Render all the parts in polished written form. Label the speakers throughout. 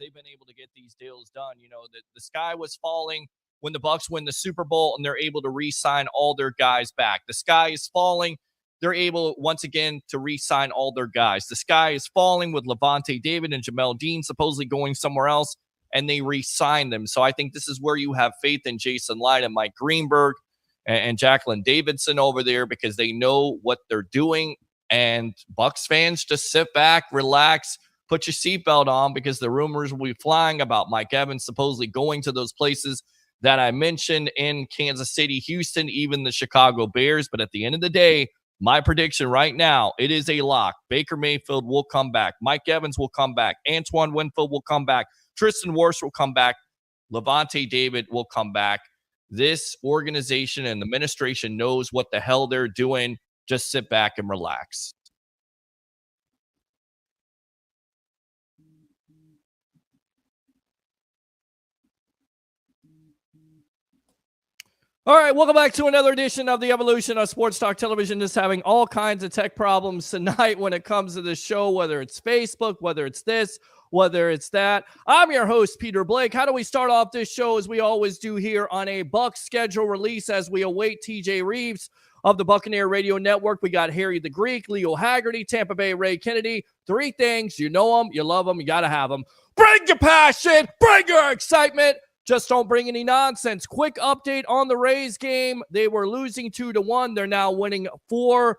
Speaker 1: they've been able to get these deals done. You know, the sky was falling when the Bucs win the Super Bowl and they're able to re-sign all their guys back. The sky is falling. They're able once again to re-sign all their guys. The sky is falling with Levante David and Jamel Dean supposedly going somewhere else. and they re-sign them. So I think this is where you have faith in Jason Light and Mike Greenberg and Jacqueline Davidson over there, because they know what they're doing. And Bucs fans, just sit back, relax, put your seatbelt on, because the rumors will be flying about Mike Evans supposedly going to those places that I mentioned in Kansas City, Houston, even the Chicago Bears. But at the end of the day, my prediction right now, it is a lock. Baker Mayfield will come back. Mike Evans will come back. Antoine Winfield will come back. Tristan Wirfs will come back. Levante David will come back. This organization and administration knows what the hell they're doing. Just sit back and relax. All right, welcome back to another edition of the Evolution of Sports Talk Television. Just having all kinds of tech problems tonight when it comes to the show, whether it's Facebook, whether it's this, whether it's that. I'm your host, Peter Blake. How do we start off this show, as we always do here on a Bucs schedule release, as we await TJ Rives of the Buccaneer Radio Network? We got Harry the Greek, Leo Haggerty, Tampa Bay Ray Kennedy. Three things: you know them, you love them, you got to have them. Bring your passion, bring your excitement. Just don't bring any nonsense. Quick update on the Rays game. They were losing 2-1. They're now winning 4-3.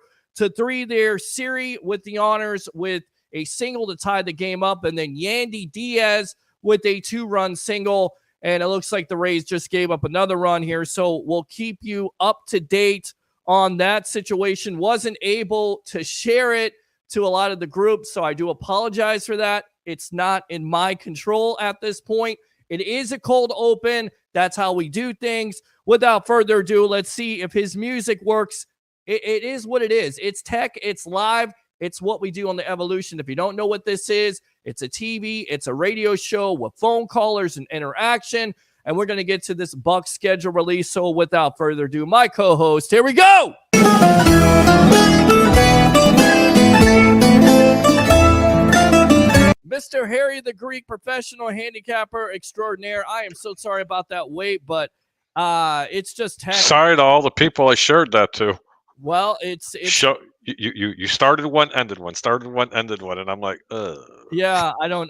Speaker 1: Their series with the honors with a single to tie the game up. And then Yandy Diaz with a 2-run single. And it looks like the Rays just gave up another run here. So we'll keep you up to date on that situation. Wasn't able to share it to a lot of the groups, so I do apologize for that. It's not in my control at this point. It is a cold open. That's how we do things. Without further ado, let's see if his music works. It is what it is. It's tech. It's live. It's what we do on the Evolution. If you don't know what this is, it's a TV. It's a radio show with phone callers and interaction. And we're going to get to this Bucs schedule release. So without further ado, my co-host, here we go. Mr. Harry the Greek, professional handicapper extraordinaire. I am so sorry about that wait, but it's just tech.
Speaker 2: Sorry to all the people I shared that to.
Speaker 1: Well, it's
Speaker 2: you started one, ended one, started one, ended one, and I'm like, ugh.
Speaker 1: Yeah, I don't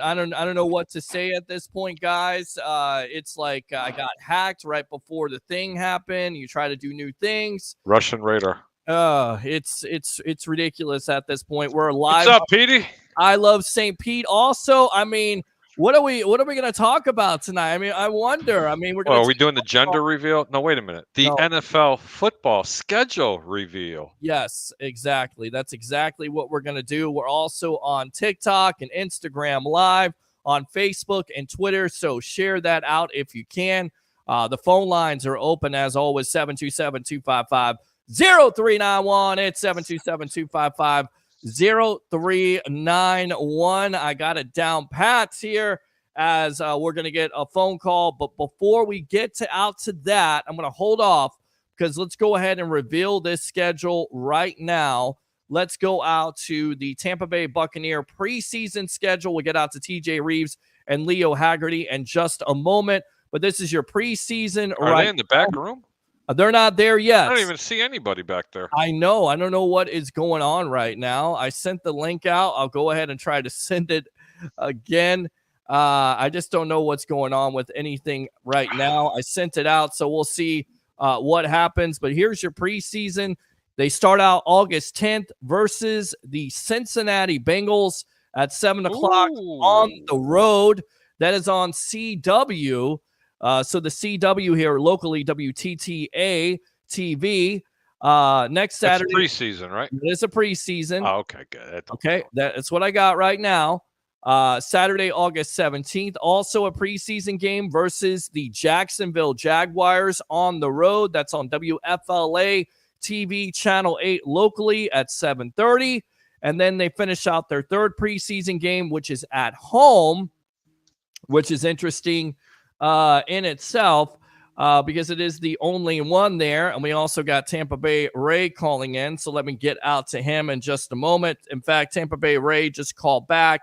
Speaker 1: know what to say at this point, guys. It's like I got hacked right before the thing happened. You try to do new things.
Speaker 2: Russian radar.
Speaker 1: It's ridiculous at this point. We're live.
Speaker 2: What's up, Petey?
Speaker 1: I love St. Pete. Also, I mean, what are we going to talk about tonight? I mean, I wonder. I mean,
Speaker 2: are we doing the gender reveal? No, wait a minute. The NFL football schedule reveal.
Speaker 1: Yes, exactly. That's exactly what we're going to do. We're also on TikTok and Instagram Live, on Facebook and Twitter, so share that out if you can. The phone lines are open, as always, 727-255-0391. It's 727-255-0391. 0391. I got it down pat here, as we're going to get a phone call. But before we get out to that, I'm going to hold off, because let's go ahead and reveal this schedule right now. Let's go out to the Tampa Bay Buccaneer preseason schedule. We'll get out to TJ Rives and Leo Haggerty in just a moment. But this is your preseason.
Speaker 2: Are they in the back room?
Speaker 1: They're not there yet.
Speaker 2: I don't even see anybody back there.
Speaker 1: I know. I don't know what is going on right now. I sent the link out. I'll go ahead and try to send it again. I just don't know what's going on with anything right now. I sent it out, so we'll see what happens. But here's your preseason. They start out August 10th versus the Cincinnati Bengals at 7 o'clock on the road. That is on CW. So the CW here locally, WTTA TV. Next Saturday.
Speaker 2: It's preseason, right?
Speaker 1: It's a preseason.
Speaker 2: Oh, okay, good.
Speaker 1: Okay, that's what I got right now. Saturday, August 17th, also a preseason game versus the Jacksonville Jaguars on the road. That's on WFLA TV, Channel 8 locally at 7:30. And then they finish out their third preseason game, which is at home, which is interesting in itself, because it is the only one there. And we also got Tampa Bay Ray calling in. So let me get out to him in just a moment. In fact, Tampa Bay Ray just called back.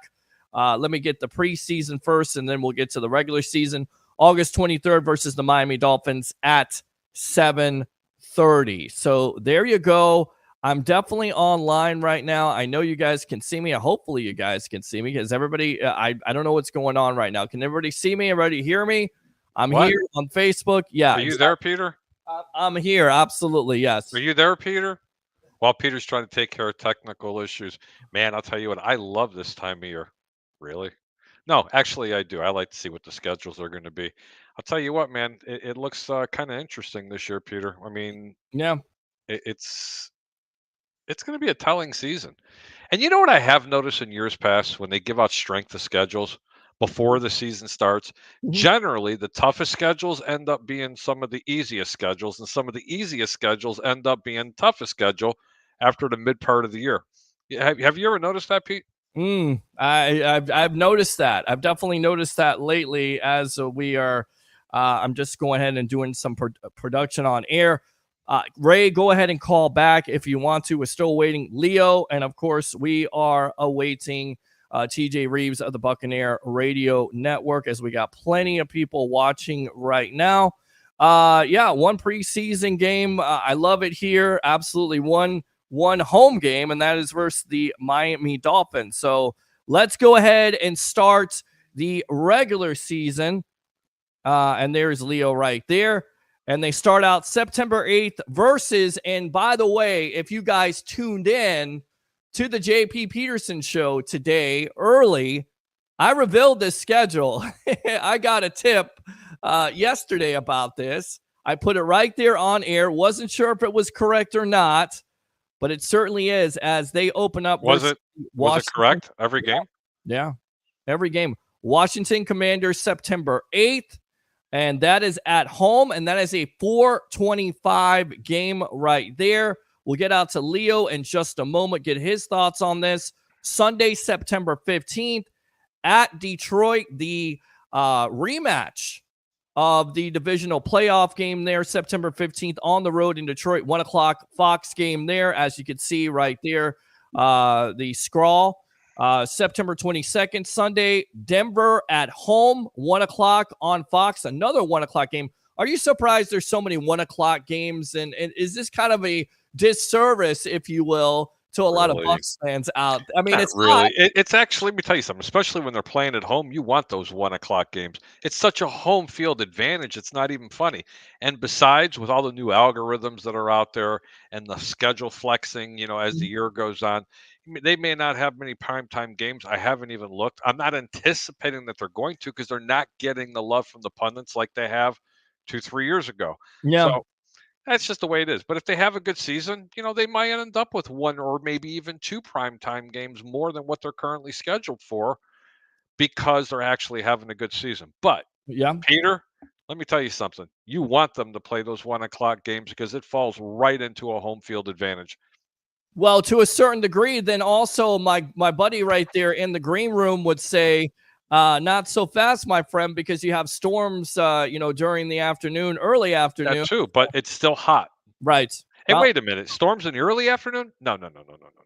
Speaker 1: Let me get the preseason first, and then we'll get to the regular season. August 23rd versus the Miami Dolphins at 7:30. So there you go. I'm definitely online right now. I know you guys can see me. Hopefully you guys can see me because everybody, I don't know what's going on right now. Can everybody see me? Everybody hear me? I'm
Speaker 2: What?
Speaker 1: here on Facebook. Yeah.
Speaker 2: Are you there, Peter?
Speaker 1: I'm here. Absolutely. Yes.
Speaker 2: Are you there, Peter? While Peter's trying to take care of technical issues, man, I'll tell you what, I love this time of year. Really? No, actually, I do. I like to see what the schedules are going to be. I'll tell you what, man, it looks kind of interesting this year, Peter. I mean,
Speaker 1: Yeah.
Speaker 2: it, it's it's going to be a telling season. And you know what I have noticed in years past when they give out strength of schedules before the season starts?
Speaker 1: Mhm.
Speaker 2: Generally, the toughest schedules end up being some of the easiest schedules, and some of the easiest schedules end up being toughest schedule after the mid part of the year. Have you ever noticed that, Pete?
Speaker 1: I've noticed that. I've definitely noticed that lately as we are. I'm just going ahead and doing some production on air. Ray, go ahead and call back if you want to. We're still waiting Leo, and of course, we are awaiting TJ Rives of the Buccaneer Radio Network as we got plenty of people watching right now. Yeah, one preseason game. I love it here. Absolutely one home game, and that is versus the Miami Dolphins. So let's go ahead and start the regular season. And there's Leo right there. And they start out September 8th versus, and by the way, if you guys tuned in to the JP Peterson show today early, I revealed this schedule. I got a tip yesterday about this. I put it right there on air. Wasn't sure if it was correct or not, but it certainly is as they open up.
Speaker 2: Was it correct every game?
Speaker 1: Yeah, every game. Washington Commanders September 8th, and that is at home, and that is a 4:25 game right there. We'll get out to Leo in just a moment, get his thoughts on this. Sunday, September 15th at Detroit, the rematch of the divisional playoff game there, September 15th on the road in Detroit, 1 o'clock Fox game there, as you can see right there, the scrawl. September 22nd, Sunday, Denver at home, 1 o'clock on Fox, another 1 o'clock game. Are you surprised there's so many 1 o'clock games? And is this kind of a disservice, if you will, to a lot of Bucs fans out? I mean,
Speaker 2: Not
Speaker 1: it's
Speaker 2: really.
Speaker 1: not.
Speaker 2: It's actually, let me tell you something, especially when they're playing at home, you want those 1 o'clock games. It's such a home field advantage. It's not even funny. And besides, with all the new algorithms that are out there and the schedule flexing, as the year goes on, they may not have many primetime games. I haven't even looked. I'm not anticipating that they're going to because they're not getting the love from the pundits like they have 2, 3 years ago.
Speaker 1: Yeah.
Speaker 2: So that's just the way it is. But if they have a good season, they might end up with one or maybe even two primetime games more than what they're currently scheduled for because they're actually having a good season. But
Speaker 1: Yeah.
Speaker 2: Peter, let me tell you something. You want them to play those 1 o'clock games because it falls right into a home field advantage.
Speaker 1: Well, to a certain degree, then also my buddy right there in the green room would say, not so fast, my friend, because you have storms, during the afternoon, early afternoon.
Speaker 2: That too, but it's still hot.
Speaker 1: Right.
Speaker 2: Hey, wait a minute. Storms in the early afternoon? No.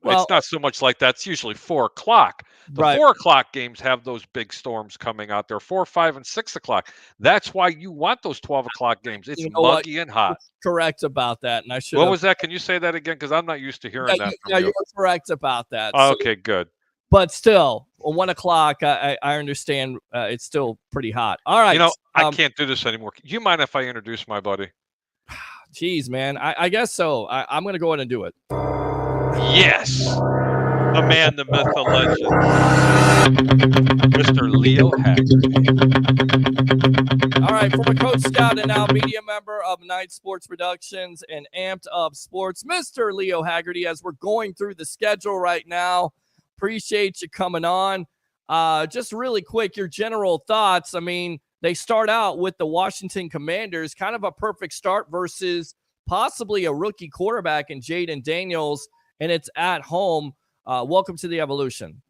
Speaker 1: Well,
Speaker 2: It's not so much like that. It's usually 4 o'clock. The
Speaker 1: right.
Speaker 2: 4 o'clock games have those big storms coming out there, 4, 5, and 6 o'clock. That's why you want those 12 o'clock games. It's muggy and hot.
Speaker 1: Correct about that. And I should.
Speaker 2: What was that? Can you say that again? Because I'm not used to hearing that from you.
Speaker 1: You're correct about that.
Speaker 2: Okay, good.
Speaker 1: But still, 1 o'clock, I understand it's still pretty hot. All right.
Speaker 2: I can't do this anymore. Do you mind if I introduce my buddy?
Speaker 1: Geez, man. I guess so. I'm going to go ahead and do it.
Speaker 2: Yes. The man, the myth, the legend. Mr. Leo Haggerty.
Speaker 1: All right. From a Coach Scout and now media member of Night Sports Productions and Amped Up Sports, Mr. Leo Haggerty, as we're going through the schedule right now. Appreciate you coming on. Just really quick, your general thoughts. I mean, they start out with the Washington Commanders, kind of a perfect start versus possibly a rookie quarterback in Jaden Daniels, and it's at home. Welcome to the evolution.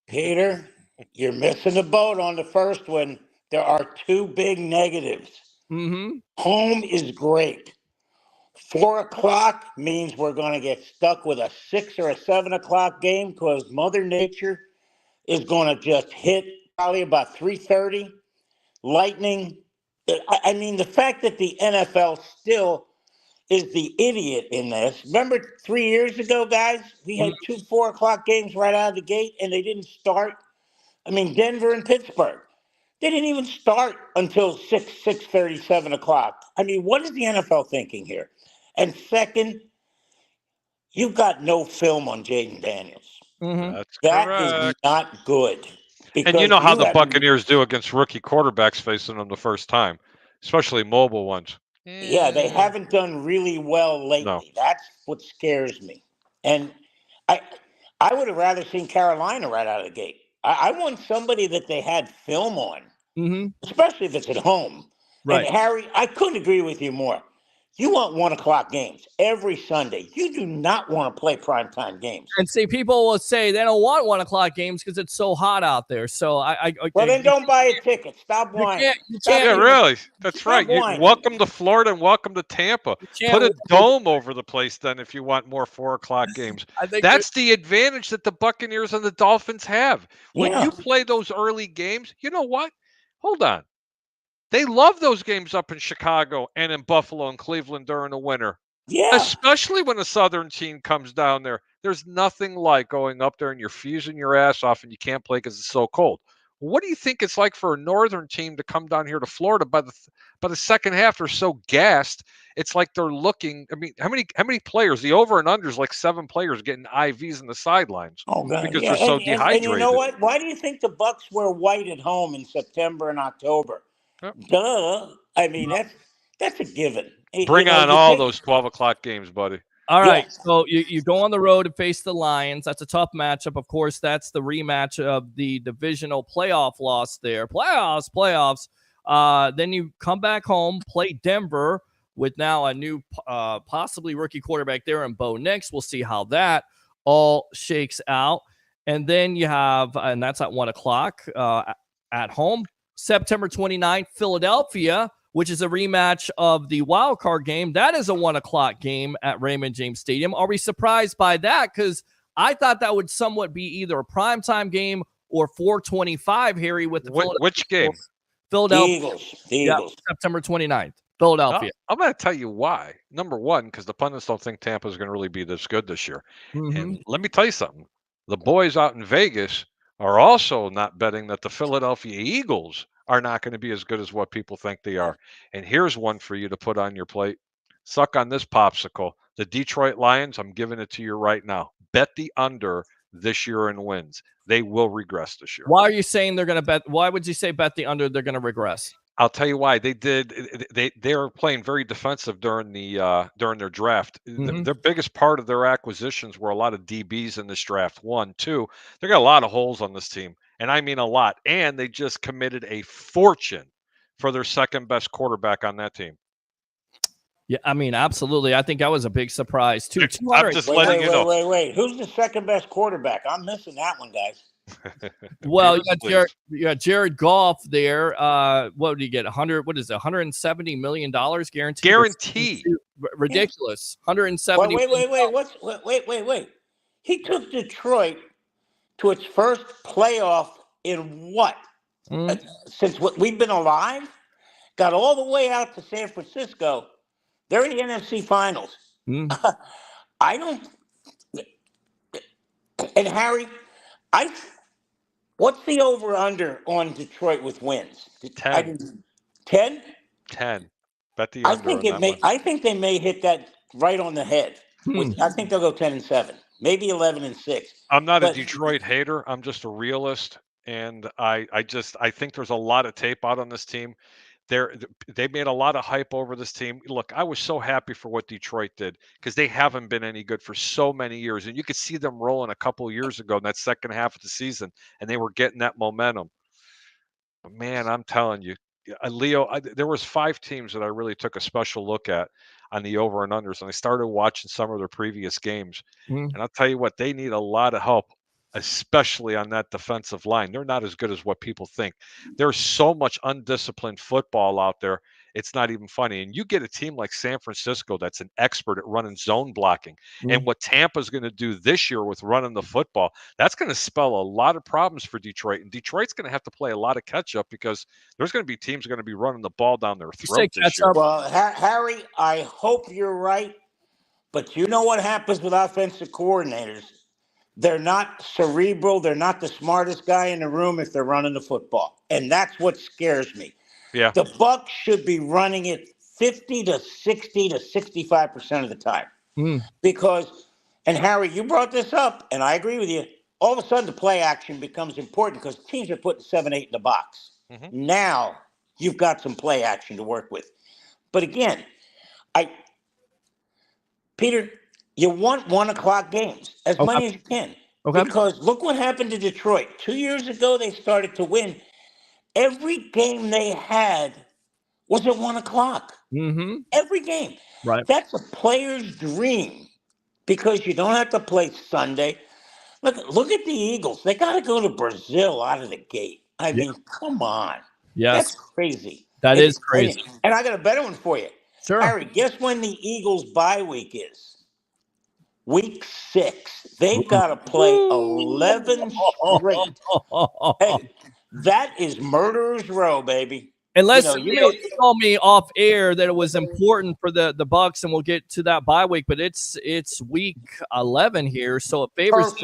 Speaker 3: Peter, you're missing the boat on the first one. There are two big negatives.
Speaker 1: Mm-hmm.
Speaker 3: Home is great. 4 o'clock means we're going to get stuck with a 6 or a 7 o'clock game because Mother Nature is going to just hit probably about 3:30. Lightning. I mean, the fact that the NFL still is the idiot in this. Remember 3 years ago, guys, we had 2 4 o'clock games right out of the gate, and they didn't start. I mean, Denver and Pittsburgh. They didn't even start until 6:30, 7 o'clock. I mean, what is the NFL thinking here? And second, you've got no film on Jaden Daniels.
Speaker 2: That's
Speaker 3: That
Speaker 2: correct.
Speaker 3: is not good.
Speaker 2: And you know how the
Speaker 3: haven't-
Speaker 2: Buccaneers do against rookie quarterbacks facing them the first time, especially mobile ones.
Speaker 3: Yeah, they haven't done really well lately.
Speaker 2: No.
Speaker 3: That's what scares me. And I I would have rather seen Carolina right out of the gate. I want somebody that they had film on, especially if it's at home.
Speaker 1: Right.
Speaker 3: And Harry, I couldn't agree with you more. You want 1 o'clock games every Sunday. You do not want to play primetime games.
Speaker 1: And see, people will say they don't want 1 o'clock games because it's so hot out there. So
Speaker 3: Well, then don't buy a ticket. Stop whining.
Speaker 1: You
Speaker 3: Stop
Speaker 1: can't-
Speaker 2: Yeah,
Speaker 3: being-
Speaker 2: really. That's
Speaker 3: Stop
Speaker 2: right.
Speaker 3: whining.
Speaker 2: Welcome to Florida and welcome to Tampa.
Speaker 1: can't-
Speaker 2: Put a dome over the place then if you want more 4 o'clock games.
Speaker 1: I think
Speaker 2: That's the advantage that the Buccaneers and the Dolphins have. When
Speaker 3: Yeah.
Speaker 2: you play those early games, you know what? Hold on. They love those games up in Chicago and in Buffalo and Cleveland during the winter,
Speaker 3: Yeah.
Speaker 2: especially when a Southern team comes down there. There's nothing like going up there and you're fusing your ass off and you can't play because it's so cold. What do you think it's like for a Northern team to come down here to Florida? By the second half, they're so gassed. It's like they're looking. I mean, how many players? The over and under is like 7 players getting IVs in the sidelines
Speaker 3: Oh, God.
Speaker 2: because
Speaker 3: Yeah.
Speaker 2: they're so
Speaker 3: And
Speaker 2: dehydrated.
Speaker 3: you know what? Why do you think the Bucs wear white at home in September and October?
Speaker 2: Yep.
Speaker 3: Duh. I mean, that's a given.
Speaker 2: Bring
Speaker 3: You know,
Speaker 2: on
Speaker 3: you
Speaker 2: all
Speaker 3: take-
Speaker 2: those 12 o'clock games, buddy.
Speaker 1: All right,
Speaker 3: Yeah.
Speaker 1: so you go on the road to face the Lions. That's a tough matchup. Of course, that's the rematch of the divisional playoff loss there. Playoffs. Then you come back home, play Denver with now a new possibly rookie quarterback there in Bo Nix. We'll see how that all shakes out. And then you have, and that's at 1 o'clock at home, September 29th, Philadelphia, which is a rematch of the wild card game. That is a 1 o'clock game at Raymond James Stadium. Are we surprised by that? Because I thought that would somewhat be either a primetime game or 425, Harry, with the
Speaker 2: Which game?
Speaker 3: The
Speaker 1: Philadelphia.
Speaker 3: Eagles.
Speaker 1: Yeah, September 29th, Philadelphia.
Speaker 2: I'm going to tell you why. Number one, because the pundits don't think Tampa is going to really be this good this year.
Speaker 1: Mhm.
Speaker 2: And let me tell you something. The boys out in Vegas are also not betting that the Philadelphia Eagles are not going to be as good as what people think they are. And here's one for you to put on your plate. Suck on this popsicle. The Detroit Lions, I'm giving it to you right now. Bet the under this year in wins. They will regress this year.
Speaker 1: Why are you saying they're going to bet? Why would you say bet the under? They're going to regress.
Speaker 2: I'll tell you why. They were playing very defensive during their draft.
Speaker 1: Mhm.
Speaker 2: Their biggest part of their acquisitions were a lot of DBs in this draft. 1, 2, they got a lot of holes on this team, and I mean a lot. And they just committed a fortune for their second best quarterback on that team.
Speaker 1: Yeah, I mean, absolutely. I think that was a big surprise too.
Speaker 2: I'm
Speaker 1: 200
Speaker 2: just letting you know.
Speaker 3: Wait. Who's the second best quarterback? I'm missing that one, guys.
Speaker 1: Well,
Speaker 2: Peters,
Speaker 1: you got Jared Goff there. What did he get? 100? What is it? $170 million guaranteed?
Speaker 2: Guaranteed.
Speaker 1: Ridiculous. 170.
Speaker 3: Wait. He took Detroit to its first playoff in what?
Speaker 1: Mhm.
Speaker 3: Since we've been alive? Got all the way out to San Francisco. They're in the NFC Finals.
Speaker 1: Mhm.
Speaker 3: I don't. And Harry, what's the over/under on Detroit with wins?
Speaker 2: 10.
Speaker 3: 10?
Speaker 2: 10. Bet the under on that one.
Speaker 3: I think they may hit that right on the head.
Speaker 1: Hmm.
Speaker 3: I think they'll go 10-7, maybe 11-6.
Speaker 2: I'm not a
Speaker 3: But-
Speaker 2: Detroit hater. I'm just a realist, and I think there's a lot of tape out on this team. They made a lot of hype over this team. Look, I was so happy for what Detroit did because they haven't been any good for so many years, and you could see them rolling a couple of years ago in that second half of the season, and they were getting that momentum. But man, I'm telling you, Leo, there was 5 teams that I really took a special look at on the over and unders, and I started watching some of their previous games.
Speaker 1: Mhm.
Speaker 2: And I'll tell you what, they need a lot of help, especially on that defensive line. They're not as good as what people think. There's so much undisciplined football out there. it's not even funny. And you get a team like San Francisco that's an expert at running zone blocking. And what Tampa's going to do this year with running the football, that's going to spell a lot of problems for Detroit. And Detroit's going to have to play a lot of catch up because there's going to be teams going to be running the ball down their throat this year.
Speaker 3: Well, Harry, I hope you're right. But you know what happens with offensive coordinators? They're not cerebral. They're not the smartest guy in the room if they're running the football. And that's what scares me.
Speaker 2: Yeah.
Speaker 3: The Bucs should be running it 50 to 60 to 65% of the time. Because, and Harry, you brought this up, and I agree with you. All of a sudden, the play action becomes important because teams are putting 7-8 in the box. Now, you've got some play action to work with. But again, Peter, you want 1 o'clock games as many as you can. Because look what happened to Detroit. 2 years ago, they started to win. Every game they had was at 1 o'clock. Every game.
Speaker 1: Right.
Speaker 3: That's a player's dream because you don't have to play Sunday. Look at the Eagles. They got to go to Brazil out of the gate. I mean, come on.
Speaker 1: Yes.
Speaker 3: That's crazy.
Speaker 1: That is crazy.
Speaker 3: And I got a better one for you.
Speaker 1: Sure.
Speaker 3: Harry, guess when the Eagles' bye week is? Week 6. They've got to play 11 straight. Hey, that is murderer's row, baby.
Speaker 1: Unless you told me off air that it was important for the Bucs, and we'll get to that bye week, but it's week 11 here, so it favors.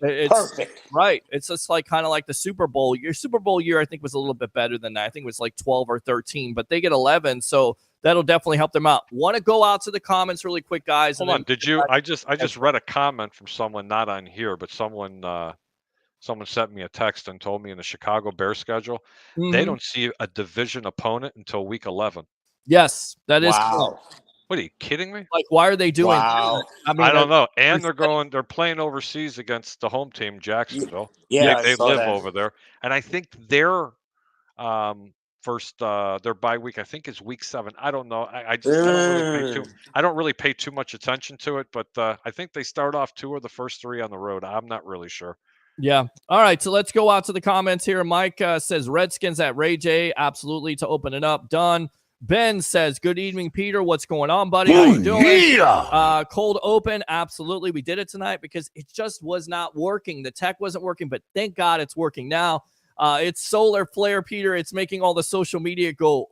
Speaker 3: Perfect.
Speaker 1: Right. It's just kind of like the Super Bowl. Your Super Bowl year, I think, was a little bit better than that. I think it was like 12 or 13, but they get 11, so that'll definitely help them out. Want to go out to the comments really quick, guys?
Speaker 2: Hold on. Did you? I just read a comment from someone not on here, but someone sent me a text and told me in the Chicago Bears schedule, they don't see a division opponent until week 11.
Speaker 1: Yes, that is
Speaker 3: wow.
Speaker 2: What are you kidding me?
Speaker 1: Why are they doing
Speaker 3: that?
Speaker 1: I mean,
Speaker 2: I don't know. And they're playing overseas against the home team, Jacksonville.
Speaker 3: Yeah,
Speaker 2: they live over there. And I think their their bye week, I think, is week 7. I don't know. I don't really pay too much attention to it, but I think they start off 2 or the first 3 on the road. I'm not really sure.
Speaker 1: Yeah. All right. So let's go out to the comments here. Mike says Redskins at Ray J. Absolutely, to open it up. Done. Ben says, good evening, Peter. What's going on, buddy? How you doing? Cold open. Absolutely. We did it tonight because it just was not working. The tech wasn't working, but thank God it's working now. It's solar flare, Peter. It's making all the social media go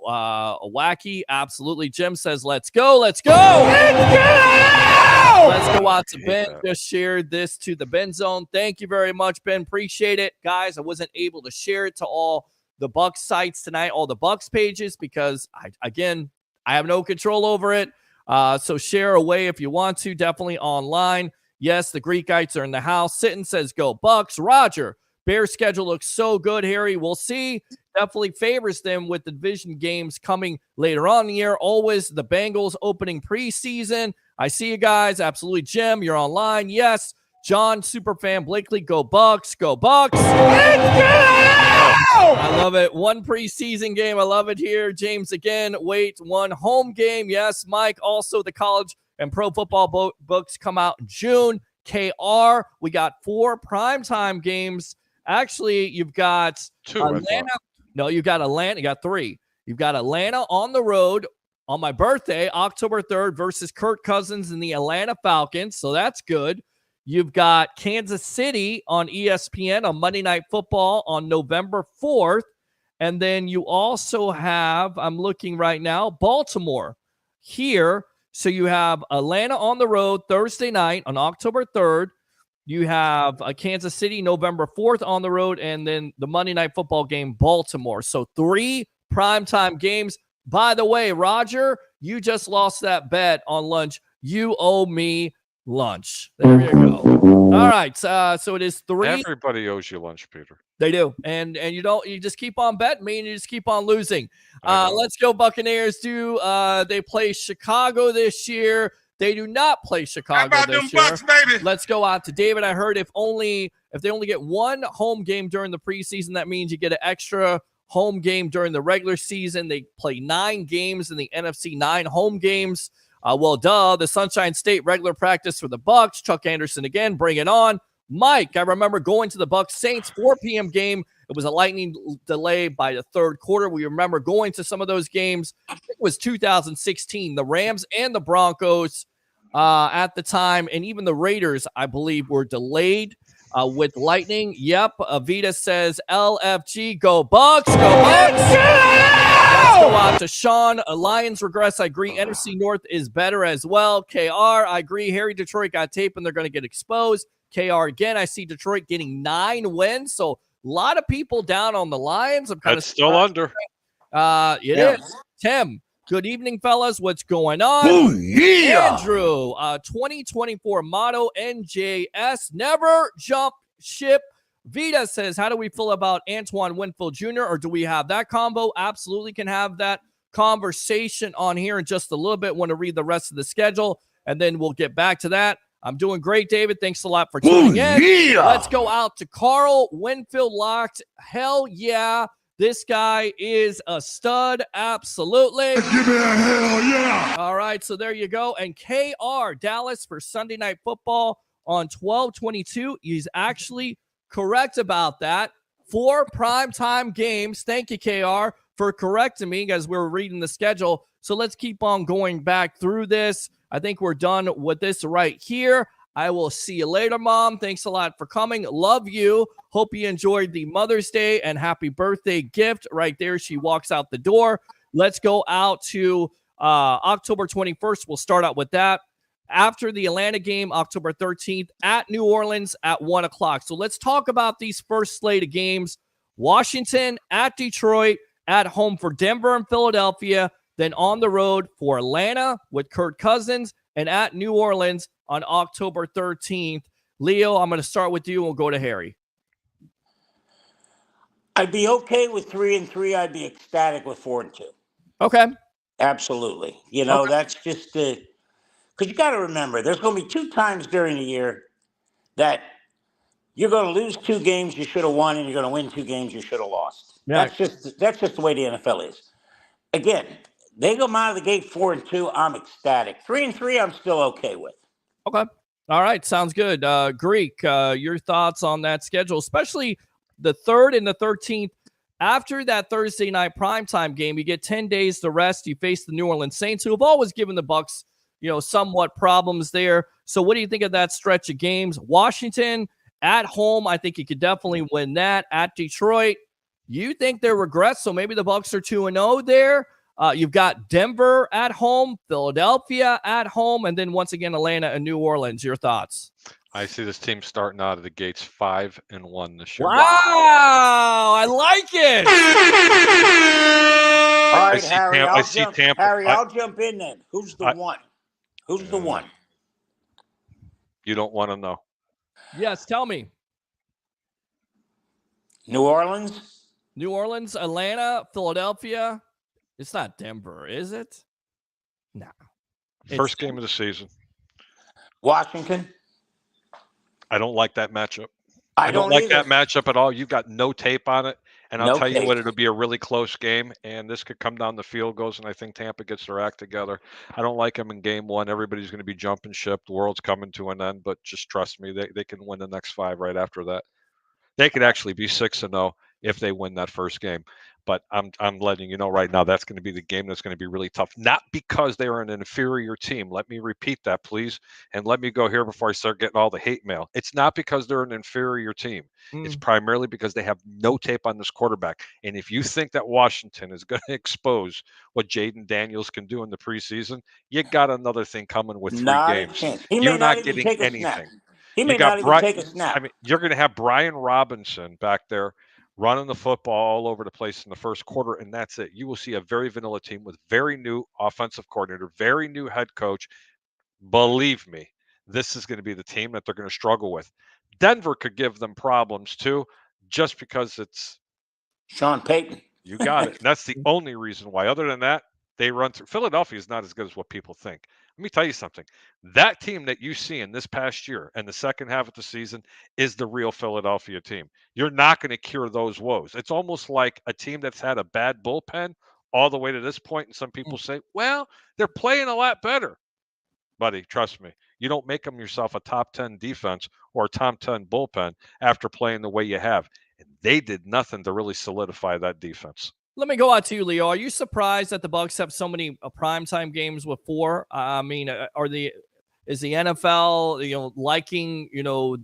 Speaker 1: wacky. Absolutely. Jim says, let's go. Let's go. Let's go out to Ben. Just shared this to the Ben Zone. Thank you very much, Ben. Appreciate it. Guys, I wasn't able to share it to all the Bucs sites tonight, all the Bucs pages, because, I have no control over it. So share away if you want to, definitely online. Yes, the Greekites are in the house. Sitting says, go Bucs. Roger. Bears schedule looks so good, Harry. We'll see. Definitely favors them with the division games coming later on in the year. Always the Bengals opening preseason. I see you guys. Absolutely. Jim, you're online. Yes. John, superfan. Blakely, go Bucs. Go Bucs. Let's go! I love it. 1 preseason game. I love it here. James again. Wait, 1 home game. Yes. Mike, also the college and pro football books come out in June. KR, we got 4 primetime games. Actually, you've got
Speaker 2: 2.
Speaker 1: Atlanta. No, you got Atlanta. You got 3. You've got Atlanta on the road on my birthday, October 3rd, versus Kirk Cousins and the Atlanta Falcons. So that's good. You've got Kansas City on ESPN on Monday Night Football on November 4th. And then you also have, I'm looking right now, Baltimore here. So you have Atlanta on the road Thursday night on October 3rd. You have Kansas City November 4th on the road, and then the Monday Night Football game, Baltimore. So 3 primetime games. By the way, Roger, you just lost that bet on lunch. You owe me lunch. There you go. All right. So it is 3.
Speaker 2: Everybody owes you lunch, Peter.
Speaker 1: They do. And you just keep on betting me and you just keep on losing. Let's go Buccaneers. They play Chicago this year? They do not play Chicago this year.
Speaker 4: Bucs, baby?
Speaker 1: Let's go out to David. I heard if they only get 1 home game during the preseason, that means you get an extra home game during the regular season. They play 9 games in the NFC, 9 home games. The Sunshine State regular practice for the Bucs. Chuck Anderson again, bring it on. Mike, I remember going to the Bucs Saints 4 p.m. game. It was a lightning delay by the third quarter. We remember going to some of those games. I think it was 2016. The Rams and the Broncos at the time, and even the Raiders, I believe, were delayed with lightning. Yep. Avita says LFG, go Bucs, go Bucs. Let's go out to Sean. Lions regress. I agree. NFC North is better as well. KR, I agree. Harry, Detroit got tape and they're going to get exposed. KR again. I see Detroit getting 9 wins. So a lot of people down on the Lions. I'm kind of
Speaker 2: still under.
Speaker 1: It is. Tim, good evening, fellas. What's going on?
Speaker 4: Oh, yeah.
Speaker 1: Andrew, 2024 motto NJS, never jump ship. Vita says, how do we feel about Antoine Winfield Jr., or do we have that combo? Absolutely can have that conversation on here in just a little bit. Want to read the rest of the schedule, and then we'll get back to that. I'm doing great, David. Thanks a lot for tuning in.
Speaker 4: Yeah.
Speaker 1: Let's go out to Carl. Winfield locked. Hell yeah. This guy is a stud. Absolutely.
Speaker 4: Give me a hell yeah.
Speaker 1: All right, so there you go. And KR, Dallas for Sunday Night Football on 12/22. He's actually correct about that. 4 primetime games. Thank you, KR, for correcting me as we're reading the schedule. So let's keep on going back through this. I think we're done with this right here. I will see you later, Mom. Thanks a lot for coming. Love you. Hope you enjoyed the Mother's Day and happy birthday gift. Right there, she walks out the door. Let's go out to October 21st. We'll start out with that. After the Atlanta game, October 13th, at New Orleans at 1 o'clock. So let's talk about these first slate of games. Washington at Detroit, at home for Denver and Philadelphia, then on the road for Atlanta with Kirk Cousins, and at New Orleans on October 13th. Leo, I'm going to start with you and we'll go to Harry.
Speaker 3: I'd be okay with 3-3. I'd be ecstatic with 4-2.
Speaker 1: Okay.
Speaker 3: Absolutely. You know, that's just because you got to remember, there's going to be 2 times during the year that you're going to lose 2 games you should have won, and you're going to win 2 games you should have lost.
Speaker 1: Yeah.
Speaker 3: That's just the way the NFL is. Again, they come out of the gate 4-2. I'm ecstatic. 3-3, I'm still okay with.
Speaker 1: Okay. All right. Sounds good. Greek, your thoughts on that schedule, especially the 3rd and the 13th. After that Thursday night primetime game, you get 10 days to rest. You face the New Orleans Saints, who have always given the Bucs, somewhat problems there. So what do you think of that stretch of games? Washington at home, I think you could definitely win that. At Detroit, you think they're regress, so maybe the Bucs are 2-0 there. You've got Denver at home, Philadelphia at home, and then once again Atlanta and New Orleans. Your thoughts?
Speaker 2: I see this team starting out of the gates 5-1 this year.
Speaker 1: Wow, I like it.
Speaker 3: All right, Harry,
Speaker 2: I see Tampa.
Speaker 3: Harry, I'll jump in then. Who's the one? Who's the one?
Speaker 2: You don't want to know.
Speaker 1: Yes, tell me.
Speaker 3: New Orleans?
Speaker 1: New Orleans, Atlanta, Philadelphia. It's not Denver, is it? No.
Speaker 2: First game of the season.
Speaker 3: Washington?
Speaker 2: I don't like that matchup.
Speaker 3: I don't
Speaker 2: like
Speaker 3: either.
Speaker 2: that matchup at all. You've got no tape on it. And I'll
Speaker 3: No
Speaker 2: tell you
Speaker 3: tape.
Speaker 2: what, it'll be a really close game. And this could come down to field goals. And I think Tampa gets their act together. I don't like them in game 1. Everybody's going to be jumping ship. The world's coming to an end. But just trust me, they can win the next 5 right after that. They could actually be 6-0 if they win that first game. But I'm letting you know right now that's going to be the game that's going to be really tough. Not because they are an inferior team. Let me repeat that, please. And let me go here before I start getting all the hate mail. It's not because they're an inferior team. It's primarily because they have no tape on this quarterback. And if you think that Washington is going to expose what Jaden Daniels can do in the preseason, you got another thing coming with 3
Speaker 3: Not a
Speaker 2: games.
Speaker 3: chance. He
Speaker 2: You're
Speaker 3: may
Speaker 2: not
Speaker 3: not even
Speaker 2: getting
Speaker 3: take a
Speaker 2: anything.
Speaker 3: snap. He may not even take a snap.
Speaker 2: I mean, you're going to have Brian Robinson back there running the football all over the place in the first quarter, and that's it. You will see a very vanilla team with very new offensive coordinator, very new head coach. Believe me, this is going to be the team that they're going to struggle with. Denver could give them problems too, just because it's
Speaker 3: Sean Payton.
Speaker 2: You got it. And that's the only reason why. Other than that, they run through. Philadelphia is not as good as what people think. Let me tell you something. That team that you see in this past year and the second half of the season is the real Philadelphia team. You're not going to cure those woes. It's almost like a team that's had a bad bullpen all the way to this point, and some people say, well, they're playing a lot better. Buddy, trust me. You don't make them yourself a top 10 defense or a top 10 bullpen after playing the way you have. And they did nothing to really solidify that defense.
Speaker 1: Let me go out to you, Leo. Are you surprised that the Bucs have so many primetime games with 4? I mean, is the NFL, liking,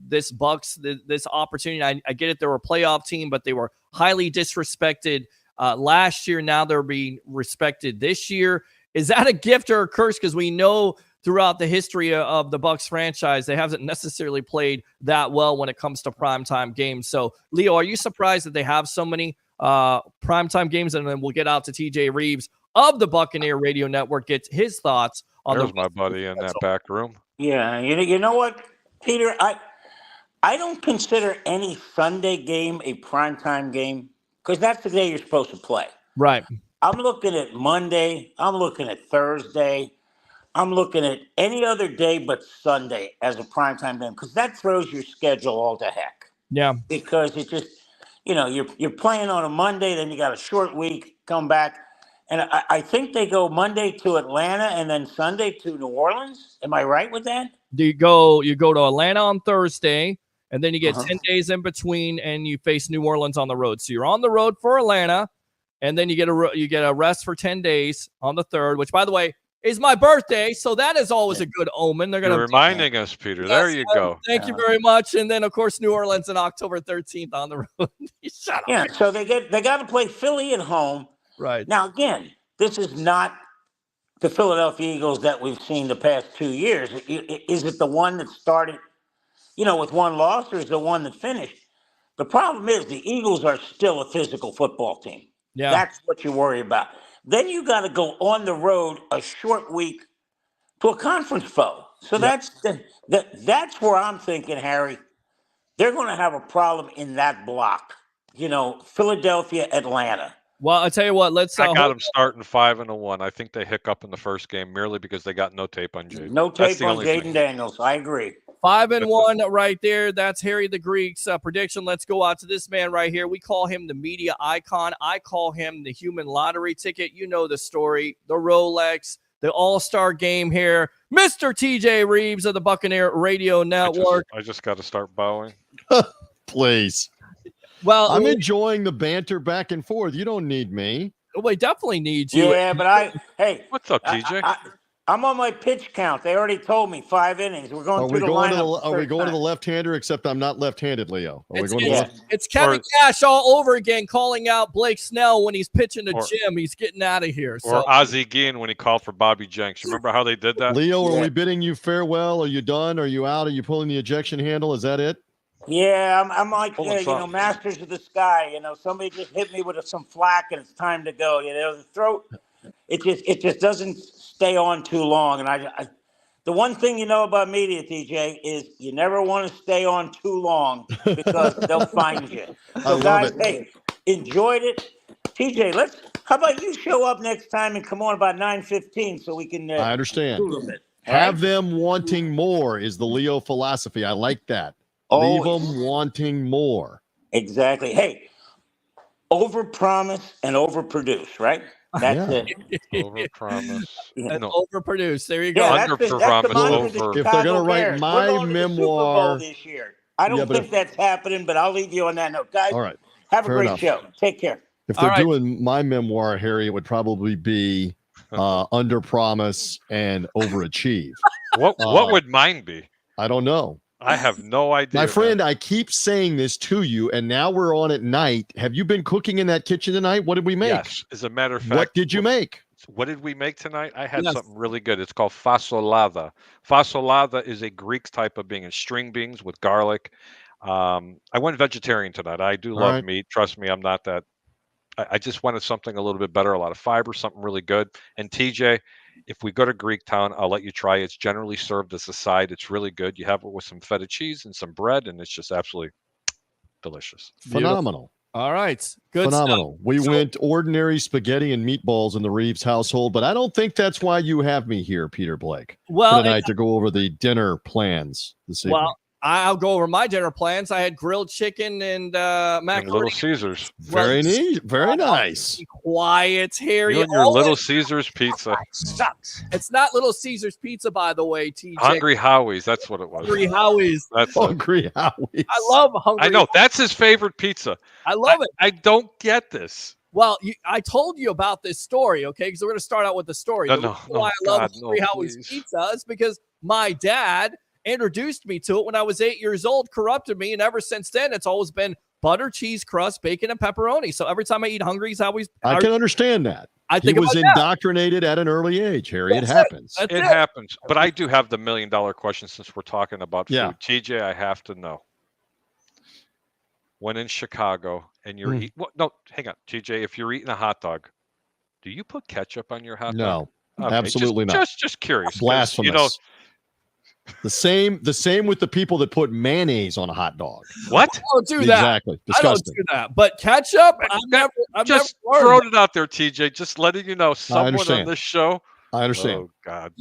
Speaker 1: this Bucs, this opportunity? I get it. They were a playoff team, but they were highly disrespected last year. Now they're being respected this year. Is that a gift or a curse? Because we know throughout the history of the Bucs franchise, they haven't necessarily played that well when it comes to primetime games. So, Leo, are you surprised that they have so many primetime games? And then we'll get out to TJ Rives of the Buccaneer Radio Network, get his thoughts on
Speaker 2: There's my buddy in that back room.
Speaker 3: Yeah, you know what, Peter? I don't consider any Sunday game a primetime game because that's the day you're supposed to play.
Speaker 1: Right.
Speaker 3: I'm looking at Monday. I'm looking at Thursday. I'm looking at any other day but Sunday as a primetime game because that throws your schedule all to heck.
Speaker 1: Yeah.
Speaker 3: Because it just, you're playing on a Monday, then you got a short week, come back. And I think they go Monday to Atlanta and then Sunday to New Orleans. Am I right with that?
Speaker 1: You go to Atlanta on Thursday, and then you get 10 days in between, and you face New Orleans on the road. So you're on the road for Atlanta, and then you get a rest for 10 days on the 3rd, which, by the way, is my birthday. So that is always a good omen. They're going to
Speaker 2: reminding us, Peter. Yes, there you go.
Speaker 1: Thank you very much. And then, of course, New Orleans on October 13th on the road. Shut up.
Speaker 3: Yeah. So they got to play Philly at home.
Speaker 1: Right.
Speaker 3: Now, again, this is not the Philadelphia Eagles that we've seen the past 2 years. Is it the one that started, with one loss, or is it the one that finished? The problem is the Eagles are still a physical football team.
Speaker 1: Yeah.
Speaker 3: That's what you worry about. Then you got to go on the road a short week to a conference foe. So that's where I'm thinking, Harry, they're going to have a problem in that block. Philadelphia, Atlanta.
Speaker 1: Well, I'll tell you what.
Speaker 2: I got them starting 5-1. I think they hiccup in the first game merely because they got no tape on Jaden.
Speaker 3: No tape on Jaden Daniels. I agree.
Speaker 1: 5-1 right there. That's Harry the Greek's prediction. Let's go out to this man right here. We call him the media icon. I call him the human lottery ticket. You know the story. The Rolex, the all-star game here. Mr. TJ Rives of the Buccaneer Radio Network.
Speaker 2: I just got to start bowing.
Speaker 5: Please.
Speaker 1: Well,
Speaker 5: I'm enjoying the banter back and forth. You don't need me.
Speaker 1: We definitely need you.
Speaker 3: Yeah, but
Speaker 2: what's up, TJ?
Speaker 3: I'm on my pitch count. They already told me 5 innings. We're going through the lineup.
Speaker 5: Are we going to the left-hander? Except I'm not left-handed, Leo.
Speaker 1: It's Kevin Cash all over again, calling out Blake Snell when he's pitching to Jim. He's getting out of here.
Speaker 2: Or Ozzie Guillen when he called for Bobby Jenks. Remember how they did that?
Speaker 5: Leo, are we bidding you farewell? Are you done? Are you out? Are you pulling the ejection handle? Is that it?
Speaker 3: Yeah, I'm like, Masters of the Sky. Somebody just hit me with some flack, and it's time to go. The throat, it just doesn't stay on too long. And I the one thing about media, TJ, is you never want to stay on too long because they'll find you. So guys, hey, enjoyed it. TJ, how about you show up next time and come on about 9:15 so we can.
Speaker 5: I understand. Have them wanting more is the Leo philosophy. I like that. Leave them wanting more.
Speaker 3: Exactly. Hey, overpromise and overproduce, right? That's it.
Speaker 2: Overpromise.
Speaker 1: Overproduce. There you go.
Speaker 2: Underpromise.
Speaker 5: If they're going to write my memoir
Speaker 3: this year, I don't think that's happening, but I'll leave you on that note. Guys,
Speaker 5: all right.
Speaker 3: Have a great show. Take care.
Speaker 5: If they're doing my memoir, Harry, it would probably be underpromise and overachieve.
Speaker 2: What would mine be?
Speaker 5: I don't know.
Speaker 2: I have no idea.
Speaker 5: My friend, I keep saying this to you, and now we're on at night. Have you been cooking in that kitchen tonight? What did we make?
Speaker 2: Yes, as a matter of fact.
Speaker 5: What did you make?
Speaker 2: What did we make tonight? I had something really good. It's called fasolada. Fasolada is a Greek type of bean, string beans with garlic. I went vegetarian tonight. I do love meat. Trust me, I'm not that. I just wanted something a little bit better, a lot of fiber, something really good. And TJ, if we go to Greek Town, I'll let you try it. It's generally served as a side. It's really good. You have it with some feta cheese and some bread, and it's just absolutely delicious.
Speaker 5: Phenomenal.
Speaker 1: All right. Good
Speaker 5: Phenomenal.
Speaker 1: stuff.
Speaker 5: We went ordinary spaghetti and meatballs in the Rives household, but I don't think that's why you have me here, Peter Blake, tonight to go over the dinner plans this evening.
Speaker 1: Well, I'll go over my dinner plans. I had grilled chicken and macaroni.
Speaker 2: And Little Caesars.
Speaker 5: Very neat. Very nice.
Speaker 1: Quiet, Harry.
Speaker 2: You and your Little Caesars pizza.
Speaker 1: Sucks. It's not Little Caesars pizza, by the way, TJ.
Speaker 2: Hungry Howie's. That's what it was.
Speaker 1: Hungry Howie's.
Speaker 2: That's
Speaker 5: Hungry Howie's.
Speaker 1: I love Hungry.
Speaker 2: I know. That's his favorite pizza.
Speaker 1: I love it.
Speaker 2: I don't get this.
Speaker 1: Well, I told you about this story, okay? Because we're going to start out with the story. Why I love Hungry Howie's pizza is because my dad introduced me to it when I was 8 years old, corrupted me, and ever since then, it's always been butter, cheese crust, bacon, and pepperoni. So every time I eat Hungry's Howie's,
Speaker 5: I can understand that.
Speaker 1: I think
Speaker 5: he was indoctrinated at an early age, Harry. It happens.
Speaker 2: It happens. But I do have the $1 million question since we're talking about food.
Speaker 5: Yeah.
Speaker 2: TJ, I have to know. When in Chicago and you're eating, no, hang on, TJ, if you're eating a hot dog, do you put ketchup on your hot dog?
Speaker 5: No, absolutely not.
Speaker 2: Just curious.
Speaker 5: Blasphemous.
Speaker 2: You know,
Speaker 5: the same with the people that put mayonnaise on a hot dog.
Speaker 2: What?
Speaker 1: I don't do that.
Speaker 5: Exactly. Disgusting.
Speaker 1: I don't do that. But ketchup, I've
Speaker 2: just
Speaker 1: never
Speaker 2: throwing it out there, TJ. Just letting you know, someone on this show.
Speaker 5: I understand.
Speaker 2: Oh God.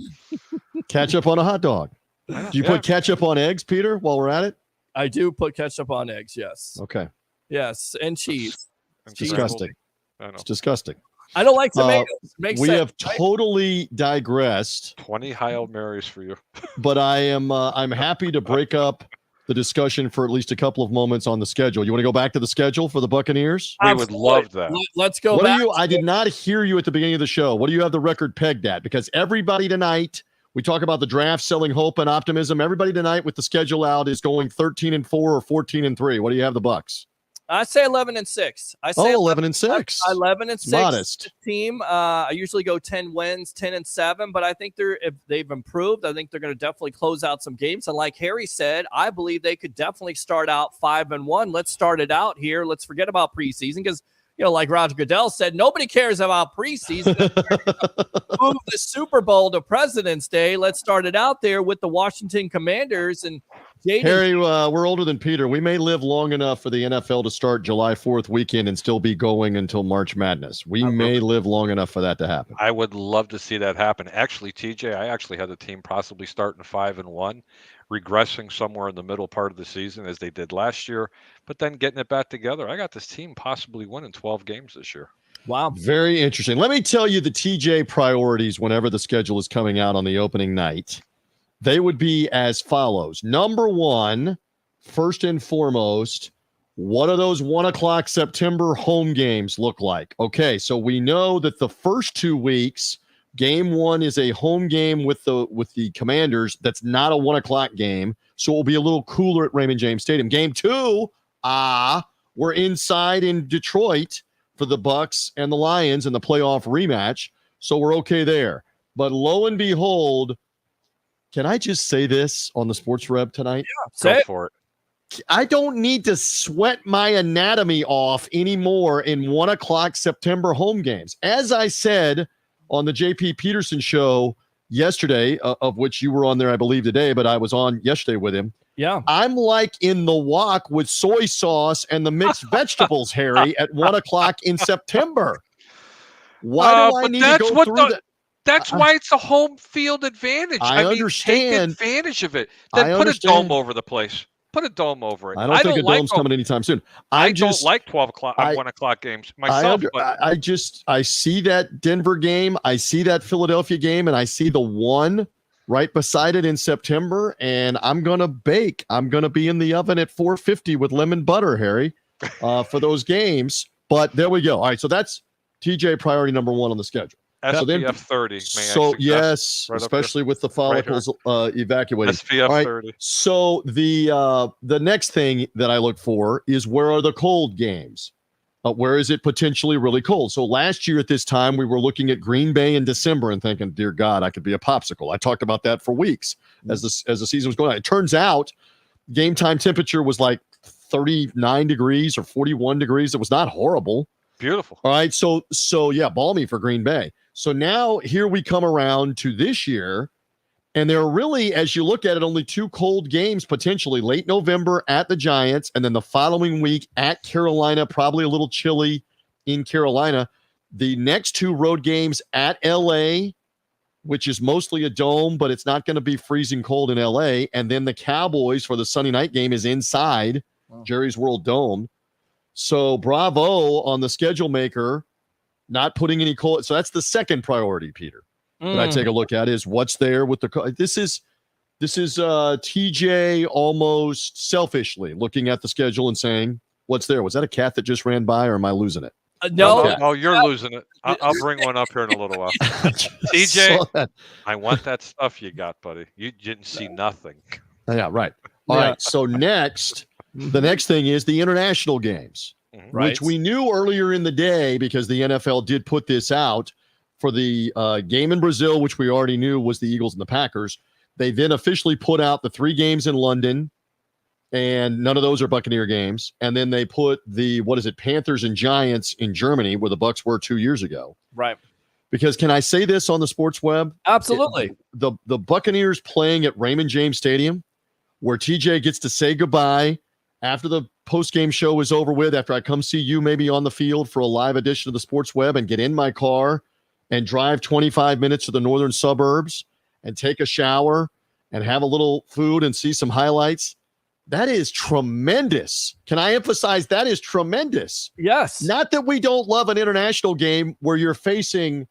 Speaker 5: Ketchup on a hot dog. Do you put ketchup on eggs, Peter? While we're at it,
Speaker 1: I do put ketchup on eggs. Yes.
Speaker 5: Okay.
Speaker 1: Yes, and cheese.
Speaker 5: It's disgusting. It's disgusting.
Speaker 1: I don't like tomatoes. Makes
Speaker 5: we
Speaker 1: sense,
Speaker 5: have totally digressed.
Speaker 2: 20 Hail Marys for you.
Speaker 5: But I'm happy to break up the discussion for at least a couple of moments on the schedule. You want to go back to the schedule for the Buccaneers?
Speaker 2: We would love that.
Speaker 1: Let's go back.
Speaker 5: I did not hear you at the beginning of the show. What do you have the record pegged at? Because everybody tonight, we talk about the draft, selling hope and optimism. Everybody tonight with the schedule out is going 13-4 or 14-3. What do you have the Bucs?
Speaker 1: I say 11-6. I say
Speaker 5: 11-6.
Speaker 1: 11-6.
Speaker 5: Modest
Speaker 1: team. I usually go 10 wins, 10-7, but I think if they've improved, I think they're going to definitely close out some games. And like Harry said, I believe they could definitely start out 5-1. Let's start it out here. Let's forget about preseason because, like Roger Goodell said, nobody cares about preseason. Move the Super Bowl to President's Day. Let's start it out there with the Washington Commanders and
Speaker 5: Harry, we're older than Peter. We may live long enough for the NFL to start July 4th weekend and still be going until March Madness. We may live long enough for that to happen.
Speaker 2: I would love to see that happen. Actually, TJ, I actually had the team possibly starting 5-1, regressing somewhere in the middle part of the season as they did last year, but then getting it back together. I got this team possibly winning 12 games this year.
Speaker 1: Wow.
Speaker 5: Very interesting. Let me tell you the TJ priorities whenever the schedule is coming out on the opening night. They would be as follows. Number one, first and foremost, what do those 1 o'clock September home games look like? Okay, so we know that the first 2 weeks, game one is a home game with the Commanders. That's not a 1 o'clock game, so it will be a little cooler at Raymond James Stadium. Game two, we're inside in Detroit for the Bucs and the Lions in the playoff rematch, so we're okay there. But lo and behold, can I just say this on the Sports Reb tonight?
Speaker 1: Yeah,
Speaker 2: go for it.
Speaker 5: I don't need to sweat my anatomy off anymore in 1 o'clock September home games. As I said on the JP Peterson show yesterday, of which you were on there, I believe, today, but I was on yesterday with him.
Speaker 1: Yeah.
Speaker 5: I'm like in the wok with soy sauce and the mixed vegetables, Harry, at 1 o'clock in September. Why do I need to go through that?
Speaker 2: That's why it's a home field advantage.
Speaker 5: I understand.
Speaker 2: Take advantage of it. Then put a dome over the place. Put a dome over it.
Speaker 5: I don't think a dome's coming anytime soon.
Speaker 2: I don't like 12 o'clock, 1 o'clock games myself.
Speaker 5: I see that Denver game. I see that Philadelphia game, and I see the one right beside it in September, and I'm going to bake. I'm going to be in the oven at 450 with lemon butter, Harry, for those games. But there we go. All right, so that's TJ priority number one on the schedule.
Speaker 2: SPF 30.
Speaker 5: Yes, right, especially with the follicles evacuating.
Speaker 2: SPF 30.
Speaker 5: So the next thing that I look for is where are the cold games? Where is it potentially really cold? So last year at this time, we were looking at Green Bay in December and thinking, dear God, I could be a popsicle. I talked about that for weeks as the season was going on. It turns out game time temperature was like 39 degrees or 41 degrees. It was not horrible.
Speaker 2: Beautiful.
Speaker 5: All right. So yeah, balmy for Green Bay. So now here we come around to this year, and there are really, as you look at it, only 2 cold games potentially, late November at the Giants, and then the following week at Carolina, probably a little chilly in Carolina. The next 2 road games at LA which is mostly a dome, but it's not going to be freezing cold in LA. And then the Cowboys for the Sunday night game is inside Jerry's World Dome. So bravo on the schedule maker, not putting any cold. So that's the second priority, Peter, that I take a look at is what's there with the. This is TJ almost selfishly looking at the schedule and saying, what's there? Was that a cat that just ran by, or am I losing it?
Speaker 2: No, you're losing it. I'll bring one up here in a little while. TJ, I want that stuff you got, buddy. You didn't see nothing.
Speaker 5: Yeah, right. All right. So the next thing is the international games, which we knew earlier in the day because the NFL did put this out for the game in Brazil, which we already knew was the Eagles and the Packers. They then officially put out the 3 games in London, and none of those are Buccaneer games. And then they put the, Panthers and Giants in Germany, where the Bucs were 2 years ago.
Speaker 1: Right.
Speaker 5: Because can I say this on the sports web?
Speaker 1: Absolutely.
Speaker 5: The Buccaneers playing at Raymond James Stadium, where TJ gets to say goodbye after the post-game show is over with, after I come see you maybe on the field for a live edition of the sports web and get in my car and drive 25 minutes to the northern suburbs and take a shower and have a little food and see some highlights. That is tremendous. Can I emphasize that is tremendous?
Speaker 1: Yes.
Speaker 5: Not that we don't love an international game where you're facing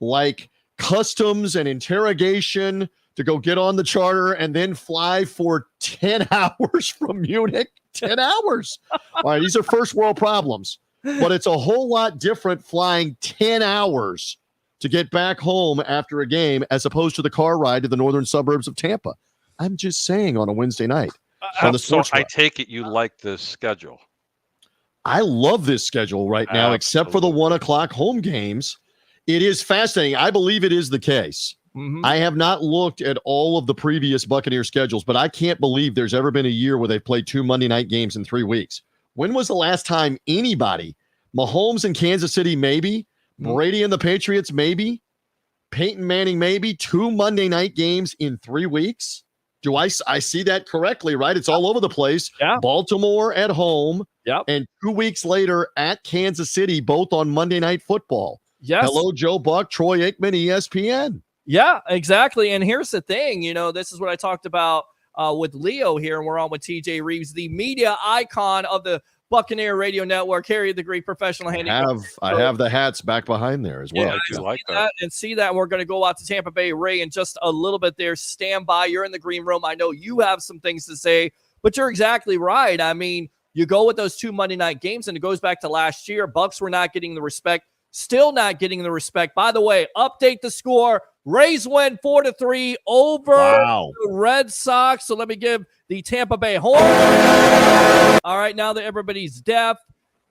Speaker 5: like customs and interrogation to go get on the charter and then fly for 10 hours from Munich. 10 hours. All right, these are first world problems, but it's a whole lot different flying 10 hours to get back home after a game as opposed to the car ride to the northern suburbs of Tampa. I'm just saying on a Wednesday night.
Speaker 2: So I take it you like this schedule.
Speaker 5: I love this schedule right now, except for the 1 o'clock home games. It is fascinating. I believe it is the case. I have not looked at all of the previous Buccaneer schedules, but I can't believe there's ever been a year where they've played 2 Monday night games in 3 weeks. When was the last time anybody, Mahomes in Kansas City, maybe, Brady and the Patriots, maybe, Peyton Manning, maybe, 2 Monday night games in 3 weeks? Do I see that correctly, right? It's all over the place.
Speaker 1: Yeah.
Speaker 5: Baltimore at home.
Speaker 1: Yep.
Speaker 5: And 2 weeks later at Kansas City, both on Monday Night Football.
Speaker 1: Yes.
Speaker 5: Hello, Joe Buck, Troy Aikman, ESPN.
Speaker 1: Yeah, exactly. And here's the thing, this is what I talked about with Leo here, and we're on with TJ Rives, the media icon of the Buccaneer Radio Network, Harry the Great Professional Handicap.
Speaker 5: I have the hats back behind there as well.
Speaker 2: Yeah, I do like that.
Speaker 1: And see that. We're going to go out to Tampa Bay Ray in just a little bit there. Stand by. You're in the green room. I know you have some things to say, but you're exactly right. I mean, you go with those 2 Monday night games, and it goes back to last year. Bucs were not getting the respect, still not getting the respect. By the way, update the score. Rays win 4-3 over the Red Sox. So let me give the Tampa Bay horn. All right, now that everybody's deaf,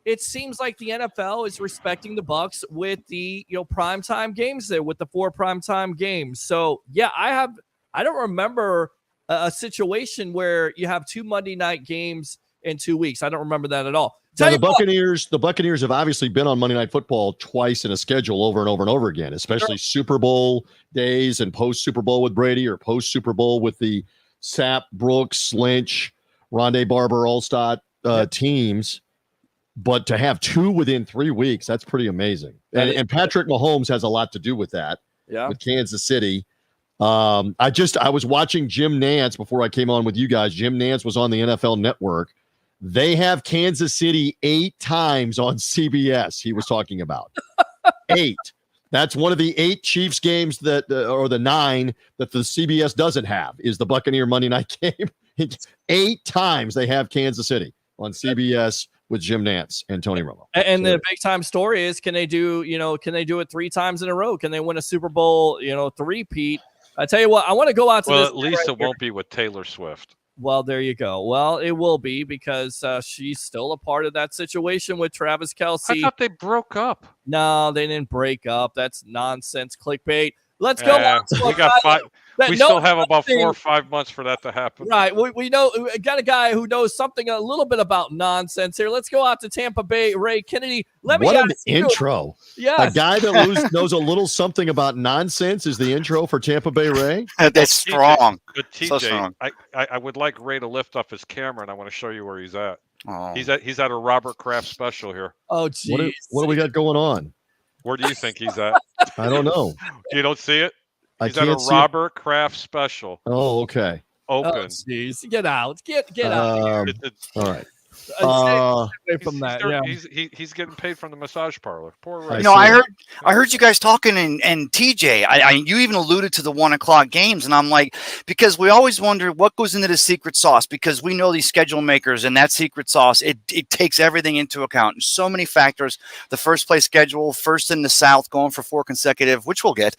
Speaker 1: it seems like the NFL is respecting the Bucs with the primetime games there, with the 4 primetime games. So yeah, I don't remember a situation where you have 2 Monday night games in 2 weeks. I don't remember that at all.
Speaker 5: Now, the Buccaneers have obviously been on Monday Night Football twice in a schedule over and over and over again, especially Super Bowl days and post Super Bowl with Brady or post Super Bowl with the Sapp, Brooks, Lynch, Rondé Barber, Allstott teams. But to have 2 within 3 weeks, that's pretty amazing. And Patrick Mahomes has a lot to do with that. Yeah, with Kansas City. I was watching Jim Nantz before I came on with you guys. Jim Nantz was on the NFL Network. They have Kansas City 8 times on CBS. He was talking about 8. That's one of the 8 Chiefs games or the 9 that the CBS doesn't have is the Buccaneer Monday night game. 8 times they have Kansas City on CBS with Jim Nantz and Tony Romo.
Speaker 1: And the big time story is, can they do it 3 times in a row? Can they win a Super Bowl, 3-peat? I tell you what, I want to go out to this.
Speaker 2: Well, at least it won't be with Taylor Swift.
Speaker 1: Well, there you go. Well, it will be because she's still a part of that situation with Travis Kelce.
Speaker 2: I thought they broke up.
Speaker 1: No, they didn't break up. That's nonsense clickbait. Let's go on.
Speaker 2: We got 5. We still have about 4 or 5 months for that to happen.
Speaker 1: Right. We know we got a guy who knows something a little bit about nonsense here. Let's go out to Tampa Bay Ray Kennedy.
Speaker 5: What an intro.
Speaker 1: Yeah.
Speaker 5: A guy that knows a little something about nonsense is the intro for Tampa Bay Ray.
Speaker 6: That's strong.
Speaker 2: But TJ,
Speaker 6: so strong.
Speaker 2: I would like Ray to lift up his camera, and I want to show you where he's at.
Speaker 6: Oh.
Speaker 2: He's at a Robert Kraft special here.
Speaker 1: Oh, geez.
Speaker 5: What do we got going on?
Speaker 2: Where do you think he's at?
Speaker 5: I don't know.
Speaker 2: You don't see it?
Speaker 5: I
Speaker 2: He's at a
Speaker 5: can't see.
Speaker 2: Robert Kraft special.
Speaker 5: Oh, okay.
Speaker 2: Open.
Speaker 1: Jeez, get out. Get out.
Speaker 5: All right.
Speaker 1: Stay away from that. Yeah.
Speaker 2: He's getting paid from the massage parlor. Poor Ray.
Speaker 6: I heard you guys talking, and TJ, you even alluded to the 1 o'clock games, and I'm like, because we always wonder what goes into the secret sauce, because we know these schedule makers and that secret sauce, it takes everything into account. So many factors. The first place schedule, first in the South, going for 4 consecutive, which we'll get,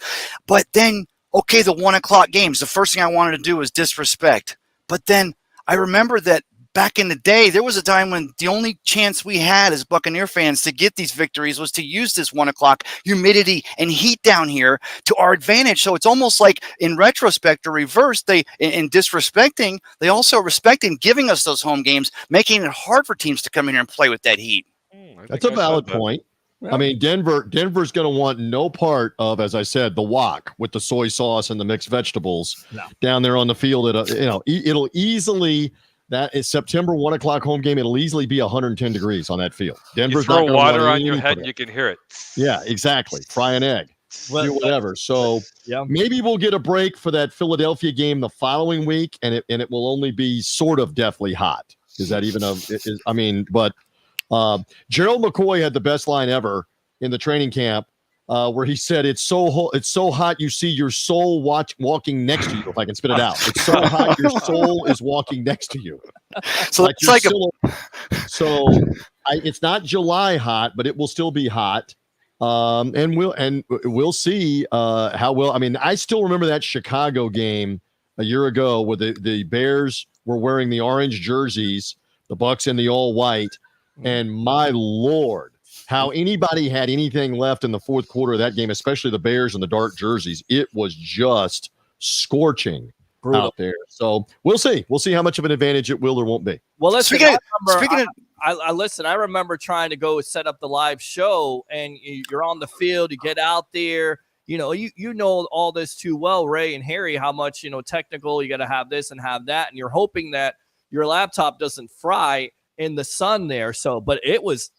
Speaker 6: but then okay, the 1 o'clock games. The first thing I wanted to do was disrespect, but then I remember that. Back in the day, there was a time when the only chance we had as Buccaneer fans to get these victories was to use this 1 o'clock humidity and heat down here to our advantage. So it's almost like, in retrospect or reverse, in disrespecting, they also respect in giving us those home games, making it hard for teams to come in here and play with that heat.
Speaker 5: That's a valid point. I mean, Denver's going to want no part of, as I said, the wok with the soy sauce and the mixed vegetables down there on the field. It'll easily. That is September 1 o'clock home game. It'll easily be 110 degrees on that field. Denver's
Speaker 2: you throw
Speaker 5: not
Speaker 2: water on your head, and you can hear it.
Speaker 5: Yeah, exactly. Fry an egg, do whatever. So maybe we'll get a break for that Philadelphia game the following week, and it will only be sort of deathly hot. Is that even But Gerald McCoy had the best line ever in the training camp. Where he said, it's so hot you see your soul walking next to you. If I can spit it out, it's so hot your soul is walking next to you.
Speaker 6: So it's like
Speaker 5: it's not July hot, but it will still be hot. And we'll see how well. I mean, I still remember that Chicago game a year ago where the Bears were wearing the orange jerseys, the Bucs in the all white, and my Lord. How anybody had anything left in the fourth quarter of that game, especially the Bears and the dark jerseys, it was just scorching out there. So we'll see. We'll see how much of an advantage it will or won't be.
Speaker 1: Well, listen, I remember trying to go set up the live show, and you're on the field, you get out there, you know all this too well, Ray and Harry, how much, technical, you got to have this and have that, and you're hoping that your laptop doesn't fry in the sun there. So, but it was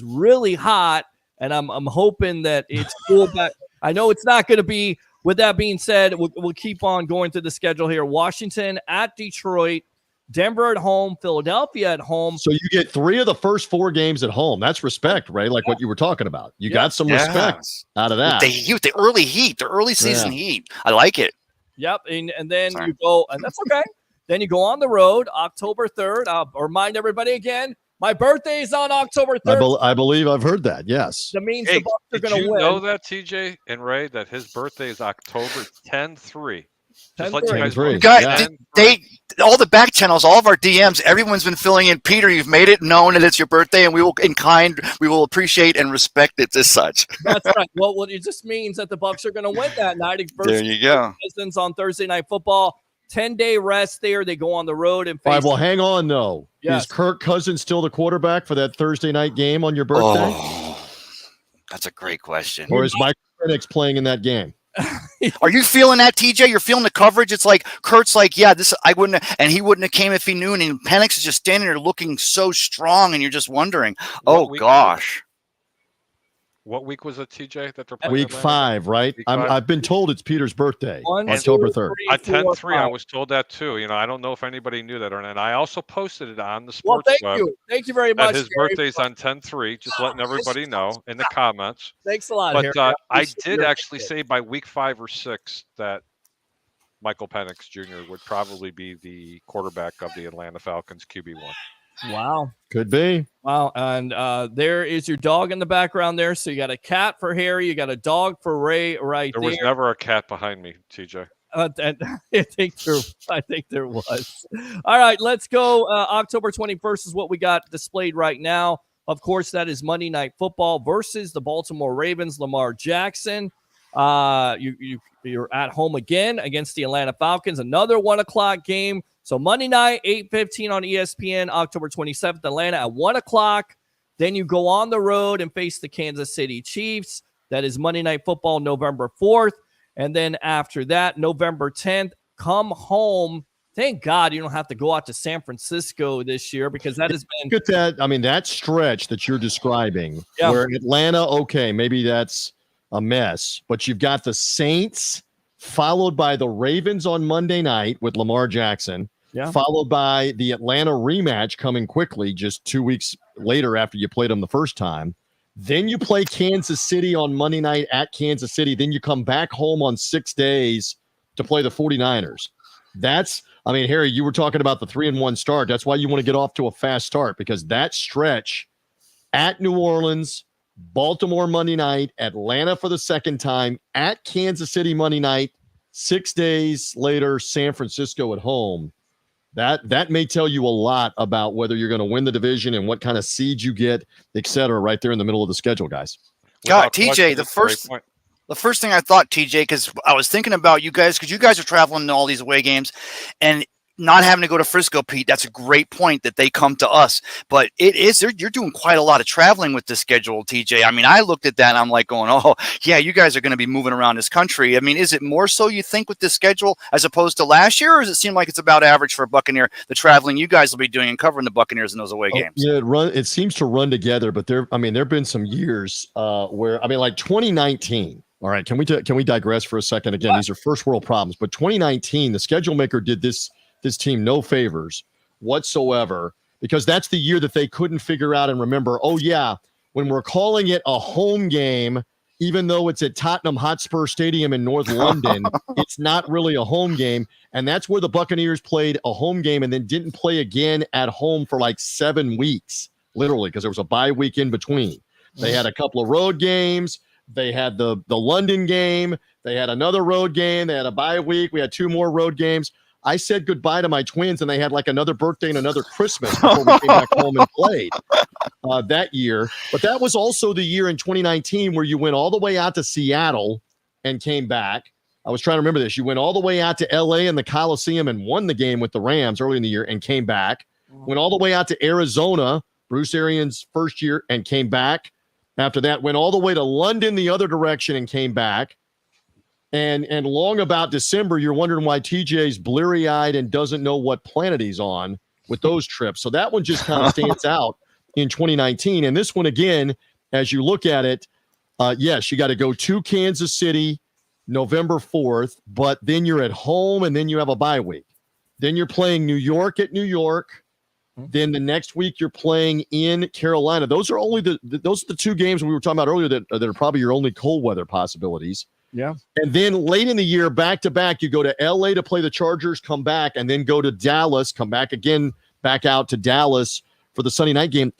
Speaker 1: really hot, and I'm hoping that it's cool back. I know it's not going to be. With that being said, we'll keep on going through the schedule here. Washington at Detroit, Denver at home, Philadelphia at home.
Speaker 5: So you get 3 of the first 4 games at home. That's respect, Ray, like what you were talking about. You got some respect out of that.
Speaker 6: The early heat, the early season heat. I like it.
Speaker 1: Yep, and then you go, and that's okay. Then you go on the road, October 3rd. I'll remind everybody again, my birthday is on October 3rd.
Speaker 5: I believe I've heard that, yes.
Speaker 1: That means the Bucs are going to win.
Speaker 2: Did you know that, TJ and Ray, that his birthday is October 10-3? Just let you guys know.
Speaker 6: All the back channels, all of our DMs, everyone's been filling in, Peter, you've made it known that it's your birthday, and we will appreciate and respect it as such.
Speaker 1: That's right. Well, it just means that the Bucs are going to win that night.
Speaker 6: There you go.
Speaker 1: Pistons on Thursday Night Football. 10-day rest there. They go on the road and face.
Speaker 5: All right, well, hang on, though. Yes. Is Kirk Cousins still the quarterback for that Thursday night game on your birthday?
Speaker 6: Oh, that's a great question.
Speaker 5: Or is Mike Penix playing in that game?
Speaker 6: Are you feeling that, TJ? You're feeling the coverage? It's like Kurt's like, yeah, this I wouldn't have, and he wouldn't have came if he knew. And Penix is just standing there looking so strong, and you're just wondering, oh gosh.
Speaker 2: What week was it, TJ, that they're playing?
Speaker 5: Week 5, right? I've been told it's Peter's birthday, October 3rd.
Speaker 2: At 10-3, I was told that too. I don't know if anybody knew that or not. I also posted it on the sports web.
Speaker 1: Thank you very much.
Speaker 2: His birthday's on 10-3, just letting everybody know in the comments.
Speaker 1: Thanks a lot,
Speaker 2: But
Speaker 1: Harry.
Speaker 2: I did actually say by week 5 or 6 that Michael Penix Jr. would probably be the quarterback of the Atlanta Falcons QB1.
Speaker 1: Wow.
Speaker 5: Could be.
Speaker 1: Wow. And there is your dog in the background there. So you got a cat for Harry. You got a dog for Ray right there.
Speaker 2: There was never a cat behind me, TJ.
Speaker 1: I think there was. All right, let's go. October 21st is what we got displayed right now. Of course, that is Monday Night Football versus the Baltimore Ravens. Lamar Jackson. You're at home again against the Atlanta Falcons. Another 1 o'clock game. So Monday night, 8:15 on ESPN, October 27th, Atlanta at 1 o'clock. Then you go on the road and face the Kansas City Chiefs. That is Monday Night Football, November 4th. And then after that, November 10th, come home. Thank God you don't have to go out to San Francisco this year because that has been.
Speaker 5: Look at that. I mean, that stretch that you're describing where Atlanta, okay, maybe that's a mess, but you've got the Saints followed by the Ravens on Monday night with Lamar Jackson, followed by the Atlanta rematch coming quickly just 2 weeks later after you played them the first time. Then you play Kansas City on Monday night at Kansas City. Then you come back home on 6 days to play the 49ers. Harry, you were talking about the 3-1 start. That's why you want to get off to a fast start, because that stretch at New Orleans, Baltimore Monday night, Atlanta for the second time, at Kansas City Monday night, 6 days later, San Francisco at home. That may tell you a lot about whether you're going to win the division and what kind of seed you get, et cetera, right there in the middle of the schedule, guys.
Speaker 6: God, TJ, the first thing I thought, TJ, because I was thinking about you guys, because you guys are traveling to all these away games, and not having to go to Frisco, Pete. That's a great point that they come to us. But you're doing quite a lot of traveling with this schedule, TJ. I mean, I looked at that and I'm like going, oh, yeah, you guys are going to be moving around this country. I mean, is it more so you think with this schedule as opposed to last year, or does it seem like it's about average for a Buccaneer, the traveling you guys will be doing and covering the Buccaneers in those away games?
Speaker 5: Yeah, it seems to run together, but there have been some years where, like 2019. All right, can we digress for a second? Again, these are first world problems, but 2019, the schedule maker did this team no favors whatsoever, because that's the year that they couldn't figure out and remember, oh yeah, when we're calling it a home game, even though it's at Tottenham Hotspur Stadium in North London, it's not really a home game. And that's where the Buccaneers played a home game and then didn't play again at home for like 7 weeks, literally, because there was a bye week in between. They had a couple of road games. They had the London game. They had another road game. They had a bye week. We had 2 more road games. I said goodbye to my twins, and they had like another birthday and another Christmas before we came back home and played that year. But that was also the year in 2019 where you went all the way out to Seattle and came back. I was trying to remember this. You went all the way out to L.A. and the Coliseum and won the game with the Rams early in the year and came back. Went all the way out to Arizona, Bruce Arians' first year, and came back. After that, went all the way to London the other direction and came back. And long about December, you're wondering why TJ's bleary-eyed and doesn't know what planet he's on with those trips. So that one just kind of stands out in 2019. And this one, again, as you look at it, yes, you got to go to Kansas City November 4th, but then you're at home and then you have a bye week. Then you're playing New York at New York. Then the next week you're playing in Carolina. Those are only the 2 games we were talking about earlier that are probably your only cold weather possibilities.
Speaker 1: Yeah.
Speaker 5: And then late in the year, back to back, you go to LA to play the Chargers, come back, and then go to Dallas, come back again, back out to Dallas for the Sunday night game.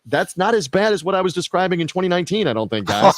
Speaker 5: That's not as bad as what I was describing in 2019, I don't think, guys.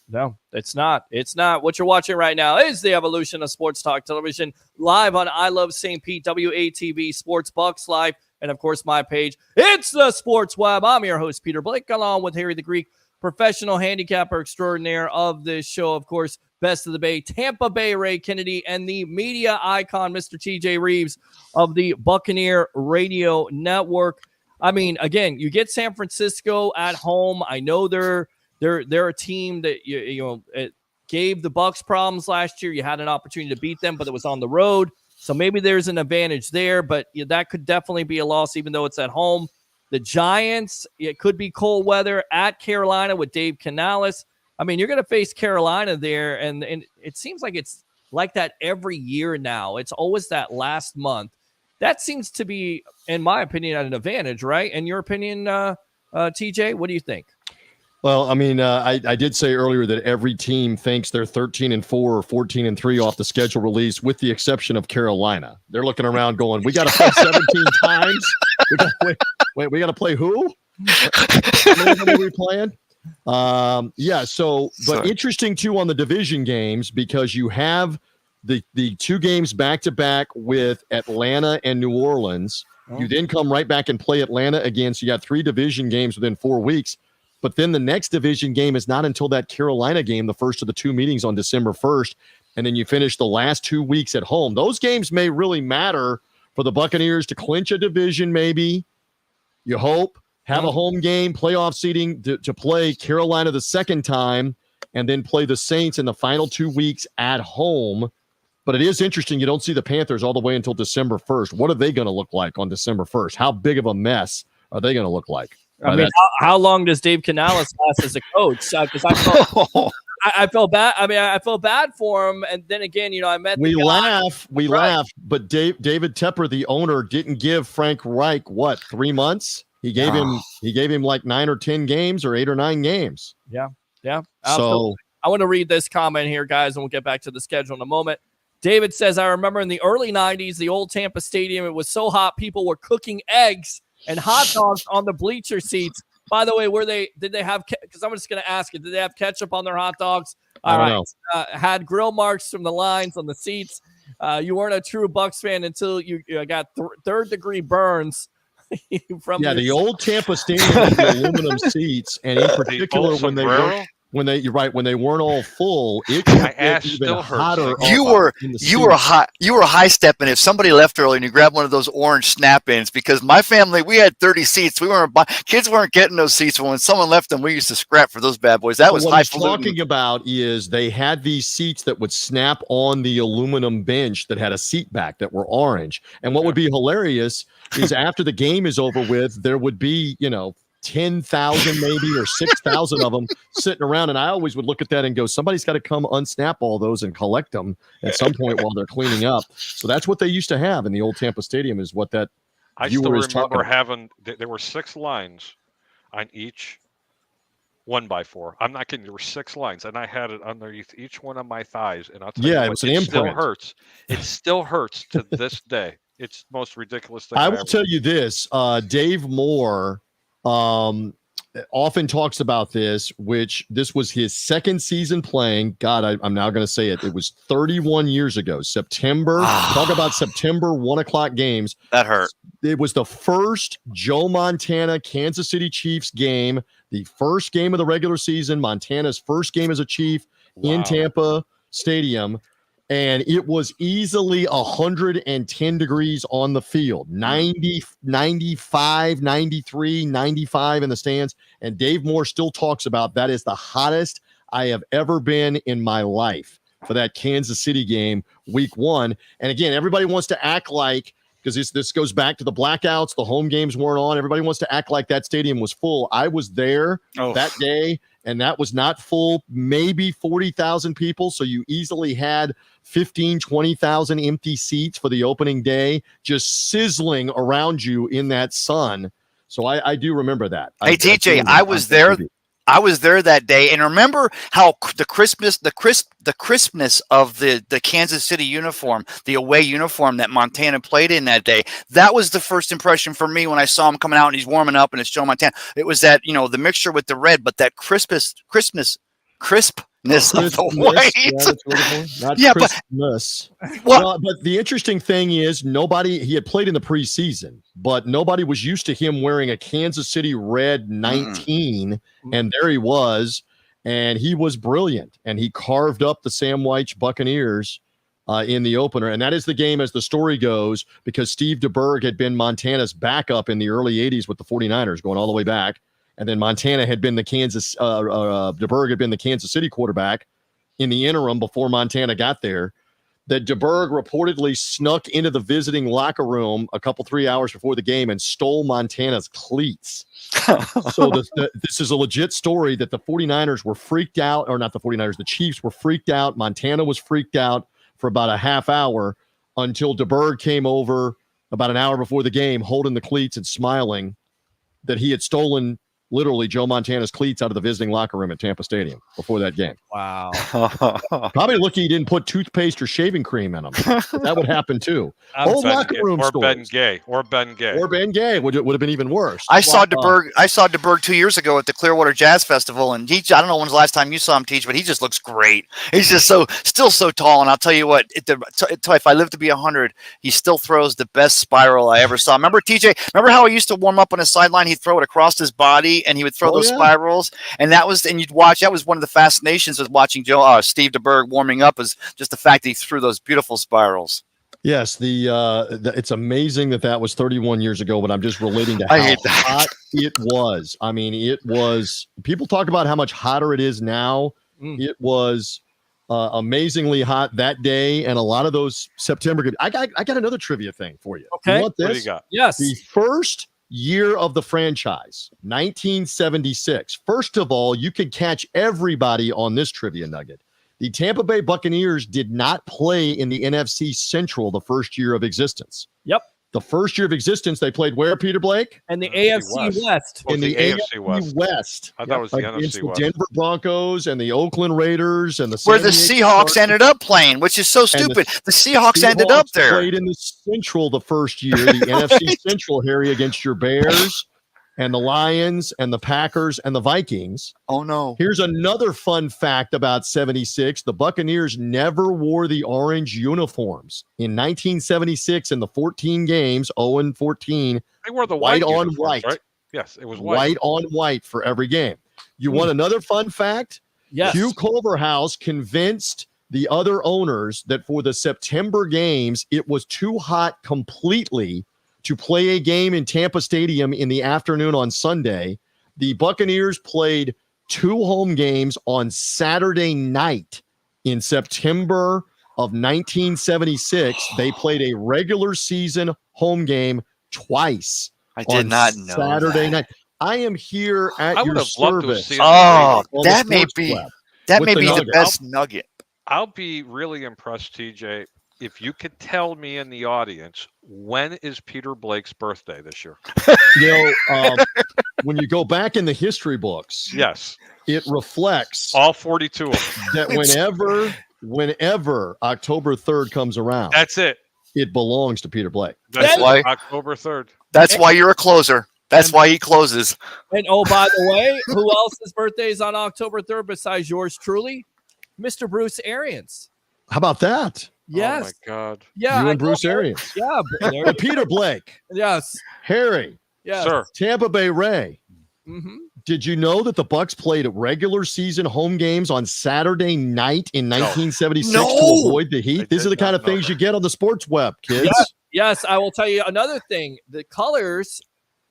Speaker 1: No, it's not. It's not. What you're watching right now is the evolution of Sports Talk Television, live on I Love St. Pete, WATV, Sports Bucs Live, and, of course, my page. It's the Sports Web. I'm your host, Peter Blake, along with Harry the Greek, professional handicapper extraordinaire of this show, of course, Best of the Bay, Tampa Bay Ray Kennedy, and the media icon, Mr. TJ Rives of the Buccaneer Radio Network. I mean, again, you get San Francisco at home. I know they're a team that it gave the Bucs problems last year. You had an opportunity to beat them, but it was on the road. So maybe there's an advantage there, but that could definitely be a loss, even though it's at home. The Giants, it could be cold weather at Carolina with Dave Canales. I mean, you're going to face Carolina there, and it seems like it's like that every year now. It's always that last month. That seems to be, in my opinion, an advantage, right? In your opinion, TJ, what do you think?
Speaker 5: Well, I mean, I did say earlier that every team thinks they're 13-4 or 14-3 off the schedule release, with the exception of Carolina. They're looking around going, we got to play 17 times. We got to play who? What are we playing? Yeah. So, but interesting too on the division games, because you have the 2 games back to back with Atlanta and New Orleans. You then come right back and play Atlanta again. So you got 3 division games within 4 weeks. But then the next division game is not until that Carolina game, the first of the 2 meetings on December 1st. And then you finish the last 2 weeks at home. Those games may really matter for the Buccaneers to clinch a division, maybe. You hope. Have a home game, playoff seeding to play Carolina the second time, and then play the Saints in the final 2 weeks at home. But it is interesting. You don't see the Panthers all the way until December 1st. What are they going to look like on December 1st? How big of a mess are they going to look like?
Speaker 1: I mean, how long does Dave Canales last as a coach? Because I felt bad. I mean, I felt bad for him. And then again, I met
Speaker 5: we
Speaker 1: the guy.
Speaker 5: laugh, but David Tepper, the owner, didn't give Frank Reich 3 months. He gave him like 9 or 10 games or 8 or 9 games.
Speaker 1: Yeah.
Speaker 5: So
Speaker 1: I want to read this comment here, guys, and we'll get back to the schedule in a moment. David says, I remember in the early 90s, the old Tampa Stadium, it was so hot, people were cooking eggs and hot dogs on the bleacher seats. By the way, did they have, because I'm just going to ask you, did they have ketchup on their hot dogs? All right. Had grill marks from the lines on the seats. You weren't a true Bucs fan until you got third-degree burns from
Speaker 5: the old Tampa Stadium had the aluminum seats, and in particular when they weren't all full,
Speaker 2: my ass still hurts.
Speaker 6: You were high stepping if somebody left early and you grabbed one of those orange snap-ins, because my family, we had 30 seats. Kids weren't getting those seats, but when someone left them, we used to scrap for those bad boys. That was
Speaker 5: what I'm talking about is they had these seats that would snap on the aluminum bench that had a seat back that were orange. And what would be hilarious is after the game is over with, there would be 10,000 maybe or 6,000 of them sitting around, and I always would look at that and go, somebody's got to come unsnap all those and collect them at some point while they're cleaning up. So that's what they used to have in the old Tampa Stadium, is what that
Speaker 2: I still remember having. There were 6 lines on each 1x4. I'm not kidding. There were 6 lines, and I had it underneath each one of my thighs. And I'll tell you what,
Speaker 5: it was an implant.
Speaker 2: Still hurts. It still hurts to this day. It's the most ridiculous thing.
Speaker 5: I will tell you this: Dave Moore often talks about this, which this was his second season playing. God, I'm now going to say it. It was 31 years ago, September. Talk about September 1:00 games.
Speaker 6: That hurt.
Speaker 5: It was the first Joe Montana Kansas City Chiefs game, the first game of the regular season, Montana's first game as a Chief in Tampa Stadium. And it was easily 110 degrees on the field, 90, 95, 93, 95 in the stands. And Dave Moore still talks about that is the hottest I have ever been in my life for that Kansas City game, week 1. And again, everybody wants to act like, because this goes back to the blackouts, the home games weren't on. Everybody wants to act like that stadium was full. I was there that day, and that was not full, maybe 40,000 people. So you easily had 15, 20,000 empty seats for the opening day, just sizzling around you in that sun. So I do remember that.
Speaker 6: Hey, TJ, I was there. I was there that day, and remember how the crispness of the Kansas City uniform, the away uniform that Montana played in that day. That was the first impression for me when I saw him coming out and he's warming up and it's Joe Montana. It was that, the mixture with the red, but that crispness of the white.
Speaker 5: But the interesting thing is he had played in the preseason, but nobody was used to him wearing a Kansas City red 19, and there he was, and he was brilliant, and he carved up the Sam Wyche Buccaneers in the opener. And that is the game, as the story goes, because Steve DeBerg had been Montana's backup in the early 80s with the 49ers, going all the way back. And then Montana had been DeBerg had been the Kansas City quarterback in the interim before Montana got there. That DeBerg reportedly snuck into the visiting locker room 3 hours before the game and stole Montana's cleats. So this is a legit story that the 49ers were freaked out, or not the 49ers, the Chiefs were freaked out. Montana was freaked out for about a half hour until DeBerg came over about an hour before the game, holding the cleats and smiling that he had stolen literally Joe Montana's cleats out of the visiting locker room at Tampa Stadium before that game.
Speaker 1: Wow.
Speaker 5: Probably lucky he didn't put toothpaste or shaving cream in them. That would happen too. Old locker room stories.
Speaker 2: Or Ben Gay
Speaker 5: would have been even worse.
Speaker 6: I saw DeBerg 2 years ago at the Clearwater Jazz Festival, and I don't know when's the last time you saw him teach, but he just looks great. He's just still so tall, and I'll tell you what, if I live to be 100, he still throws the best spiral I ever saw. Remember, TJ? Remember how he used to warm up on his sideline? He'd throw it across his body, and he would throw those spirals, and you'd watch. That was one of the fascinations with watching Steve DeBerg warming up, is just the fact that he threw those beautiful spirals.
Speaker 5: Yes, it's amazing that was 31 years ago, but I'm just relating to how hot it was. I mean, it was. People talk about how much hotter it is now. It was amazingly hot that day, and a lot of those September games. I got another trivia thing for you.
Speaker 1: Okay,
Speaker 5: you want this?
Speaker 2: What do you got?
Speaker 1: Yes,
Speaker 5: the first year of the franchise, 1976. First of all, you could catch everybody on this trivia nugget. The Tampa Bay Buccaneers did not play in the NFC Central the first year of existence.
Speaker 1: Yep.
Speaker 5: The first year of existence, they played where, Peter Blake?
Speaker 1: And the AFC West.
Speaker 2: Well,
Speaker 5: In the
Speaker 2: AFC
Speaker 5: AFC West.
Speaker 2: I thought it was the
Speaker 5: Against
Speaker 2: NFC
Speaker 5: the
Speaker 2: West.
Speaker 5: Denver Broncos and the Oakland Raiders and the
Speaker 6: Where
Speaker 5: San
Speaker 6: the
Speaker 5: Diego
Speaker 6: Seahawks
Speaker 5: Chargers.
Speaker 6: ended up playing, which is so stupid. The Seahawks ended up there.
Speaker 5: Played in the Central the first year, the NFC Central, Harry, against your Bears and the Lions and the Packers and the Vikings.
Speaker 6: Oh, no.
Speaker 5: Here's another fun fact about 76. The Buccaneers never wore the orange uniforms. In 1976, in the 14 games, 0-14,
Speaker 2: They wore the
Speaker 5: white
Speaker 2: white
Speaker 5: on
Speaker 2: uniforms,
Speaker 5: white.
Speaker 2: right? Yes, it was white.
Speaker 5: white on white for every game. You want another fun fact?
Speaker 1: Yes.
Speaker 5: Hugh Culverhouse convinced the other owners that for the September games, it was too hot completely to play a game in Tampa Stadium in the afternoon on Sunday. The Buccaneers played 2 home games on Saturday night in September of 1976. They played a regular season home game twice.
Speaker 6: I did not know
Speaker 5: Saturday
Speaker 6: that.
Speaker 5: night. I am here at
Speaker 2: I
Speaker 5: your
Speaker 2: would have loved to have
Speaker 5: service.
Speaker 2: seen it.
Speaker 6: Oh,
Speaker 5: on the
Speaker 6: that may
Speaker 5: Sports
Speaker 6: be
Speaker 5: Web
Speaker 6: that
Speaker 5: with
Speaker 6: may
Speaker 5: the
Speaker 6: be the
Speaker 5: nugget.
Speaker 6: best nugget.
Speaker 2: I'll be really impressed, TJ, if you could tell me in the audience, when is Peter Blake's birthday this year?
Speaker 5: When you go back in the history books,
Speaker 2: Yes.
Speaker 5: it reflects
Speaker 2: All 42 of them.
Speaker 5: that whenever October 3rd comes around,
Speaker 2: That's it.
Speaker 5: it belongs to Peter Blake.
Speaker 2: That's
Speaker 6: why-
Speaker 2: October 3rd.
Speaker 6: That's why you're a closer. That's why he closes.
Speaker 1: And oh, by the way, who else's birthday is on October 3rd besides yours truly? Mr. Bruce Arians.
Speaker 5: How about that?
Speaker 1: Yes.
Speaker 2: Oh, my God.
Speaker 1: Yeah.
Speaker 5: You
Speaker 1: I
Speaker 5: and Bruce
Speaker 1: know.
Speaker 5: Arians.
Speaker 1: Yeah. there-
Speaker 5: But Peter Blake,
Speaker 1: yes.
Speaker 5: Harry,
Speaker 1: Yes.
Speaker 2: Sir.
Speaker 5: Tampa Bay Ray.
Speaker 1: Mm-hmm.
Speaker 5: Did you know that the Bucs played regular season home games on Saturday night in 1976
Speaker 6: No.
Speaker 5: to avoid the
Speaker 2: I
Speaker 5: heat? These
Speaker 2: did
Speaker 5: are the kind
Speaker 2: not
Speaker 5: of
Speaker 2: know
Speaker 5: things
Speaker 2: that.
Speaker 5: you get on the sports web, kids.
Speaker 1: Yes, I will tell you another thing. The colors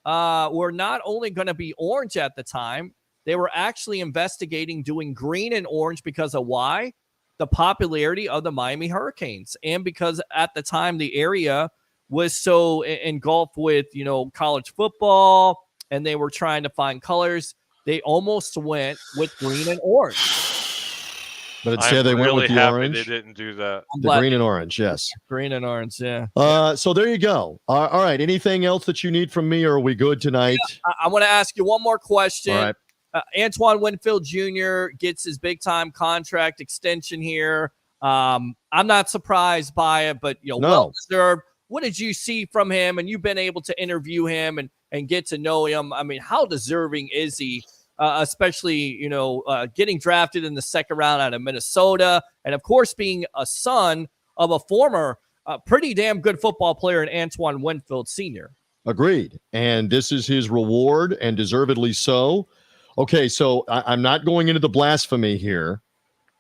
Speaker 1: were not only going to be orange at the time, they were actually investigating doing green and orange because of why? The popularity of the Miami Hurricanes. And because at the time the area was so engulfed with, college football, and they were trying to find colors. They almost went with green and orange.
Speaker 5: But instead
Speaker 2: I'm
Speaker 5: they went
Speaker 2: really
Speaker 5: with the
Speaker 2: happy
Speaker 5: orange.
Speaker 2: they didn't do that.
Speaker 1: I'm
Speaker 5: The
Speaker 1: glad-
Speaker 5: green and orange, yes.
Speaker 1: green and orange, yeah.
Speaker 5: So there you go. All right. Anything else that you need from me, or are we good tonight?
Speaker 1: I want to ask you one more question.
Speaker 5: All right.
Speaker 1: Antoine Winfield Jr. gets his big time contract extension here. I'm not surprised by it, but
Speaker 5: No.
Speaker 1: well deserved. What did you see from him? And you've been able to interview him and get to know him. I mean, how deserving is he? Especially, getting drafted in the second round out of Minnesota, and of course being a son of a former pretty damn good football player in Antoine Winfield Sr.
Speaker 5: Agreed. And this is his reward, and deservedly so. Okay, so I'm not going into the blasphemy here.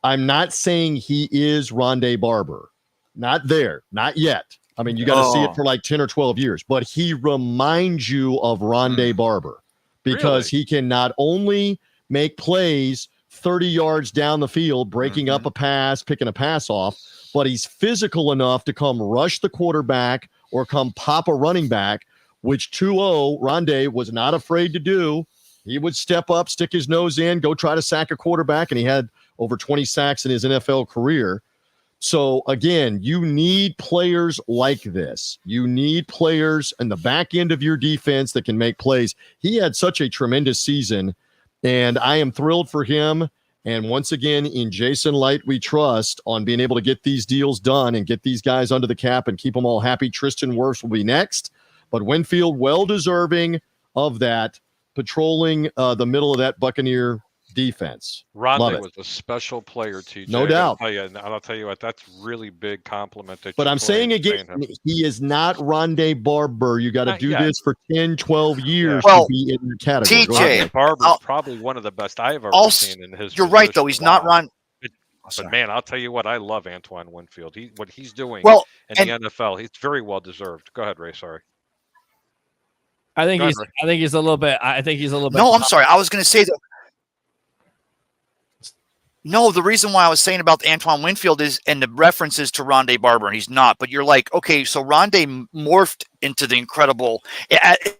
Speaker 5: I'm not saying he is Rondé Barber. Not there. Not yet. I mean, you got to see it for like 10 or 12 years. But he reminds you of Rondé Barber because he can not only make plays 30 yards down the field, breaking up a pass, picking a pass off, but he's physical enough to come rush the quarterback or come pop a running back, which 2-0 Rondé was not afraid to do. He would step up, stick his nose in, go try to sack a quarterback, and he had over 20 sacks in his NFL career. So, again, you need players like this. You need players in the back end of your defense that can make plays. He had such a tremendous season, and I am thrilled for him. And once again, in Jason Light, we trust on being able to get these deals done and get these guys under the cap and keep them all happy. Tristan Wirfs will be next, but Winfield, well-deserving of that, patrolling the middle of that Buccaneer defense. Love
Speaker 2: Rondé
Speaker 5: it.
Speaker 2: was a special player, TJ.
Speaker 5: No
Speaker 2: I gotta
Speaker 5: doubt.
Speaker 2: tell you, and I'll tell you what, that's really big compliment. That
Speaker 5: But
Speaker 2: you
Speaker 5: I'm
Speaker 2: put
Speaker 5: saying
Speaker 2: in
Speaker 5: again,
Speaker 2: him.
Speaker 5: he is not Rondé Barber. You got to
Speaker 2: Not
Speaker 5: do
Speaker 2: yet.
Speaker 5: this for 10, 12 years
Speaker 6: Well,
Speaker 5: to be in your category. Go
Speaker 6: TJ,
Speaker 5: ahead.
Speaker 2: Rondé Barber
Speaker 6: I'll-
Speaker 2: is probably one of the best I've ever
Speaker 6: Also,
Speaker 2: seen in his.
Speaker 6: You're right, though.
Speaker 2: position.
Speaker 6: He's not
Speaker 2: Wow.
Speaker 6: Ron.
Speaker 2: But man, I'll tell you what, I love Antoine Winfield. What he's doing
Speaker 6: Well,
Speaker 2: in
Speaker 6: and-
Speaker 2: the NFL, he's very well deserved. Go ahead, Ray. Sorry.
Speaker 1: I think
Speaker 2: Go
Speaker 1: he's.
Speaker 2: ahead,
Speaker 1: I think he's a little bit. I think he's a little bit.
Speaker 6: No, I'm sorry. I was going to say that No, the reason why I was saying about Antoine Winfield is, and the references to Rondé Barber, and he's not, but you're like, okay, so Rondé morphed into the incredible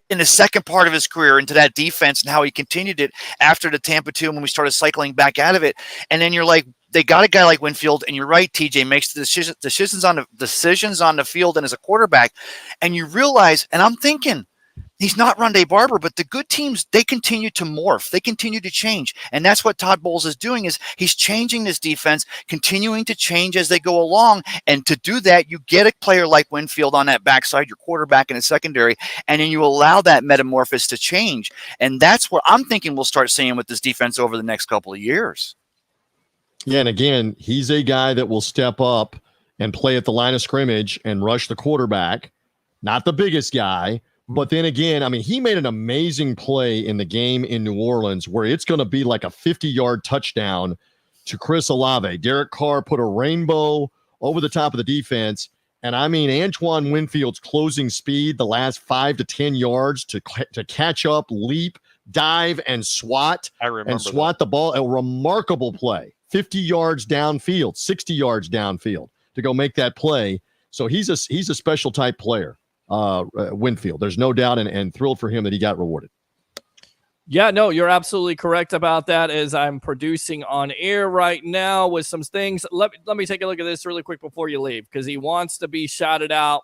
Speaker 6: in the second part of his career into that defense and how he continued it after the Tampa 2 when we started cycling back out of it. And then you're like, they got a guy like Winfield, and you're right, TJ makes the decisions on the field and as a quarterback, and you realize, and I'm thinking, he's not Rondé Barber, but the good teams, they continue to morph. They continue to change. And that's what Todd Bowles is doing, is he's changing this defense, continuing to change as they go along. And to do that, you get a player like Winfield on that backside, your quarterback in the secondary, and then you allow that metamorphosis to change. And that's what I'm thinking we'll start seeing with this defense over the next couple of years.
Speaker 5: Yeah, and again, he's a guy that will step up and play at the line of scrimmage and rush the quarterback. Not the biggest guy, but then again, I mean, he made an amazing play in the game in New Orleans where it's going to be like a 50-yard touchdown to Chris Olave. Derek Carr put a rainbow over the top of the defense. And I mean, Antoine Winfield's closing speed, the last 5 to 10 yards to catch up, leap, dive, and swat. The ball. A remarkable play. 50 yards downfield, 60 yards downfield to go make that play. So he's a special type player. Winfield. There's no doubt, and thrilled for him that he got rewarded.
Speaker 1: Yeah, no, you're absolutely correct about that. As I'm producing on air right now with some things. Let me take a look at this really quick before you leave, because he wants to be shouted out.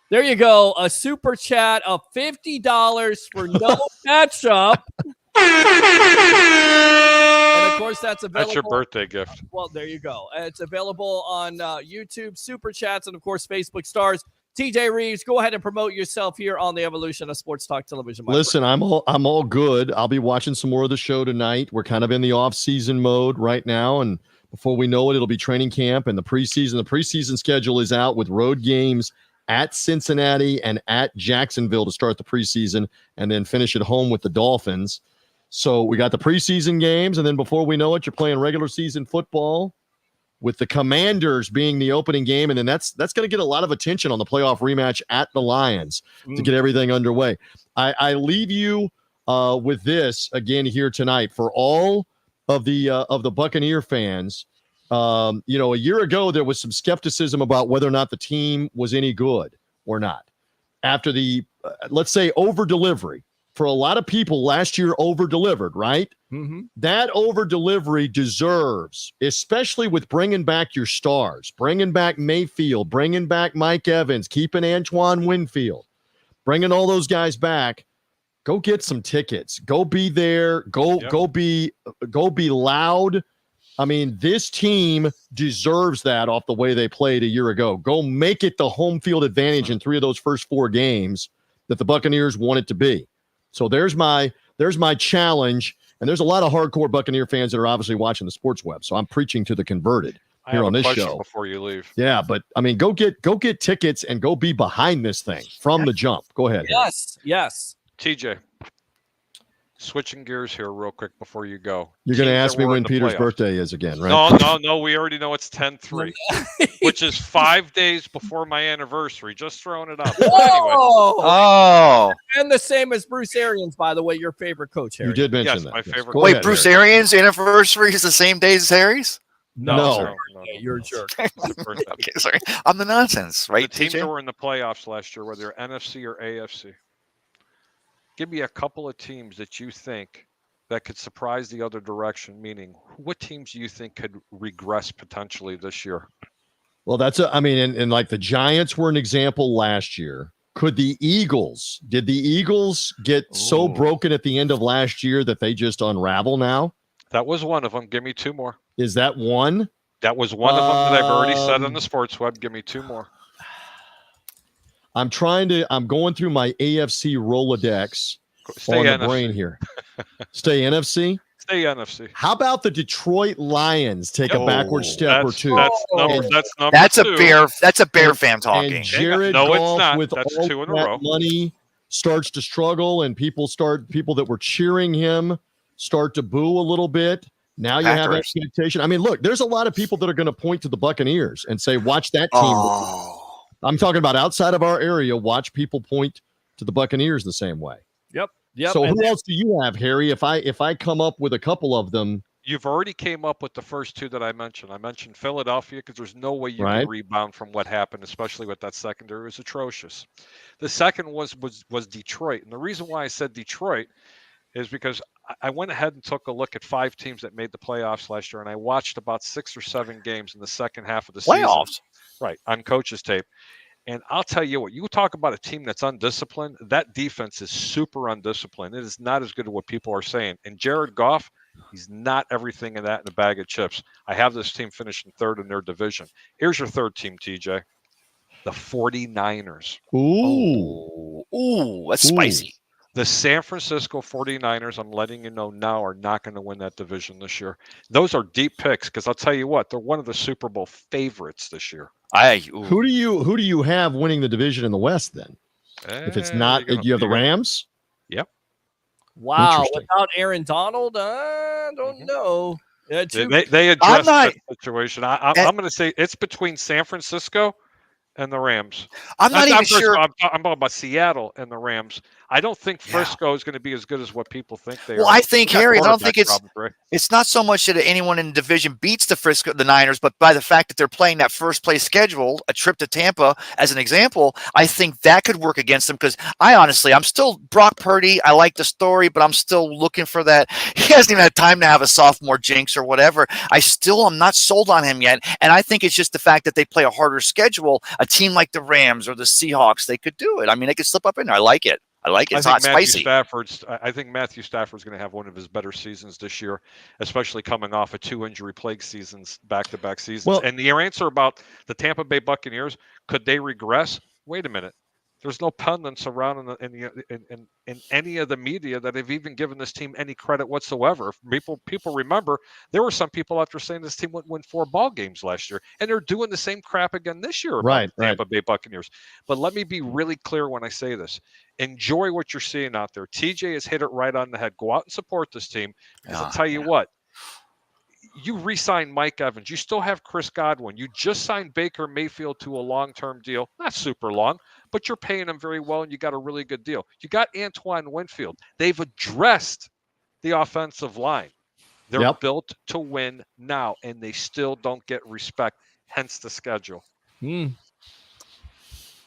Speaker 1: There you go. A super chat of $50 for no matchup. And of course, that's available.
Speaker 2: That's your birthday gift.
Speaker 1: Well, there you go. It's available on YouTube, Super Chats, and of course, Facebook Stars. TJ Rives, go ahead and promote yourself here on the Evolution of Sports Talk Television.
Speaker 5: Listen, I'm all good. I'll be watching some more of the show tonight. We're kind of in the off-season mode right now, and before we know it, it'll be training camp and the preseason. The preseason schedule is out with road games at Cincinnati and at Jacksonville to start the preseason, and then finish at home with the Dolphins. So we got the preseason games, and then before we know it, you're playing regular season football with the Commanders being the opening game, and then that's going to get a lot of attention on the playoff rematch at the Lions to get everything underway. I leave you with this again here tonight for all of the Buccaneer fans. A year ago there was some skepticism about whether or not the team was any good or not after the let's say over delivery. For a lot of people last year over-delivered, right? Mm-hmm. That over-delivery deserves, especially with bringing back your stars, bringing back Mayfield, bringing back Mike Evans, keeping Antoine Winfield, bringing all those guys back. Go get some tickets. Go be there. Go be loud. I mean, this team deserves that off the way they played a year ago. Go make it the home field advantage in 3 of those first 4 games that the Buccaneers want it to be. So there's my challenge, and there's a lot of hardcore Buccaneer fans that are obviously watching the Sports Web. So I'm preaching to the converted here on this show.
Speaker 2: Before you leave,
Speaker 5: yeah, but I mean, go get tickets and go be behind this thing from the jump. Go ahead.
Speaker 1: Yes.
Speaker 2: TJ, switching gears here real quick before you go.
Speaker 5: You're going to ask me when Peter's birthday is again, right?
Speaker 2: No. We already know it's 10/3, which is 5 days before my anniversary. Just throwing it out. Anyway.
Speaker 6: Oh.
Speaker 1: And the same as Bruce Arians, by the way, your favorite coach, Harry.
Speaker 5: You did mention that.
Speaker 2: My favorite.
Speaker 6: Wait,
Speaker 5: ahead,
Speaker 6: Bruce
Speaker 5: Harry.
Speaker 6: Arians' anniversary is the same day as Harry's?
Speaker 5: No.
Speaker 1: You're a jerk.
Speaker 6: Okay, sorry. I'm the nonsense, right?
Speaker 2: The teams
Speaker 6: TJ?
Speaker 2: that were in the playoffs last year, whether NFC or AFC. Give me a couple of teams that you think that could surprise the other direction, meaning what teams do you think could regress potentially this year?
Speaker 5: Well, and like the Giants were an example last year. Did the Eagles get so broken at the end of last year that they just unravel now?
Speaker 2: That was one of them. Give me 2 more.
Speaker 5: Is that one?
Speaker 2: That was one of them that I've already said on the Sports Web. Give me 2 more.
Speaker 5: I'm going through my AFC Rolodex on the brain here. Stay NFC?
Speaker 2: Stay NFC.
Speaker 5: How about the Detroit Lions take a backward step or two?
Speaker 2: That's number
Speaker 6: That's
Speaker 2: 2.
Speaker 6: That's a Bear fan talking.
Speaker 5: And Jared
Speaker 2: No, it's
Speaker 5: Goff
Speaker 2: not.
Speaker 5: with
Speaker 2: That's
Speaker 5: all
Speaker 2: 2 in a
Speaker 5: that
Speaker 2: row.
Speaker 5: money starts to struggle, and people that were cheering him start to boo a little bit. Now you have expectation. I mean, look, there's a lot of people that are going to point to the Buccaneers and say, watch that team. I'm talking about outside of our area. Watch people point to the Buccaneers the same way.
Speaker 1: Yep.
Speaker 5: So who else do you have, Harry? If I come up with a couple of them,
Speaker 2: You've already came up with the first two that I mentioned. I mentioned Philadelphia because there's no way you
Speaker 5: Right.
Speaker 2: can rebound from what happened, especially with that secondary. It was atrocious. The second was Detroit. And the reason why I said Detroit is because I went ahead and took a look at 5 teams that made the playoffs last year, and I watched about 6 or 7 games in the second half of the season.
Speaker 6: Playoffs.
Speaker 2: Right, on coach's tape. And I'll tell you what, you talk about a team that's undisciplined, that defense is super undisciplined. It is not as good as what people are saying. And Jared Goff, he's not everything in that in a bag of chips. I have this team finishing 3rd in their division. Here's your 3rd team, TJ. The 49ers.
Speaker 6: Ooh, that's spicy.
Speaker 2: The San Francisco 49ers, I'm letting you know now, are not going to win that division this year. Those are deep picks because I'll tell you what, they're one of the Super Bowl favorites this year.
Speaker 5: Who do you have winning the division in the West then? If it's not, you have the Rams?
Speaker 2: Yep.
Speaker 1: Wow. Without Aaron Donald, I don't know. Yeah,
Speaker 2: they addressed that situation. I'm going to say it's between San Francisco and the Rams.
Speaker 6: I'm not even sure.
Speaker 2: I'm talking about Seattle and the Rams. I don't think Frisco is going to be as good as what people think they are.
Speaker 6: Well, I think, Harry, I don't think it's not so much that anyone in the division beats the Niners, but by the fact that they're playing that first place schedule, a trip to Tampa as an example, I think that could work against them because I'm still Brock Purdy. I like the story, but I'm still looking for that. He hasn't even had time to have a sophomore jinx or whatever. I'm not sold on him yet. And I think it's just the fact that they play a harder schedule. A team like the Rams or the Seahawks, they could do it. I mean, they could slip up in there. I like it. It's hot, spicy.
Speaker 2: I think Matthew Stafford's going to have one of his better seasons this year, especially coming off of 2 injury plague seasons, back-to-back seasons.
Speaker 5: Well,
Speaker 2: and your answer about the Tampa Bay Buccaneers, could they regress? Wait a minute. There's no pundits around in any of the media that have even given this team any credit whatsoever. People remember there were some people after saying this team wouldn't win 4 ball games last year, and they're doing the same crap again this year about the Tampa Bay Buccaneers. But let me be really clear when I say this. Enjoy what you're seeing out there. TJ has hit it right on the head. Go out and support this team. Because I'll tell you what, you re-signed Mike Evans. You still have Chris Godwin. You just signed Baker Mayfield to a long-term deal. Not super long, but you're paying him very well, and you got a really good deal. You got Antoine Winfield. They've addressed the offensive line. They're built to win now, and they still don't get respect, hence the schedule.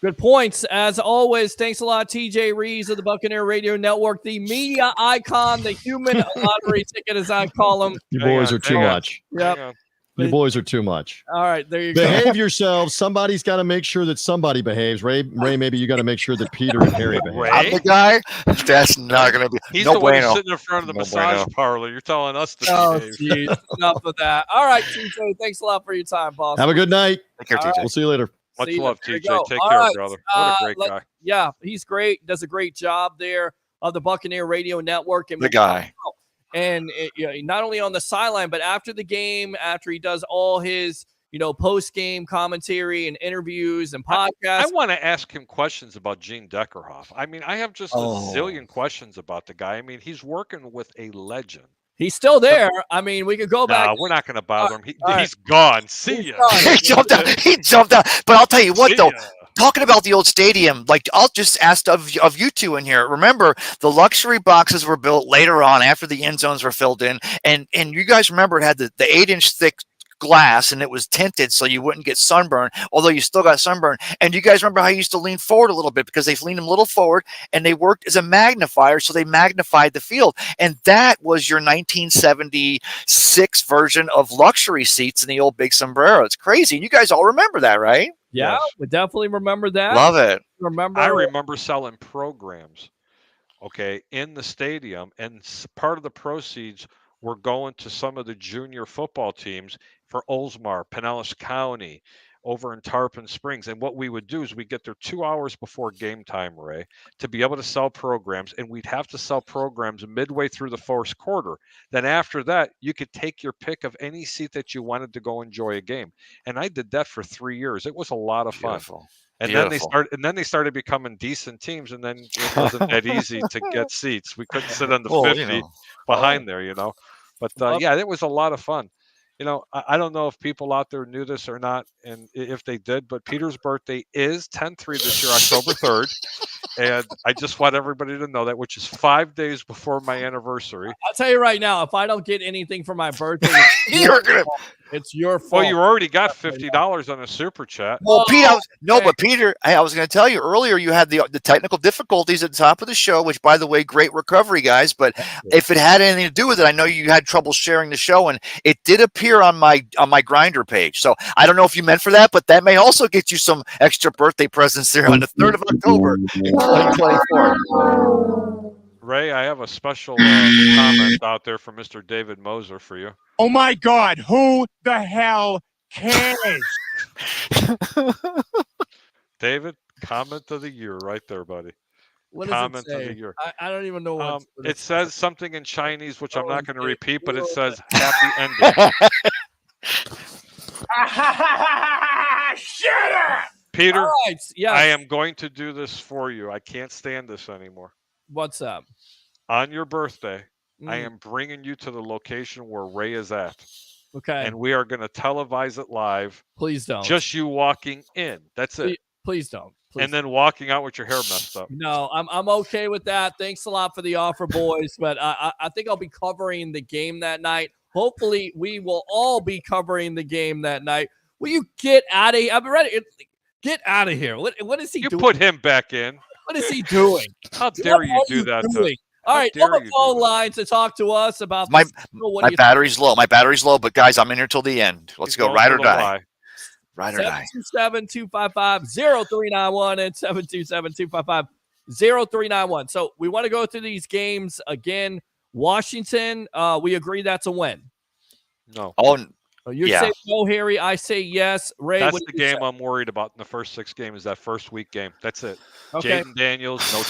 Speaker 1: Good points. As always, thanks a lot, TJ Rives of the Buccaneer Radio Network, the media icon, the human lottery ticket, as I call him.
Speaker 5: You boys are too much.
Speaker 1: Yep.
Speaker 5: You boys are too much.
Speaker 1: All right, there you go.
Speaker 5: Behave yourselves. Somebody's got to make sure that somebody behaves. Ray, maybe you got to make sure that Peter and Harry behave.
Speaker 6: I'm the guy. That's not going to be.
Speaker 2: He's the one who's sitting in front of the massage parlor. You're telling us to behave.
Speaker 1: Geez. Enough of that. All right, TJ, thanks a lot for your time, boss.
Speaker 5: Have a good night.
Speaker 6: Take care, TJ.
Speaker 5: We'll see you later.
Speaker 2: Much love, TJ. Take care, brother. What a great guy.
Speaker 1: Yeah, he's great. Does a great job there of the Buccaneer Radio Network. And
Speaker 6: the guy.
Speaker 1: And not only on the sideline, but after the game, after he does all his, post-game commentary and interviews and podcasts.
Speaker 2: I want to ask him questions about Gene Deckerhoff. I mean, I have just a zillion questions about the guy. I mean, he's working with a legend.
Speaker 1: He's still there. I mean, we could go back.
Speaker 2: No, we're not going to bother him. He's gone. See ya.
Speaker 6: He jumped out. But I'll tell you what, though. Talking about the old stadium, I'll just ask of you two in here. Remember, the luxury boxes were built later on after the end zones were filled in. And you guys remember it had the 8-inch thick glass and it was tinted so you wouldn't get sunburn, although you still got sunburn. And you guys remember how you used to lean forward a little bit because they leaned them a little forward and they worked as a magnifier, so they magnified the field. And that was your 1976 version of luxury seats in the old Big Sombrero. It's crazy. You guys all remember that, right?
Speaker 1: Yeah, we definitely remember that.
Speaker 6: Love it.
Speaker 2: I remember selling programs, in the stadium, and part of the proceeds were going to some of the junior football teams for Oldsmar, Pinellas County, over in Tarpon Springs. And what we would do is we'd get there 2 hours before game time, Ray, to be able to sell programs. And we'd have to sell programs midway through the first quarter. Then after that, you could take your pick of any seat that you wanted to go enjoy a game. And I did that for 3 years. It was a lot of fun. And then they started becoming decent teams, and then it wasn't that easy to get seats. We couldn't sit on the 50 behind there, But it was a lot of fun. I don't know if people out there knew this or not, and if they did, but Peter's birthday is 10/3 this year, October 3rd. And I just want everybody to know that, which is 5 days before my anniversary.
Speaker 1: I'll tell you right now, if I don't get anything for my birthday, it's your fault.
Speaker 2: Well, you already got $50 on a super chat.
Speaker 6: Well, Pete, but Peter, I was going to tell you earlier, you had the technical difficulties at the top of the show, which, by the way, great recovery, guys. But if it had anything to do with it, I know you had trouble sharing the show, and it did appear on my Grindr page. So I don't know if you meant for that, but that may also get you some extra birthday presents there on the 3rd of October in 2024.
Speaker 2: Ray, I have a special comment out there from Mr. David Moser for you.
Speaker 4: Oh my God, who the hell cares?
Speaker 2: David, comment of the year right there, buddy.
Speaker 1: What does
Speaker 2: comment
Speaker 1: it say?
Speaker 2: of the year.
Speaker 1: I don't even know what
Speaker 2: it says something in Chinese, which I'm not going to repeat, but it says happy ending.
Speaker 4: Shut up!
Speaker 2: Peter,
Speaker 1: right, yes.
Speaker 2: I am going to do this for you. I can't stand this anymore.
Speaker 1: What's up?
Speaker 2: On your birthday, I am bringing you to the location where Ray is at.
Speaker 1: Okay.
Speaker 2: And we are going to televise it live.
Speaker 1: Please don't.
Speaker 2: Just you walking in. That's it.
Speaker 1: Please don't. Please
Speaker 2: and then walking out with your hair messed up.
Speaker 1: No, I'm okay with that. Thanks a lot for the offer, boys. But I think I'll be covering the game that night. Hopefully, we will all be covering the game that night. Will you get out of here? I'm ready. Get out of here. What is he doing?
Speaker 2: You put him back in.
Speaker 1: What is he doing?
Speaker 2: How dare you do that?
Speaker 1: All right, on the phone line to talk to us about
Speaker 6: my battery's low. My battery's low, but guys, I'm in here till the end. Let's go. Ride or die. Ride or die.
Speaker 1: 727-255-0391 and 727-255-0391. So we want to go through these games again. Washington, we agree that's a win.
Speaker 2: No.
Speaker 1: You say no, Harry. I say yes. Ray,
Speaker 2: that's the game I'm worried about in the first 6 games. That first week game. That's it.
Speaker 1: Okay.
Speaker 2: Jaden Daniels, no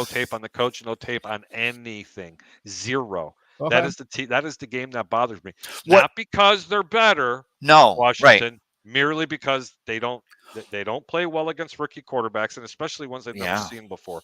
Speaker 2: tape on the coach, no tape on anything. 0.
Speaker 1: Okay.
Speaker 2: That is the game that bothers me. Not because they're better.
Speaker 6: No,
Speaker 2: Washington,
Speaker 6: right.
Speaker 2: Merely because they don't play well against rookie quarterbacks, and especially ones they've never seen before.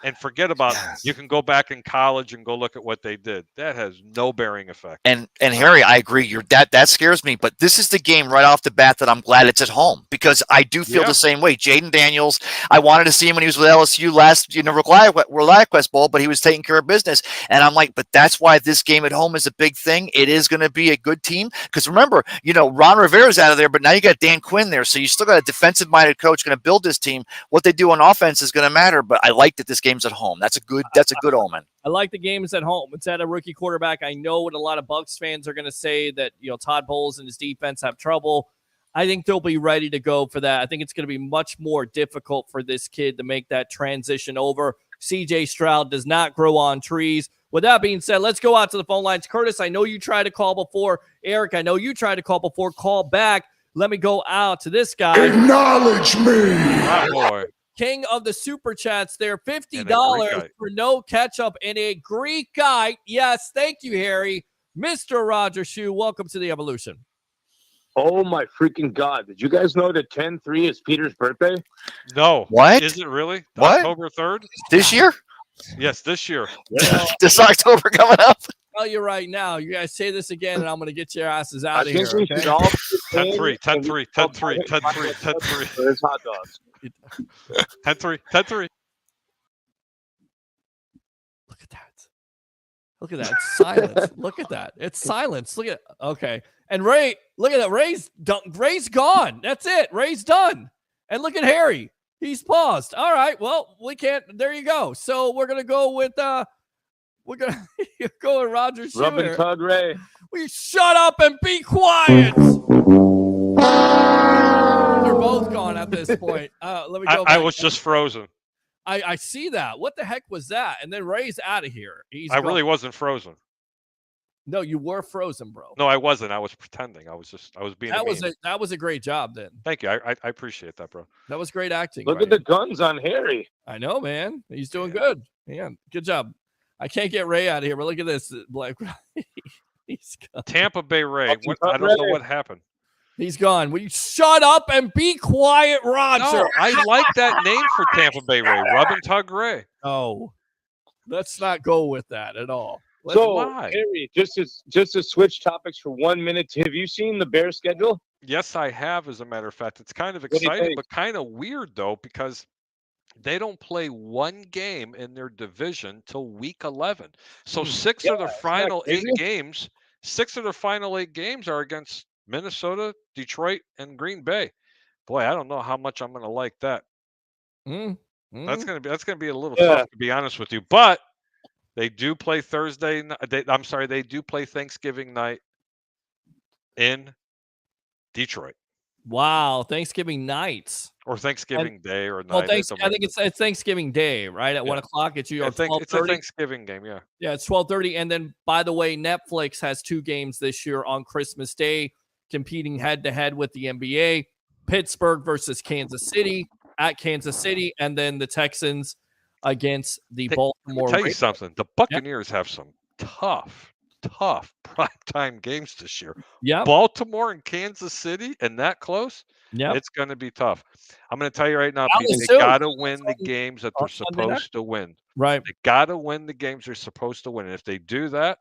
Speaker 2: And forget about you can go back in college and go look at what they did. That has no bearing effect.
Speaker 6: And Harry, I agree. That scares me. But this is the game right off the bat that I'm glad it's at home, because I do feel the same way. Jaden Daniels, I wanted to see him when he was with LSU last ReliaQuest Bowl, but he was taking care of business. And I'm like, but that's why this game at home is a big thing. It is going to be a good team, because remember, Ron Rivera's out of there, but now you got Dan Quinn there, so you still got a defensive-minded coach going to build this team. What they do on offense is going to matter. But I like that this game's at home. That's a good omen.
Speaker 1: I like the games at home. It's at a rookie quarterback. I know what a lot of Bucs fans are going to say, that Todd Bowles and his defense have trouble. I think they'll be ready to go for that. I think it's going to be much more difficult for this kid to make that transition over. CJ Stroud does not grow on trees. With that being said, let's go out to the phone lines. Curtis, I know you tried to call before. Eric, I know you tried to call before. Call back. Let me go out to this guy.
Speaker 4: Acknowledge me.
Speaker 2: Oh, boy.
Speaker 1: King of the super chats there, $50 for no ketchup and a Greek guy. Yes, thank you, Harry. Mr. Roger Shue, welcome to the Evolution.
Speaker 7: Oh my freaking God. Did you guys know that 10/3 is Peter's birthday?
Speaker 2: No.
Speaker 6: What?
Speaker 2: Is it really?
Speaker 6: What?
Speaker 2: October 3rd?
Speaker 6: This year?
Speaker 2: Yes, this year.
Speaker 6: This October coming up?
Speaker 1: Tell you right now, you guys say this again, and I'm going to get your asses out of here.
Speaker 7: I think we should all
Speaker 2: 10-3, 10-3, 10-3, 10-3, 10-3.
Speaker 7: There's hot dogs.
Speaker 2: 10-3, 10-3.
Speaker 1: Look at that. Look at that. It's silence. Look at that. It's silence. Look at it. Okay. And Ray, look at that. Ray's done. Ray's gone. That's it. Ray's done. And look at Harry. He's paused. All right. Well, we can't. There you go. So we're going to go with we're going to go with Roger Shue.
Speaker 7: Rub and tug Ray.
Speaker 1: Will you shut up and be quiet? They're both gone at this point. Let me go.
Speaker 2: I was just frozen.
Speaker 1: I see that. What the heck was that? And then Ray's out of here.
Speaker 2: I really wasn't frozen.
Speaker 1: No, you were frozen, bro.
Speaker 2: No, I wasn't. I was pretending. I was being.
Speaker 1: That was a great job then.
Speaker 2: Thank you. I appreciate that, bro.
Speaker 1: That was great acting.
Speaker 7: Look at the guns on Harry.
Speaker 1: I know, man. He's doing good. Yeah, good job. I can't get Ray out of here, but look at this. Black. He's gone.
Speaker 2: Tampa Bay Ray. I don't know what happened.
Speaker 1: He's gone. Will you shut up and be quiet, Roger?
Speaker 2: No, I like that name for Tampa Bay Ray. Rub and tug Ray.
Speaker 1: Oh, let's not go with that at all.
Speaker 7: So,
Speaker 2: Why?
Speaker 7: Harry, just to switch topics for 1 minute, have you seen the Bears schedule?
Speaker 2: Yes, I have. As a matter of fact, it's kind of
Speaker 7: What do you
Speaker 2: exciting,
Speaker 7: think?
Speaker 2: but kind of weird though, because they don't play one game in their division till week 11. So
Speaker 7: Yeah, isn't that crazy?
Speaker 2: six of the final 8 games are against Minnesota, Detroit, and Green Bay. Boy, I don't know how much I'm going to like that.
Speaker 1: Mm,
Speaker 2: That's
Speaker 1: mm.
Speaker 2: going to be a little
Speaker 7: Yeah.
Speaker 2: tough, to be honest with you. But they do play they do play Thanksgiving night in Detroit,
Speaker 1: Wow, Thanksgiving nights.
Speaker 2: or Thanksgiving Day or
Speaker 1: Well,
Speaker 2: night.
Speaker 1: I think it's Thanksgiving Day, right? At
Speaker 2: Yeah.
Speaker 1: 1:00. It's you
Speaker 2: I
Speaker 1: or
Speaker 2: think it's a
Speaker 1: 12:30.
Speaker 2: Thanksgiving game. Yeah.
Speaker 1: Yeah, it's 12:30. And then, by the way, Netflix has 2 games this year on Christmas Day, competing head to head with the NBA. Pittsburgh versus Kansas City at Kansas City, and then the Texans against the
Speaker 2: Let me
Speaker 1: Baltimore
Speaker 2: tell you
Speaker 1: Ravens.
Speaker 2: something. The Buccaneers have some tough primetime games this year.
Speaker 1: Yep.
Speaker 2: Baltimore and Kansas City, and that close,
Speaker 1: Yep.
Speaker 2: it's going to be tough. I'm going to tell you right now,
Speaker 1: That
Speaker 2: Pete,
Speaker 1: was
Speaker 2: they
Speaker 1: soon.
Speaker 2: got to win the games that they're
Speaker 1: on Sunday night.
Speaker 2: supposed to win.
Speaker 1: Right.
Speaker 2: They got to win the games they're supposed to win. And if they do that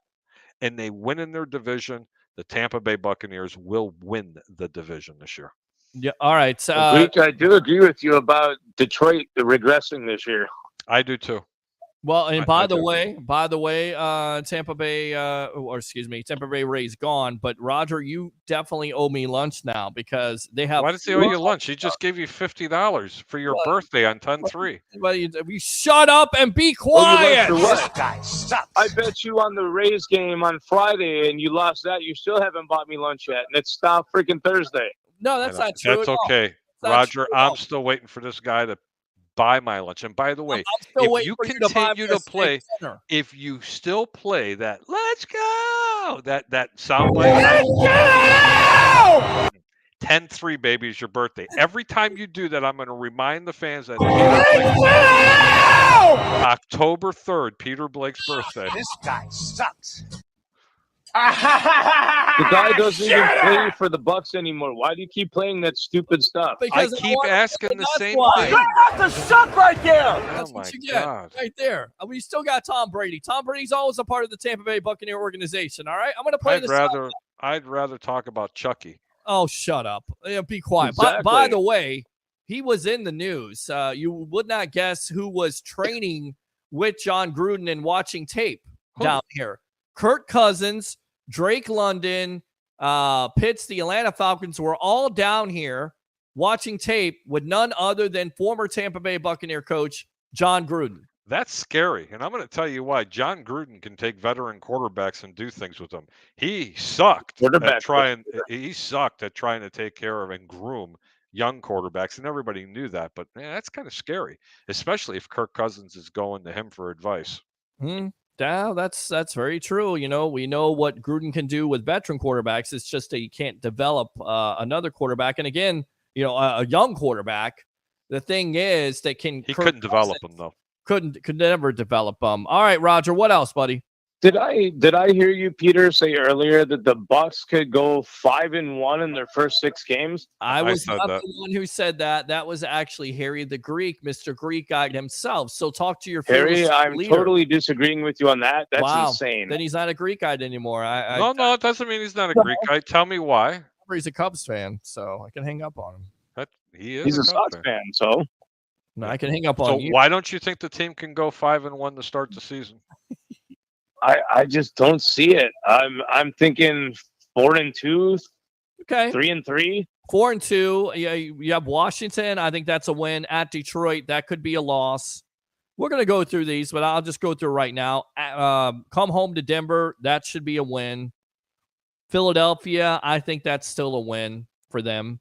Speaker 2: and they win in their division, the Tampa Bay Buccaneers will win the division this year.
Speaker 1: Yeah. All right.
Speaker 7: Greek, I do agree with you about Detroit regressing this year.
Speaker 2: I do too.
Speaker 1: Well, and
Speaker 2: I
Speaker 1: by the
Speaker 2: do.
Speaker 1: way, Tampa Bay, Tampa Bay Ray's gone. But Roger, you definitely owe me lunch now because they have.
Speaker 2: Why does he owe you lunch? He just gave you $50 for your birthday on 10-3.
Speaker 1: But you shut up and be
Speaker 7: Oh, you
Speaker 1: quiet.
Speaker 7: lunch for what? I bet you on the Rays game on Friday and you lost that. You still haven't bought me lunch yet, and it's now freaking Thursday.
Speaker 1: No, that's not true.
Speaker 2: That's
Speaker 1: at all.
Speaker 2: okay.
Speaker 1: That's
Speaker 2: Roger,
Speaker 1: true at all.
Speaker 2: I'm still waiting for this guy to buy my lunch. And by the way,
Speaker 1: I'm still
Speaker 2: if
Speaker 1: waiting
Speaker 2: you
Speaker 1: for you to buy me
Speaker 2: continue
Speaker 1: a
Speaker 2: to play,
Speaker 1: steak dinner.
Speaker 2: if you still play that "Let's go" that sound bite, 10-3, baby, is your birthday. Every time you do that, I'm going to remind the fans that October 3rd, Peter Blake's birthday.
Speaker 8: This guy sucks.
Speaker 7: The guy doesn't even play for the Bucs anymore. Why do you keep playing that stupid stuff?
Speaker 1: Because
Speaker 2: I keep asking the
Speaker 1: that's
Speaker 2: same
Speaker 1: why.
Speaker 2: thing.
Speaker 8: That's the suck right there.
Speaker 1: That's
Speaker 2: Oh
Speaker 1: what
Speaker 2: my
Speaker 1: you get
Speaker 2: God.
Speaker 1: right there. We still got Tom Brady. Tom Brady's always a part of the Tampa Bay Buccaneer organization. All right, I'm going to play
Speaker 2: I'd rather talk about Chucky.
Speaker 1: Oh, shut up. Yeah, be quiet.
Speaker 7: Exactly.
Speaker 1: By the way, he was in the news. You would not guess who was training with John Gruden and watching tape down here. Kirk Cousins, Drake London, Pitts, the Atlanta Falcons were all down here watching tape with none other than former Tampa Bay Buccaneer coach John Gruden.
Speaker 2: That's scary. And I'm going to tell you why. John Gruden can take veteran quarterbacks and do things with them. He sucked at trying to take care of and groom young quarterbacks, and everybody knew that. But man, that's kind of scary, especially if Kirk Cousins is going to him for advice.
Speaker 1: Yeah, that's very true. You know, we know what Gruden can do with veteran quarterbacks. It's just that you can't develop another quarterback. And again, you know, a young quarterback. The thing is that
Speaker 2: couldn't develop them though.
Speaker 1: Could never develop them. All right, Roger. What else, buddy?
Speaker 7: Did I hear you, Peter, say earlier that the Bucs could go 5-1 in their first 6 games?
Speaker 1: I was
Speaker 2: said
Speaker 1: not
Speaker 2: that.
Speaker 1: the one who said that. That was actually Harry the Greek, Mr. Greek guy himself. So talk to your
Speaker 7: Harry,
Speaker 1: fearless
Speaker 7: I'm
Speaker 1: leader.
Speaker 7: totally disagreeing with you on that. That's
Speaker 1: Wow.
Speaker 7: insane.
Speaker 1: Then he's not a Greek guy anymore.
Speaker 2: No, it doesn't mean he's not a Greek guy. Tell me why.
Speaker 1: He's a Cubs fan, so I can hang up on him.
Speaker 2: He is.
Speaker 7: He's a Sox fan, so
Speaker 1: No, I can hang up
Speaker 2: So
Speaker 1: on you.
Speaker 2: why don't you think the team can go 5-1 to start the season?
Speaker 7: I just don't see it. I'm thinking 4-2,
Speaker 1: Okay.
Speaker 7: 3-3.
Speaker 1: 4-2. Yeah, you have Washington. I think that's a win. At Detroit, that could be a loss. We're going to go through these, but I'll just go through right now. Come home to Denver. That should be a win. Philadelphia, I think that's still a win for them.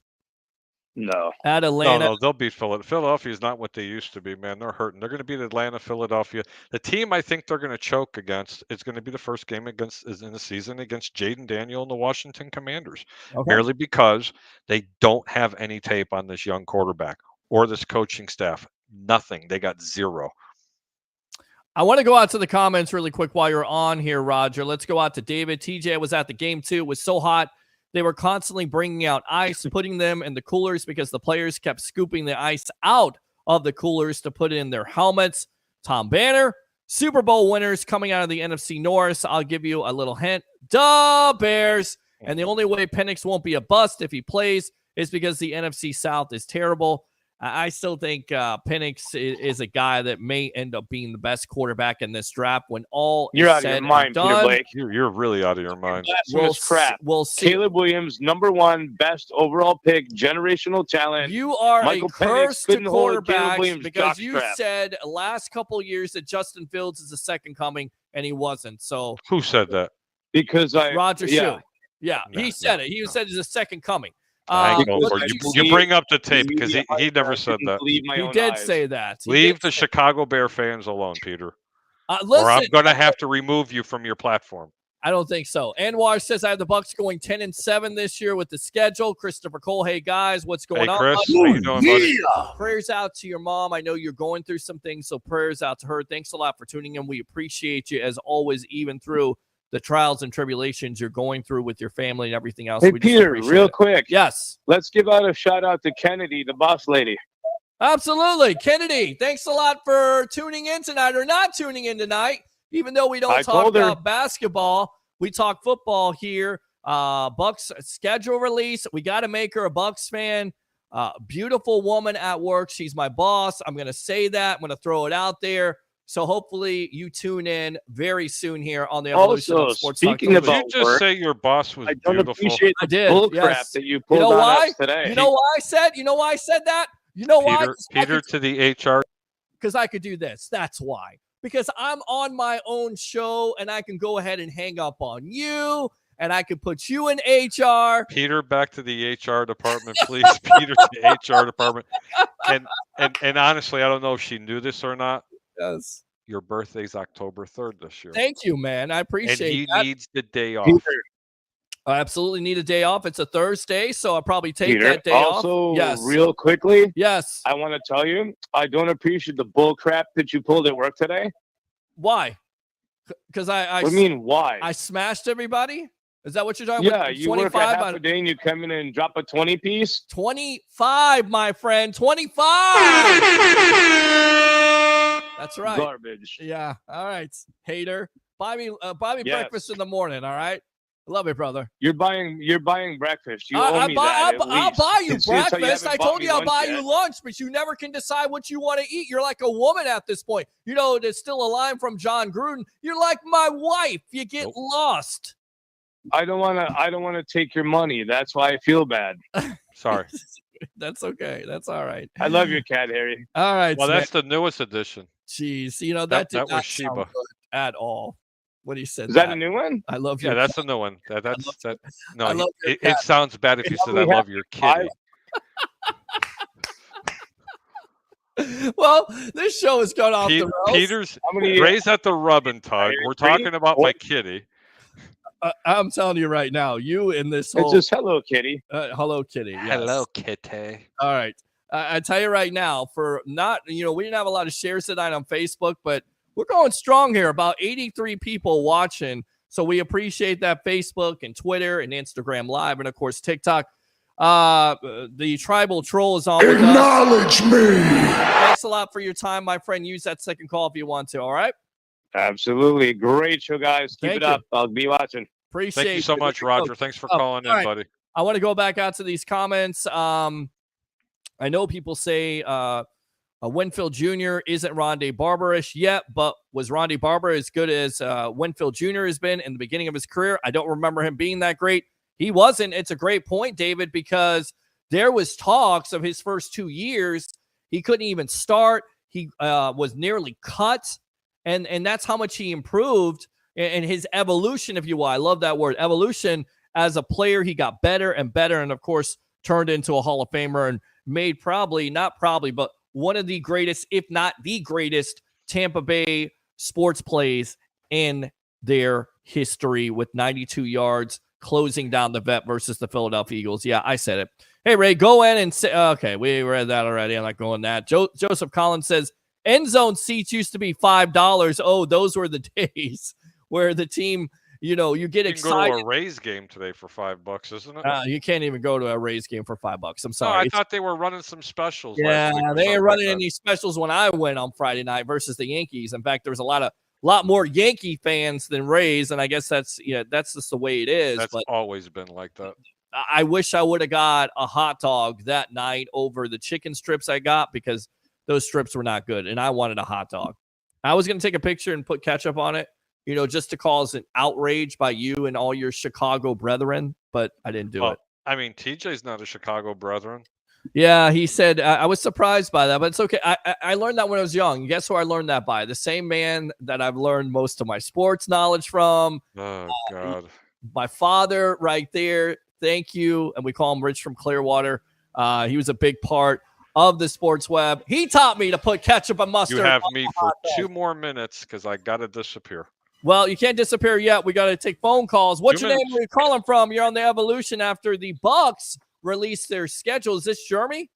Speaker 7: No.
Speaker 1: At Atlanta.
Speaker 2: No, they'll beat Philadelphia. Philadelphia is not what they used to be, man. They're hurting. They're going to beat Atlanta, Philadelphia. The team I think they're going to choke against is going to be the first game in the season against Jaden Daniel and the Washington Commanders, merely because they don't have any tape on this young quarterback or this coaching staff. Nothing. They got zero.
Speaker 1: I want to go out to the comments really quick while you're on here, Roger. Let's go out to David. TJ was at the game too. It was so hot. They were constantly bringing out ice, putting them in the coolers because the players kept scooping the ice out of the coolers to put it in their helmets. Tom Banner, Super Bowl winners coming out of the NFC North. I'll give you a little hint. Duh, Bears. And the only way Penix won't be a bust if he plays is because the NFC South is terrible. I still think Penix is a guy that may end up being the best quarterback in this draft when all
Speaker 7: You're
Speaker 1: is
Speaker 7: out of
Speaker 1: said
Speaker 7: your
Speaker 1: and
Speaker 7: mind, Peter
Speaker 1: done.
Speaker 7: Blake.
Speaker 2: You're really out of your mind.
Speaker 7: Blasphemous crap.
Speaker 1: We'll see.
Speaker 7: Caleb Williams, number 1, best overall pick, generational talent.
Speaker 1: You are
Speaker 7: Michael
Speaker 1: a
Speaker 7: Penix
Speaker 1: curse to
Speaker 7: couldn't hold Caleb
Speaker 1: quarterbacks
Speaker 7: Williams'
Speaker 1: because you
Speaker 7: jockstrap.
Speaker 1: said last couple years that Justin Fields is the second coming, and he wasn't. So
Speaker 2: Who said that?
Speaker 7: Because
Speaker 1: Roger
Speaker 7: yeah.
Speaker 1: Shue. Yeah, he said it. He said he's the second coming.
Speaker 2: I ain't going
Speaker 7: Because
Speaker 2: for
Speaker 7: I
Speaker 2: it.
Speaker 7: believe-
Speaker 2: You bring up the tape because
Speaker 7: believe
Speaker 2: he never
Speaker 7: I
Speaker 2: said
Speaker 7: couldn't
Speaker 2: that.
Speaker 7: believe my
Speaker 1: He
Speaker 7: own
Speaker 1: did
Speaker 7: eyes.
Speaker 1: say that. He
Speaker 2: Leave
Speaker 1: did
Speaker 2: the
Speaker 1: say
Speaker 2: Chicago Bear fans alone, Peter.
Speaker 1: that.
Speaker 2: Or
Speaker 1: Listen,
Speaker 2: I'm going to have to remove you from your platform.
Speaker 1: I don't think so. Anwar says I have the Bucs going 10-7 this year with the schedule. Christopher Cole, hey guys, what's going
Speaker 2: Hey,
Speaker 1: on?
Speaker 2: Chris,
Speaker 1: buddy?
Speaker 2: how you doing, buddy?
Speaker 1: Prayers out to your mom. I know you're going through some things, so prayers out to her. Thanks a lot for tuning in. We appreciate you as always, even through the trials and tribulations you're going through with your family and everything else.
Speaker 7: Hey,
Speaker 1: We just
Speaker 7: Peter,
Speaker 1: appreciate
Speaker 7: real
Speaker 1: it.
Speaker 7: quick.
Speaker 1: Yes,
Speaker 7: Let's give out a shout out to Kennedy, the boss lady.
Speaker 1: absolutely. Kennedy, thanks a lot for tuning in tonight or not tuning in tonight. Even though we don't
Speaker 7: I
Speaker 1: talk
Speaker 7: told her.
Speaker 1: about basketball, we talk football here. Bucks schedule release. We got to make her a Bucks fan. Beautiful woman at work. She's my boss. I'm going to say that. I'm going to throw it out there. So hopefully you tune in very soon here on the Evolution
Speaker 7: Also,
Speaker 1: of Sports Talk
Speaker 7: speaking
Speaker 1: Television.
Speaker 2: Did
Speaker 7: about
Speaker 2: you just
Speaker 7: work,
Speaker 2: say your boss was
Speaker 7: I don't
Speaker 2: beautiful?
Speaker 7: appreciate
Speaker 1: I
Speaker 7: the
Speaker 1: did,
Speaker 7: bull crap
Speaker 1: yes.
Speaker 7: that you
Speaker 1: You
Speaker 7: pulled
Speaker 1: know
Speaker 7: on
Speaker 1: why?
Speaker 7: us today.
Speaker 1: You know why I said? You know why I said that? You know why?
Speaker 2: Peter to the HR.
Speaker 1: Because I could do this. That's why. Because I'm on my own show and I can go ahead and hang up on you and I can put you in HR.
Speaker 2: Peter, back to the HR department, please. Peter to the HR department. And honestly, I don't know if she knew this or not.
Speaker 1: Yes.
Speaker 2: Your birthday's October 3rd this year.
Speaker 1: Thank you, man. I
Speaker 2: And
Speaker 1: appreciate
Speaker 2: he
Speaker 1: that.
Speaker 2: needs the day off.
Speaker 7: Peter,
Speaker 1: I absolutely need a day off. It's a Thursday, so I'll probably take
Speaker 7: Peter,
Speaker 1: that day
Speaker 7: also,
Speaker 1: off. Yes.
Speaker 7: real quickly,
Speaker 1: Yes.
Speaker 7: I want to tell you, I don't appreciate the bull crap that you pulled at work today.
Speaker 1: Why? Because I
Speaker 7: What do you mean, why?
Speaker 1: I smashed everybody? Is that what you're talking about?
Speaker 7: Yeah, you work a half a day and you come in and drop a 20 piece.
Speaker 1: 25, my friend. 25. That's right.
Speaker 7: Garbage.
Speaker 1: Yeah. All right. Hater. Buy me
Speaker 7: Yes.
Speaker 1: breakfast in the morning. All right. I love it, brother.
Speaker 7: You're buying breakfast. You owe me that. at
Speaker 1: I'll
Speaker 7: least.
Speaker 1: buy you
Speaker 7: It seems like you
Speaker 1: breakfast.
Speaker 7: haven't
Speaker 1: I
Speaker 7: bought
Speaker 1: told
Speaker 7: me
Speaker 1: you I'll
Speaker 7: lunch
Speaker 1: buy
Speaker 7: yet.
Speaker 1: you lunch, but you never can decide what you want to eat. You're like a woman at this point. You know, there's still a line from John Gruden. You're like my wife. You get lost.
Speaker 7: I don't wanna take your money. That's why I feel bad.
Speaker 2: Sorry.
Speaker 1: That's okay. That's all right.
Speaker 7: I love your cat, Harry.
Speaker 1: All right.
Speaker 2: Well,
Speaker 1: man.
Speaker 2: that's the newest edition.
Speaker 1: Jeez. You know, that did
Speaker 2: that
Speaker 1: not
Speaker 2: was
Speaker 1: sound
Speaker 2: Sheba.
Speaker 1: good at all. What he said.
Speaker 7: Is that a new one?
Speaker 1: I love you.
Speaker 2: Yeah, that's a new one. That. No,
Speaker 1: I love your
Speaker 2: it
Speaker 1: cat.
Speaker 2: sounds bad if you said I love your kitty.
Speaker 1: Well, this show has gone off the rails.
Speaker 2: Peter's
Speaker 7: How many?
Speaker 2: Ray's at the rub and tug. We're talking about my kitty.
Speaker 1: I'm telling you right now, you in this
Speaker 7: It's
Speaker 1: whole
Speaker 7: just hello, kitty.
Speaker 1: Hello Kitty. Yes.
Speaker 2: Hello, kitty.
Speaker 1: All right. I tell you right now, for not, we didn't have a lot of shares tonight on Facebook, but we're going strong here. About 83 people watching. So we appreciate that. Facebook and Twitter and Instagram Live and of course TikTok. The tribal troll is on with us.
Speaker 4: Acknowledge me.
Speaker 1: Thanks a lot for your time, my friend. Use that second call if you want to. All right.
Speaker 7: Absolutely. Great show, guys. Keep
Speaker 1: Thank
Speaker 7: it up. I'll be watching.
Speaker 1: Appreciate
Speaker 2: Thank you so
Speaker 1: it.
Speaker 2: much, Roger. Thanks for calling in,
Speaker 1: all right.
Speaker 2: buddy.
Speaker 1: I want to go back out to these comments. I know people say Winfield Jr. isn't Rondé Barber-ish yet, but was Rondé Barber as good as Winfield Jr. has been in the beginning of his career? I don't remember him being that great. He wasn't. It's a great point, David, because there was talks of his first 2 years. He couldn't even start. He was nearly cut, and that's how much he improved in his evolution, if you will. I love that word, evolution. As a player, he got better and better, and of course, turned into a Hall of Famer and made but one of the greatest, if not the greatest, Tampa Bay sports plays in their history with 92 yards closing down the vet versus the Philadelphia Eagles. Yeah, I said it. Hey, Ray, go in and say, okay, we read that already. I'm not going that. Joseph Collins says, end zone seats used to be $5. Oh, those were the days where the team you get
Speaker 2: You can go to
Speaker 1: excited.
Speaker 2: a Rays game today for $5, isn't it?
Speaker 1: You can't even go to a Rays game for $5. I'm
Speaker 2: No,
Speaker 1: sorry.
Speaker 2: I thought they were running some specials
Speaker 1: Yeah,
Speaker 2: last week.
Speaker 1: they ain't running any specials when I went on Friday night versus the Yankees. In fact, there was a lot more Yankee fans than Rays, and I guess that's just the way it is.
Speaker 2: That's
Speaker 1: but
Speaker 2: always been like that.
Speaker 1: I wish I would have got a hot dog that night over the chicken strips I got because those strips were not good, and I wanted a hot dog. I was going to take a picture and put ketchup on it, just to cause an outrage by you and all your Chicago brethren, but I didn't do it.
Speaker 2: I mean, TJ's not a Chicago brethren.
Speaker 1: Yeah, he said, I was surprised by that, but it's okay. I learned that when I was young. Guess who I learned that by? The same man that I've learned most of my sports knowledge from.
Speaker 2: Oh, God.
Speaker 1: My father right there. Thank you. And we call him Rich from Clearwater. He was a big part of the sports web. He taught me to put ketchup and mustard.
Speaker 2: You have me for 2 more minutes because I got to disappear.
Speaker 1: Well, you can't disappear yet. We got to take phone calls. What's
Speaker 2: 2
Speaker 1: your
Speaker 2: minutes.
Speaker 1: name? Where you calling from? You're on the Evolution after the Bucs release their schedule. Is this Jeremy?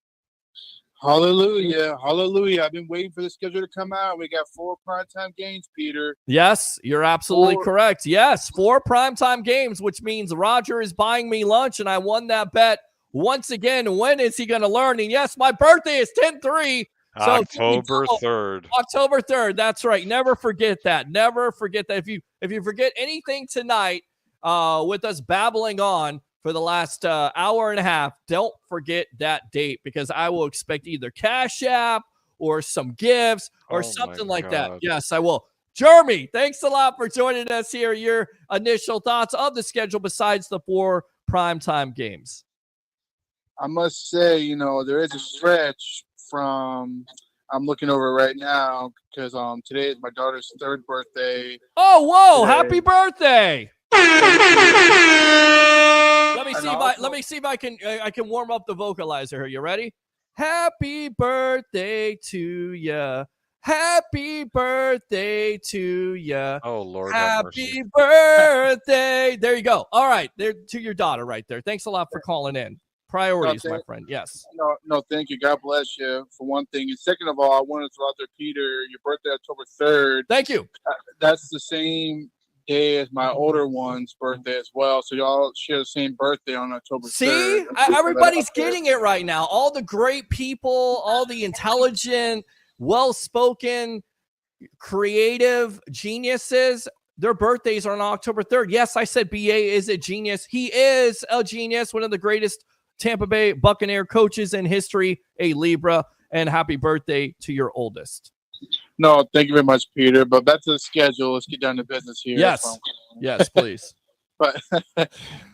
Speaker 9: Hallelujah. Hallelujah. I've been waiting for the schedule to come out. We got 4 primetime games, Peter.
Speaker 1: Yes, you're absolutely
Speaker 9: 4.
Speaker 1: correct. Yes, 4 primetime games, which means Roger is buying me lunch, and I won that bet once again. When is he going to learn? And yes, my birthday is 10/3. So
Speaker 2: October 3rd.
Speaker 1: October 3rd. That's right. Never forget that. Never forget that. If you forget anything tonight with us babbling on for the last hour and a half, don't forget that date because I will expect either Cash App or some gifts or something like that. Yes, I will. Jeremy, thanks a lot for joining us here. Your initial thoughts of the schedule besides the 4 primetime games.
Speaker 9: I must say, there is a stretch from I'm looking over right now because today is my daughter's 3rd birthday.
Speaker 1: Oh, whoa!
Speaker 9: Today.
Speaker 1: Happy birthday! Let me see if I can warm up the vocalizer here. You ready? Happy birthday to ya. Happy birthday to ya.
Speaker 2: Oh, Lord.
Speaker 1: Happy birthday. There you go. All right. There to your daughter right there. Thanks a lot for calling in. Priorities, my friend. Yes.
Speaker 9: No, thank you. God bless you for one thing. And second of all, I want to throw out there, Peter, your birthday, October 3rd.
Speaker 1: Thank you.
Speaker 9: That's the same day as my older one's birthday as well. So y'all share the same birthday on October 3rd.
Speaker 1: See, everybody's getting it right now. All the great people, all the intelligent, well-spoken, creative geniuses, their birthdays are on October 3rd. Yes, I said BA is a genius. He is a genius, one of the greatest Tampa Bay Buccaneer coaches in history, a Libra, and happy birthday to your oldest.
Speaker 9: No, thank you very much, Peter. But back to the schedule. Let's get down to business here.
Speaker 1: Yes, please.
Speaker 9: But I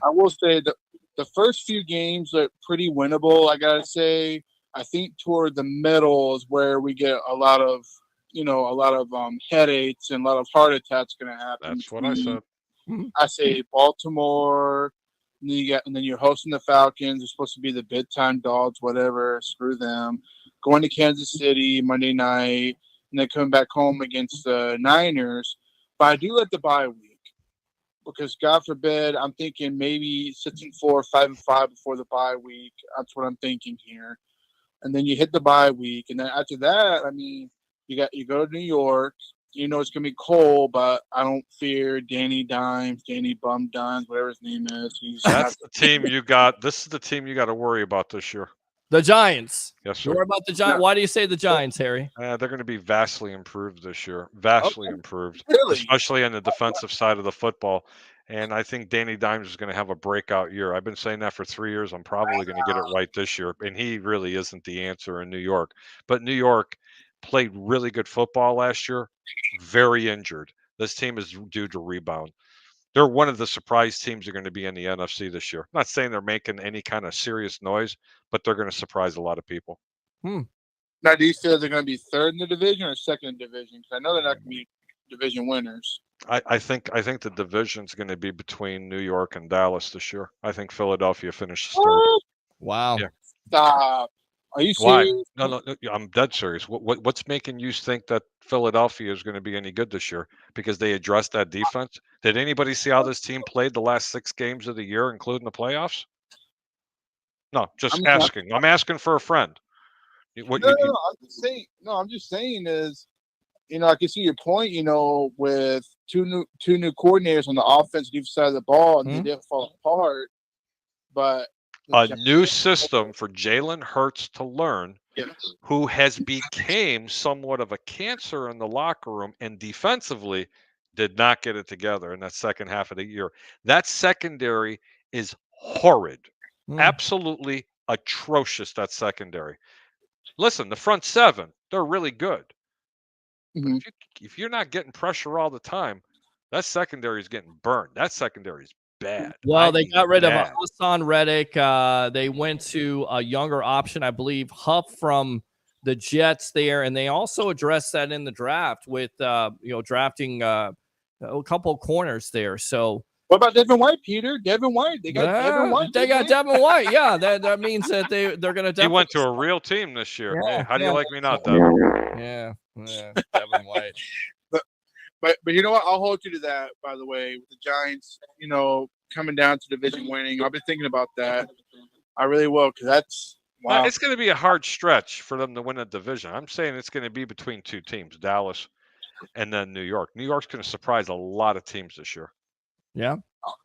Speaker 9: will say the first few games are pretty winnable. I gotta say, I think toward the middle is where we get a lot of headaches and a lot of heart attacks going to happen.
Speaker 2: That's what I said.
Speaker 9: I say Baltimore. And then you're hosting the Falcons. They're supposed to be the big time dogs, whatever. Screw them. Going to Kansas City Monday night, and then coming back home against the Niners. But I do let the bye week because, God forbid, I'm thinking maybe 6-4, 5-5 before the bye week. That's what I'm thinking here. And then you hit the bye week, and then after that, I mean, you go to New York. You know it's gonna be cold, but I don't fear Danny Bum Dimes, whatever his name is.
Speaker 2: That's the team you got. This is the team you got to worry about this year.
Speaker 1: The Giants.
Speaker 2: Yes, sir.
Speaker 1: You worry about the Giants. Why do you say the Giants, Harry?
Speaker 2: They're going to be vastly improved this year. Vastly improved,
Speaker 9: really?
Speaker 2: Especially on the defensive side of the football. And I think Danny Dimes is going to have a breakout year. I've been saying that for 3 years. I'm probably going to get it right this year. And he really isn't the answer in New York. But New York played really good football last year. Very injured. This team is due to rebound. They're one of the surprise teams that are going to be in the NFC this year. I'm not saying they're making any kind of serious noise, but they're going to surprise a lot of people.
Speaker 9: Now, do you feel they're going to be 3rd in the division or 2nd in the division? Because I know they're not going to be division winners.
Speaker 2: I think the division's going to be between New York and Dallas this year. I think Philadelphia finishes 3rd.
Speaker 1: Wow.
Speaker 2: Yeah.
Speaker 9: Stop. Are you
Speaker 2: Why?
Speaker 9: serious?
Speaker 2: No, I'm dead serious. What's making you think that Philadelphia is going to be any good this year? Because they addressed that defense? Did anybody see how this team played the last 6 games of the year, including the playoffs? No, just asking. I'm asking for a friend.
Speaker 9: I'm just saying is I can see your point. With two new coordinators on the offense, defensive side of the ball, and they didn't fall apart. But
Speaker 2: a new system for Jalen Hurts to learn, who has became somewhat of a cancer in the locker room and defensively did not get it together in that second half of the year. That secondary is horrid. Absolutely atrocious, that secondary. Listen, the front seven, they're really good. But if you're not getting pressure all the time, that secondary is getting burned. That secondary is bad.
Speaker 1: Well, they got rid of Hassan Reddick. They went to a younger option, I believe, Huff from the Jets there, and they also addressed that in the draft with drafting a couple of corners there. So
Speaker 9: what about Devin White, Peter? Devin White. They got Devin White.
Speaker 1: They got Devin White. Yeah, that means that they're going to.
Speaker 2: He went to a real team this year.
Speaker 1: Yeah,
Speaker 2: hey, how do you like me now, Devin?
Speaker 1: Yeah, Devin White.
Speaker 9: But you know what? I'll hold you to that. By the way, with the Giants, coming down to division winning, I've been thinking about that. I really will, because that's wow.
Speaker 2: It's going to be a hard stretch for them to win a division. I'm saying it's going to be between two teams, Dallas and then New York. New York's going to surprise a lot of teams this year.
Speaker 1: Yeah.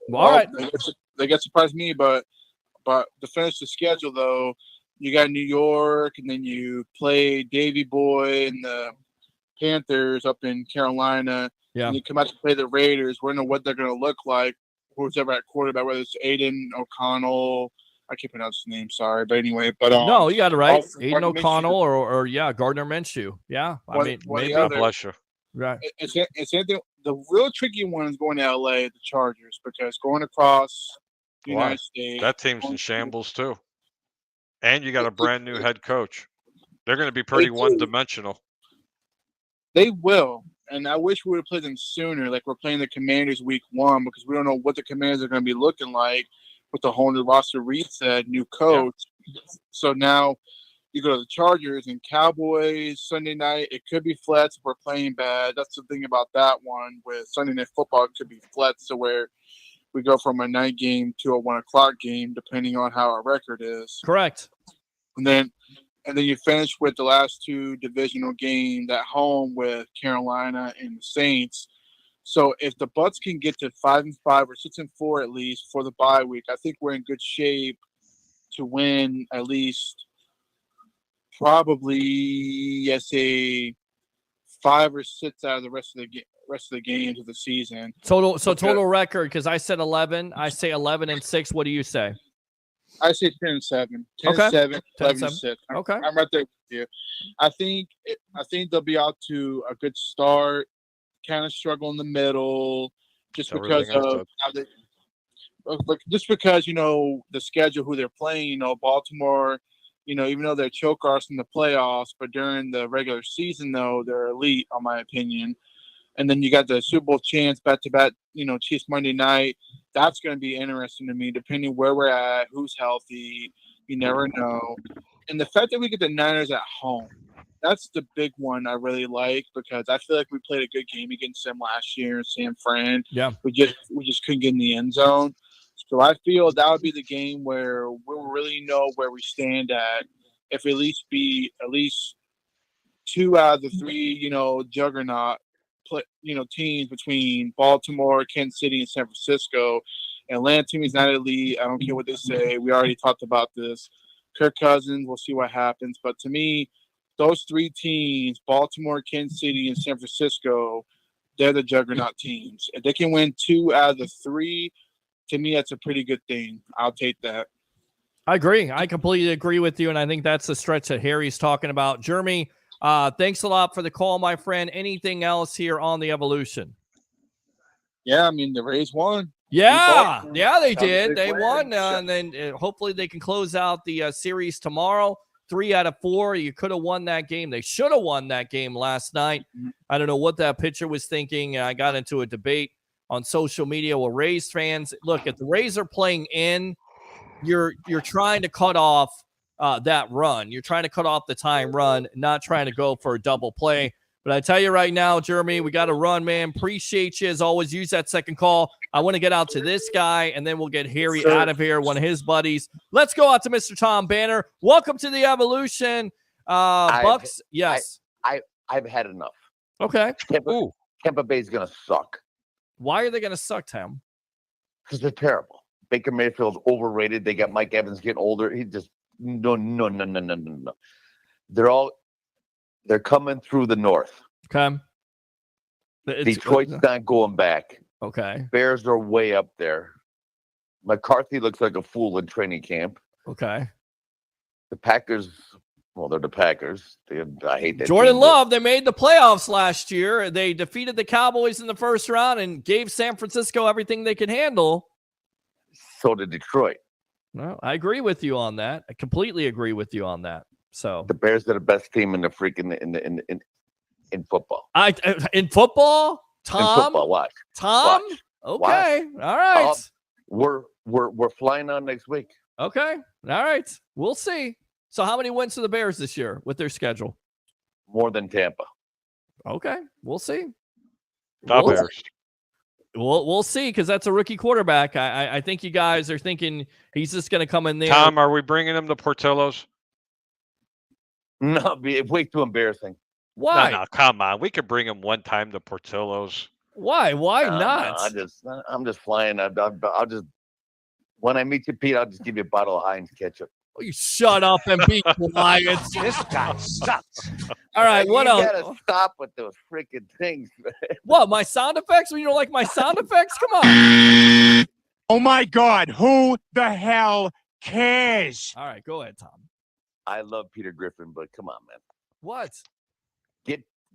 Speaker 1: Well, all right.
Speaker 9: They got surprised me, but to finish the schedule though, you got New York, and then you play Davy Boy and the Panthers up in Carolina.
Speaker 1: Yeah.
Speaker 9: And you come out to play the Raiders. We don't know what they're going to look like. Who's ever at quarterback, whether it's Aiden O'Connell. I can't pronounce his name, sorry. But anyway,
Speaker 1: no, you got it right. Aiden O'Connell or Gardner Minshew. Yeah. Maybe.
Speaker 2: Bless you.
Speaker 1: Right.
Speaker 9: It's the real tricky one is going to LA, the Chargers, because going across the United States.
Speaker 2: That team's in shambles too. And you got a brand new head coach. They're going to be pretty one-dimensional.
Speaker 9: They will. And I wish we would have played them sooner. Like we're playing the Commanders week 1, because we don't know what the Commanders are going to be looking like with the whole new roster reset, new coach. Yeah. So now you go to the Chargers and Cowboys Sunday night. It could be flats if we're playing bad. That's the thing about that one with Sunday Night Football. It could be flats to where we go from a night game to a 1 o'clock game, depending on how our record is.
Speaker 1: Correct.
Speaker 9: And then you finish with the last 2 divisional games at home with Carolina and the Saints. So if the Bucs can get to 5-5 or 6-4 at least for the bye week, I think we're in good shape to win at least probably, say 5 or 6 out of the rest of the games of the season.
Speaker 1: Total record, because I said 11. I say 11-6. What do you say?
Speaker 9: I say 10-7. 10-7, 11-6.
Speaker 1: Okay.
Speaker 9: I'm right there with you. I think they'll be out to a good start, kind of struggle in the middle, just because of how they, just because, the schedule, who they're playing, Baltimore, even though they're choke artists in the playoffs, but during the regular season, though, they're elite, in my opinion. And then you got the Super Bowl chance back-to-back, Chiefs Monday night. That's going to be interesting to me, depending where we're at, who's healthy. You never know. And the fact that we get the Niners at home, that's the big one I really like, because I feel like we played a good game against them last year in San Fran.
Speaker 1: Yeah.
Speaker 9: We just couldn't get in the end zone. So I feel that would be the game where we'll really know where we stand at. If at least 2 out of the 3, juggernaut teams between Baltimore, Kansas City, and San Francisco. Atlanta team is not elite. I don't care what they say. We already talked about this. Kirk Cousins, we'll see what happens. But to me, those 3 teams, Baltimore, Kansas City, and San Francisco, they're the juggernaut teams. If they can win 2 out of the 3, to me, that's a pretty good thing. I'll take that.
Speaker 1: I agree. I completely agree with you, and I think that's the stretch that Harry's talking about. Jeremy, thanks a lot for the call, my friend. Anything else here on the Evolution?
Speaker 9: Yeah, I mean, the Rays won.
Speaker 1: Yeah, they did. They won, and then hopefully they can close out the series tomorrow. 3 out of 4. You could have won that game. They should have won that game last night. I don't know what that pitcher was thinking. I got into a debate on social media with Rays fans. Look, if the Rays are playing in, you're trying to cut off that run. You're trying to cut off the time run, not trying to go for a double play. But I tell you right now, Jeremy, we got to run, man. Appreciate you as always. Use that second call. I want to get out to this guy, and then we'll get Harry out of here, one of his buddies. Let's go out to Mr. Tom Banner. Welcome to the Evolution. Bucs, yes.
Speaker 10: I've had enough.
Speaker 1: Okay.
Speaker 10: Tampa Bay's going to suck.
Speaker 1: Why are they going to suck, Tim?
Speaker 10: Because they're terrible. Baker Mayfield's overrated. They got Mike Evans getting older. He just no. They're coming through the north.
Speaker 1: Okay.
Speaker 10: Detroit's not going back.
Speaker 1: Okay.
Speaker 10: Bears are way up there. McCarthy looks like a fool in training camp.
Speaker 1: Okay.
Speaker 10: The Packers, well, they're the Packers. I hate that.
Speaker 1: Jordan
Speaker 10: team,
Speaker 1: Love, they made the playoffs last year. They defeated the Cowboys in the first round and gave San Francisco everything they could handle.
Speaker 10: So did Detroit.
Speaker 1: No, I agree with you on that. I completely agree with you on that. So
Speaker 10: the Bears are the best team in the freaking in football.
Speaker 1: In football, Tom.
Speaker 10: In football, watch.
Speaker 1: Tom.
Speaker 10: Watch.
Speaker 1: Okay.
Speaker 10: Watch.
Speaker 1: All right.
Speaker 10: We're flying on next week.
Speaker 1: Okay. All right. We'll see. So how many wins to the Bears this year with their schedule?
Speaker 10: More than Tampa.
Speaker 1: Okay. We'll see.
Speaker 2: Bears.
Speaker 1: We'll see, because that's a rookie quarterback. I think you guys are thinking he's just going to come in there.
Speaker 2: Tom, are we bringing him to Portillo's?
Speaker 10: No, it'd be way too embarrassing.
Speaker 1: Why?
Speaker 2: No, come on. We could bring him one time to Portillo's.
Speaker 1: Why? Why not?
Speaker 10: No, I'm just flying. I'll just, when I meet you, Pete, I'll just give you a bottle of Heinz ketchup.
Speaker 1: Oh, you shut up and be quiet.
Speaker 8: This guy sucks.
Speaker 1: All right, what else?
Speaker 10: You gotta stop with those freaking things, man.
Speaker 1: What, my sound effects? You don't like my sound effects? Come on.
Speaker 4: Oh my God, who the hell cares?
Speaker 1: All right, go ahead, Tom.
Speaker 10: I love Peter Griffin, but come on, man.
Speaker 1: What?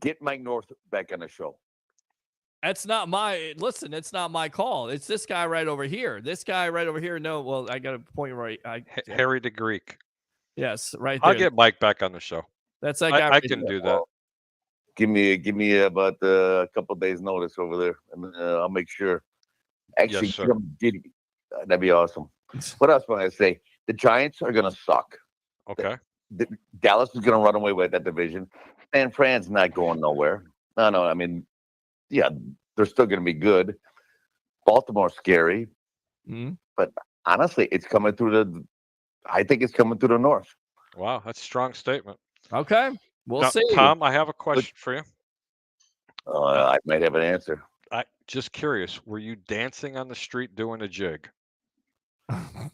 Speaker 10: Get Mike North back on the show.
Speaker 1: It's not my call. It's this guy right over here. This guy right over here. No, well, I got a point right.
Speaker 2: Harry the Greek.
Speaker 1: Yes, right there.
Speaker 2: I'll get Mike back on the show.
Speaker 1: That's that guy.
Speaker 2: I can do that.
Speaker 10: Well, give me about a couple days notice over there, and I'll make sure. Actually,
Speaker 2: Yes, sir.
Speaker 10: That'd be awesome. What else want I say? The Giants are gonna suck.
Speaker 2: Okay.
Speaker 10: Dallas is gonna run away with that division. San Fran's not going nowhere. No. I mean, yeah, they're still gonna be good. Baltimore's scary, but honestly, it's coming through I think it's coming through the north.
Speaker 2: Wow, that's a strong statement.
Speaker 1: Okay, we'll see.
Speaker 2: Tom, I have a question for you.
Speaker 10: I might have an answer.
Speaker 2: Just curious, were you dancing on the street doing a jig?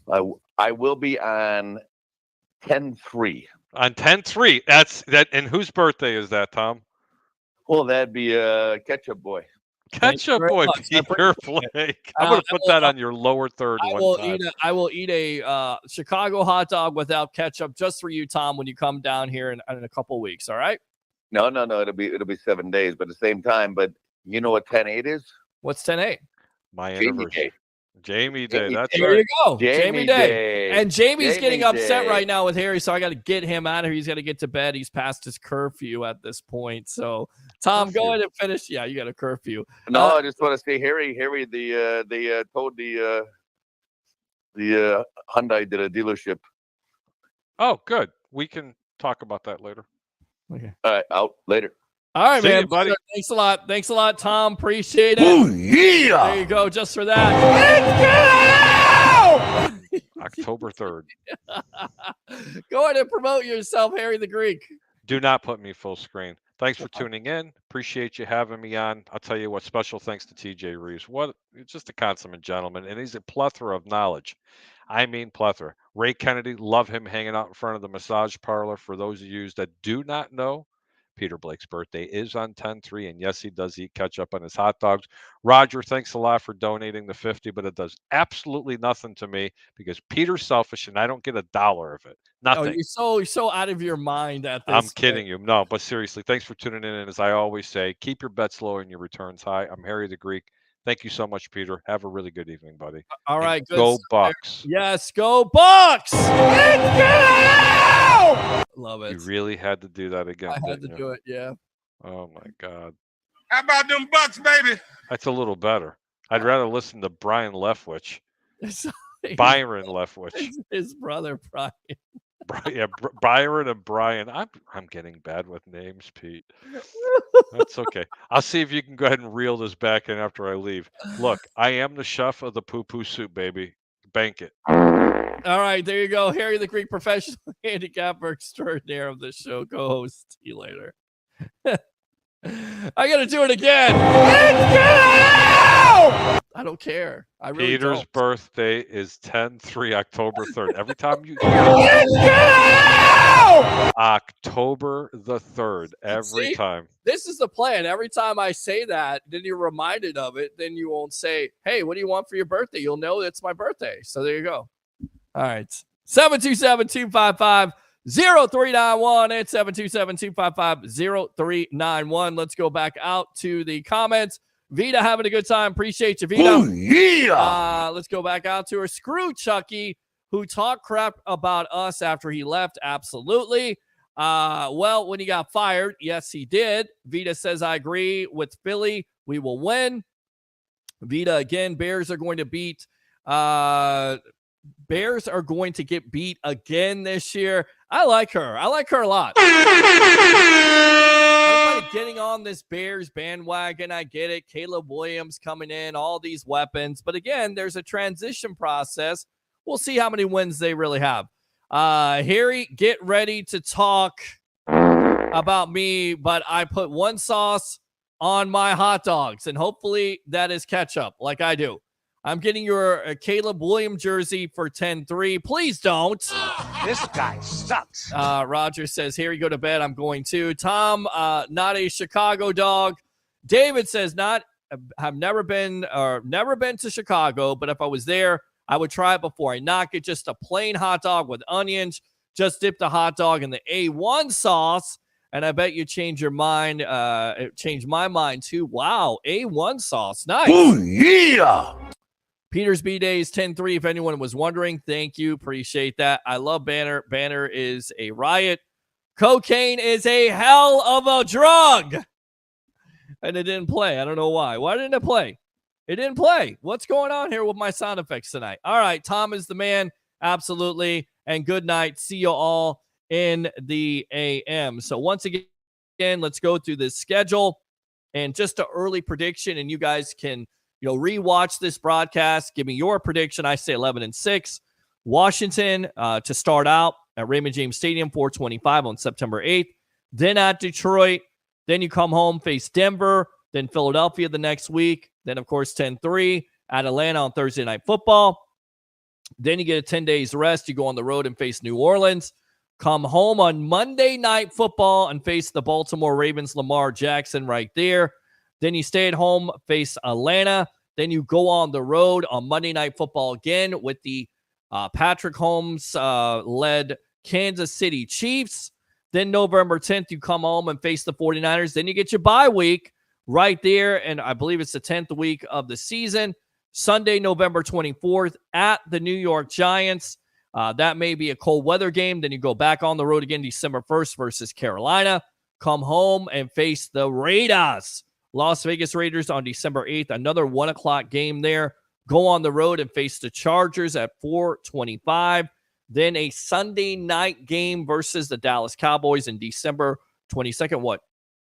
Speaker 10: I will be on 10-3.
Speaker 2: On 10-3. That's that. And whose birthday is that, Tom?
Speaker 10: Well, that'd be Ketchup Boy.
Speaker 2: Ketchup Boy, Peter Blake. I'm going to put that on your lower third
Speaker 1: I will eat a Chicago hot dog without ketchup just for you, Tom, when you come down here in a couple weeks. All right?
Speaker 10: No. It'll be 7 days, but at the same time. But you know what 10-8 is?
Speaker 1: What's 10-8?
Speaker 2: My
Speaker 10: Jamie
Speaker 2: anniversary.
Speaker 10: Day.
Speaker 2: Jamie Day. That's
Speaker 1: there
Speaker 2: right.
Speaker 1: you go. Jamie Day. And Jamie's getting upset
Speaker 10: Day.
Speaker 1: right now with Harry, so I got to get him out of here. He's got to get to bed. He's past his curfew at this point. So, Tom, go ahead and finish. Yeah, you got a curfew.
Speaker 10: No, I just want to say, Harry, they told the Hyundai did a dealership.
Speaker 2: Oh, good. We can talk about that later.
Speaker 1: Okay.
Speaker 10: All right, out later.
Speaker 1: All right,
Speaker 2: See
Speaker 1: man.
Speaker 2: you, buddy.
Speaker 1: Thanks a lot. Thanks a lot, Tom. Appreciate it.
Speaker 8: Oh, yeah.
Speaker 1: There you go. Just for that.
Speaker 2: October 3rd.
Speaker 1: Go ahead and promote yourself, Harry the Greek.
Speaker 2: Do not put me full screen. Thanks for tuning in. Appreciate you having me on. I'll tell you what, special thanks to TJ Rives. Just a consummate gentleman, and he's a plethora of knowledge. I mean plethora. Ray Kennedy, love him hanging out in front of the massage parlor. For those of you that do not know, Peter Blake's birthday is on 10-3, and yes, he does eat ketchup on his hot dogs. Roger, thanks a lot for donating the 50, but it does absolutely nothing to me because Peter's selfish, and I don't get $1 of it. Nothing.
Speaker 1: Oh, you're so out of your mind at this.
Speaker 2: I'm kidding you. No, but seriously, thanks for tuning in. And as I always say, keep your bets low and your returns high. I'm Harry the Greek. Thank you so much, Peter. Have a really good evening, buddy.
Speaker 1: All right, good.
Speaker 2: Go Bucs.
Speaker 1: Yes, go Bucs. Let's go! Love it.
Speaker 2: You really had to do that again.
Speaker 1: I had to
Speaker 2: didn't
Speaker 1: do
Speaker 2: you?
Speaker 1: it. Yeah.
Speaker 2: Oh my God.
Speaker 8: How about them Bucks, baby?
Speaker 2: That's a little better. I'd rather listen to Brian Leftwich.
Speaker 1: Sorry.
Speaker 2: Byron Leftwich.
Speaker 1: His brother Brian.
Speaker 2: Yeah, Byron and Brian. I'm getting bad with names, Pete. That's okay. I'll see if you can go ahead and reel this back in after I leave. Look, I am the chef of the poo-poo soup, baby. Bank it.
Speaker 1: All right, there you go. Harry the Greek, professional handicapper extraordinaire of the show, co-host. See you later. I got to do it again. Let's go! I don't care. I really
Speaker 2: Peter's
Speaker 1: don't.
Speaker 2: birthday is 10/3, October 3rd. Every time you October the 3rd, every
Speaker 1: See?
Speaker 2: time.
Speaker 1: This is the plan. Every time I say that, then you're reminded of it. Then you won't say, hey, what do you want for your birthday? You'll know it's my birthday. So there you go. All right. 727-255-0391 and 727-255-0391. Let's go back out to the comments. Vita having a good time. Appreciate you, Vita.
Speaker 8: Oh, yeah.
Speaker 1: Let's go back out to her. Screw Chucky, who talked crap about us after he left. Absolutely. Well, when he got fired, yes, he did. Vita says, I agree with Philly. We will win. Vita, again, Bears are going to get beat again this year. I like her. I like her a lot. Everybody getting on this Bears bandwagon. I get it. Caleb Williams coming in, all these weapons. But again, there's a transition process. We'll see how many wins they really have. Harry, get ready to talk about me, but I put one sauce on my hot dogs, and hopefully that is ketchup like I do. I'm getting your Caleb Williams jersey for 10-3. Please don't.
Speaker 8: This guy sucks.
Speaker 1: Roger says, here you go to bed. I'm going to. Tom, not a Chicago dog. David says, have never been to Chicago, but if I was there, I would try it before I knock it. Just a plain hot dog with onions. Just dip the hot dog in the A1 sauce, and I bet you change your mind. It changed my mind too. Wow, A1 sauce. Nice.
Speaker 8: Oh, yeah.
Speaker 1: Peter's B-Day is 10-3, if anyone was wondering. Thank you. Appreciate that. I love Banner. Banner is a riot. Cocaine is a hell of a drug. And it didn't play. I don't know why. Why didn't it play? It didn't play. What's going on here with my sound effects tonight? All right, Tom is the man. Absolutely. And good night. See you all in the AM. So once again, let's go through this schedule and just an early prediction, and you guys can rewatch this broadcast. Give me your prediction. I say 11-6. Washington to start out at Raymond James Stadium, 4:25 on September 8th. Then at Detroit. Then you come home, face Denver. Then Philadelphia the next week. Then, of course, 10-3 at Atlanta on Thursday Night Football. Then you get a 10 days rest. You go on the road and face New Orleans. Come home on Monday Night Football and face the Baltimore Ravens, Lamar Jackson right there. Then you stay at home, face Atlanta. Then you go on the road on Monday Night Football again with the Patrick Holmes-led Kansas City Chiefs. Then November 10th, you come home and face the 49ers. Then you get your bye week right there, and I believe it's the 10th week of the season. Sunday, November 24th at the New York Giants. That may be a cold weather game. Then you go back on the road again December 1st versus Carolina. Come home and face the Raiders. Las Vegas Raiders on December 8th. Another 1 o'clock game there. Go on the road and face the Chargers at 4:25. Then a Sunday night game versus the Dallas Cowboys in December 22nd.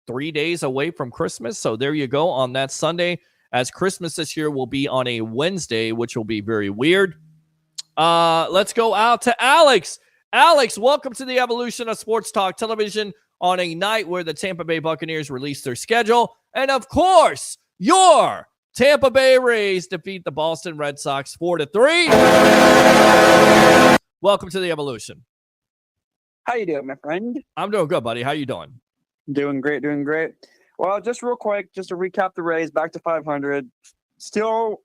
Speaker 1: 3 days away from Christmas? So there you go on that Sunday, as Christmas this year will be on a Wednesday, which will be very weird. Let's go out to Alex. Alex, welcome to the evolution of Sports Talk Television on a night where the Tampa Bay Buccaneers release their schedule. And, of course, your Tampa Bay Rays defeat the Boston Red Sox 4-3. Welcome to the evolution.
Speaker 11: How you doing, my friend?
Speaker 1: I'm doing good, buddy. How you doing?
Speaker 11: Doing great. Well, just real quick, just to recap the Rays back to 500. Still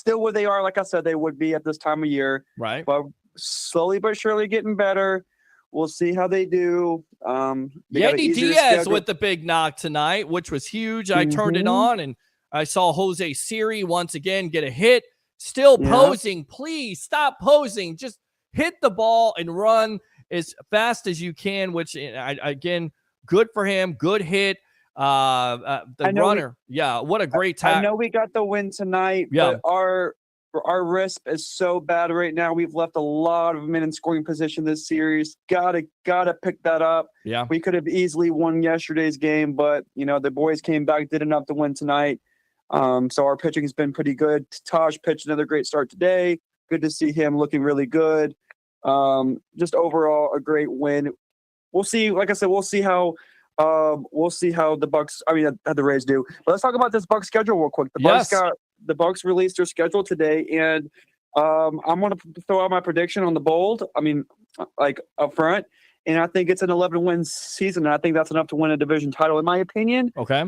Speaker 11: where they are, like I said, they would be at this time of year.
Speaker 1: Right.
Speaker 11: But slowly but surely getting better. We'll see how they do.
Speaker 1: Yandy Diaz with the big knock tonight, which was huge. I turned it on, and I saw Jose Siri once again get a hit. Still posing. Please stop posing. Just hit the ball and run as fast as you can, which, again, good for him. Good hit. The runner. What a great tackle.
Speaker 11: I know we got the win tonight, but our risk is so bad right now. We've left a lot of men in scoring position this series. Gotta pick that up.
Speaker 1: Yeah.
Speaker 11: We could have easily won yesterday's game, but the boys came back, did enough to win tonight. So our pitching has been pretty good. Taj pitched another great start today. Good to see him looking really good. Just overall a great win. We'll see. Like I said, we'll see how We'll see how the Bucs. I mean, how the Rays do. But let's talk about this Bucs schedule real quick. The Bucs released their schedule today, and I'm going to throw out my prediction on the bold. I mean, like up front, and I think it's an 11-win season. And I think that's enough to win a division title, in my opinion.
Speaker 1: Okay.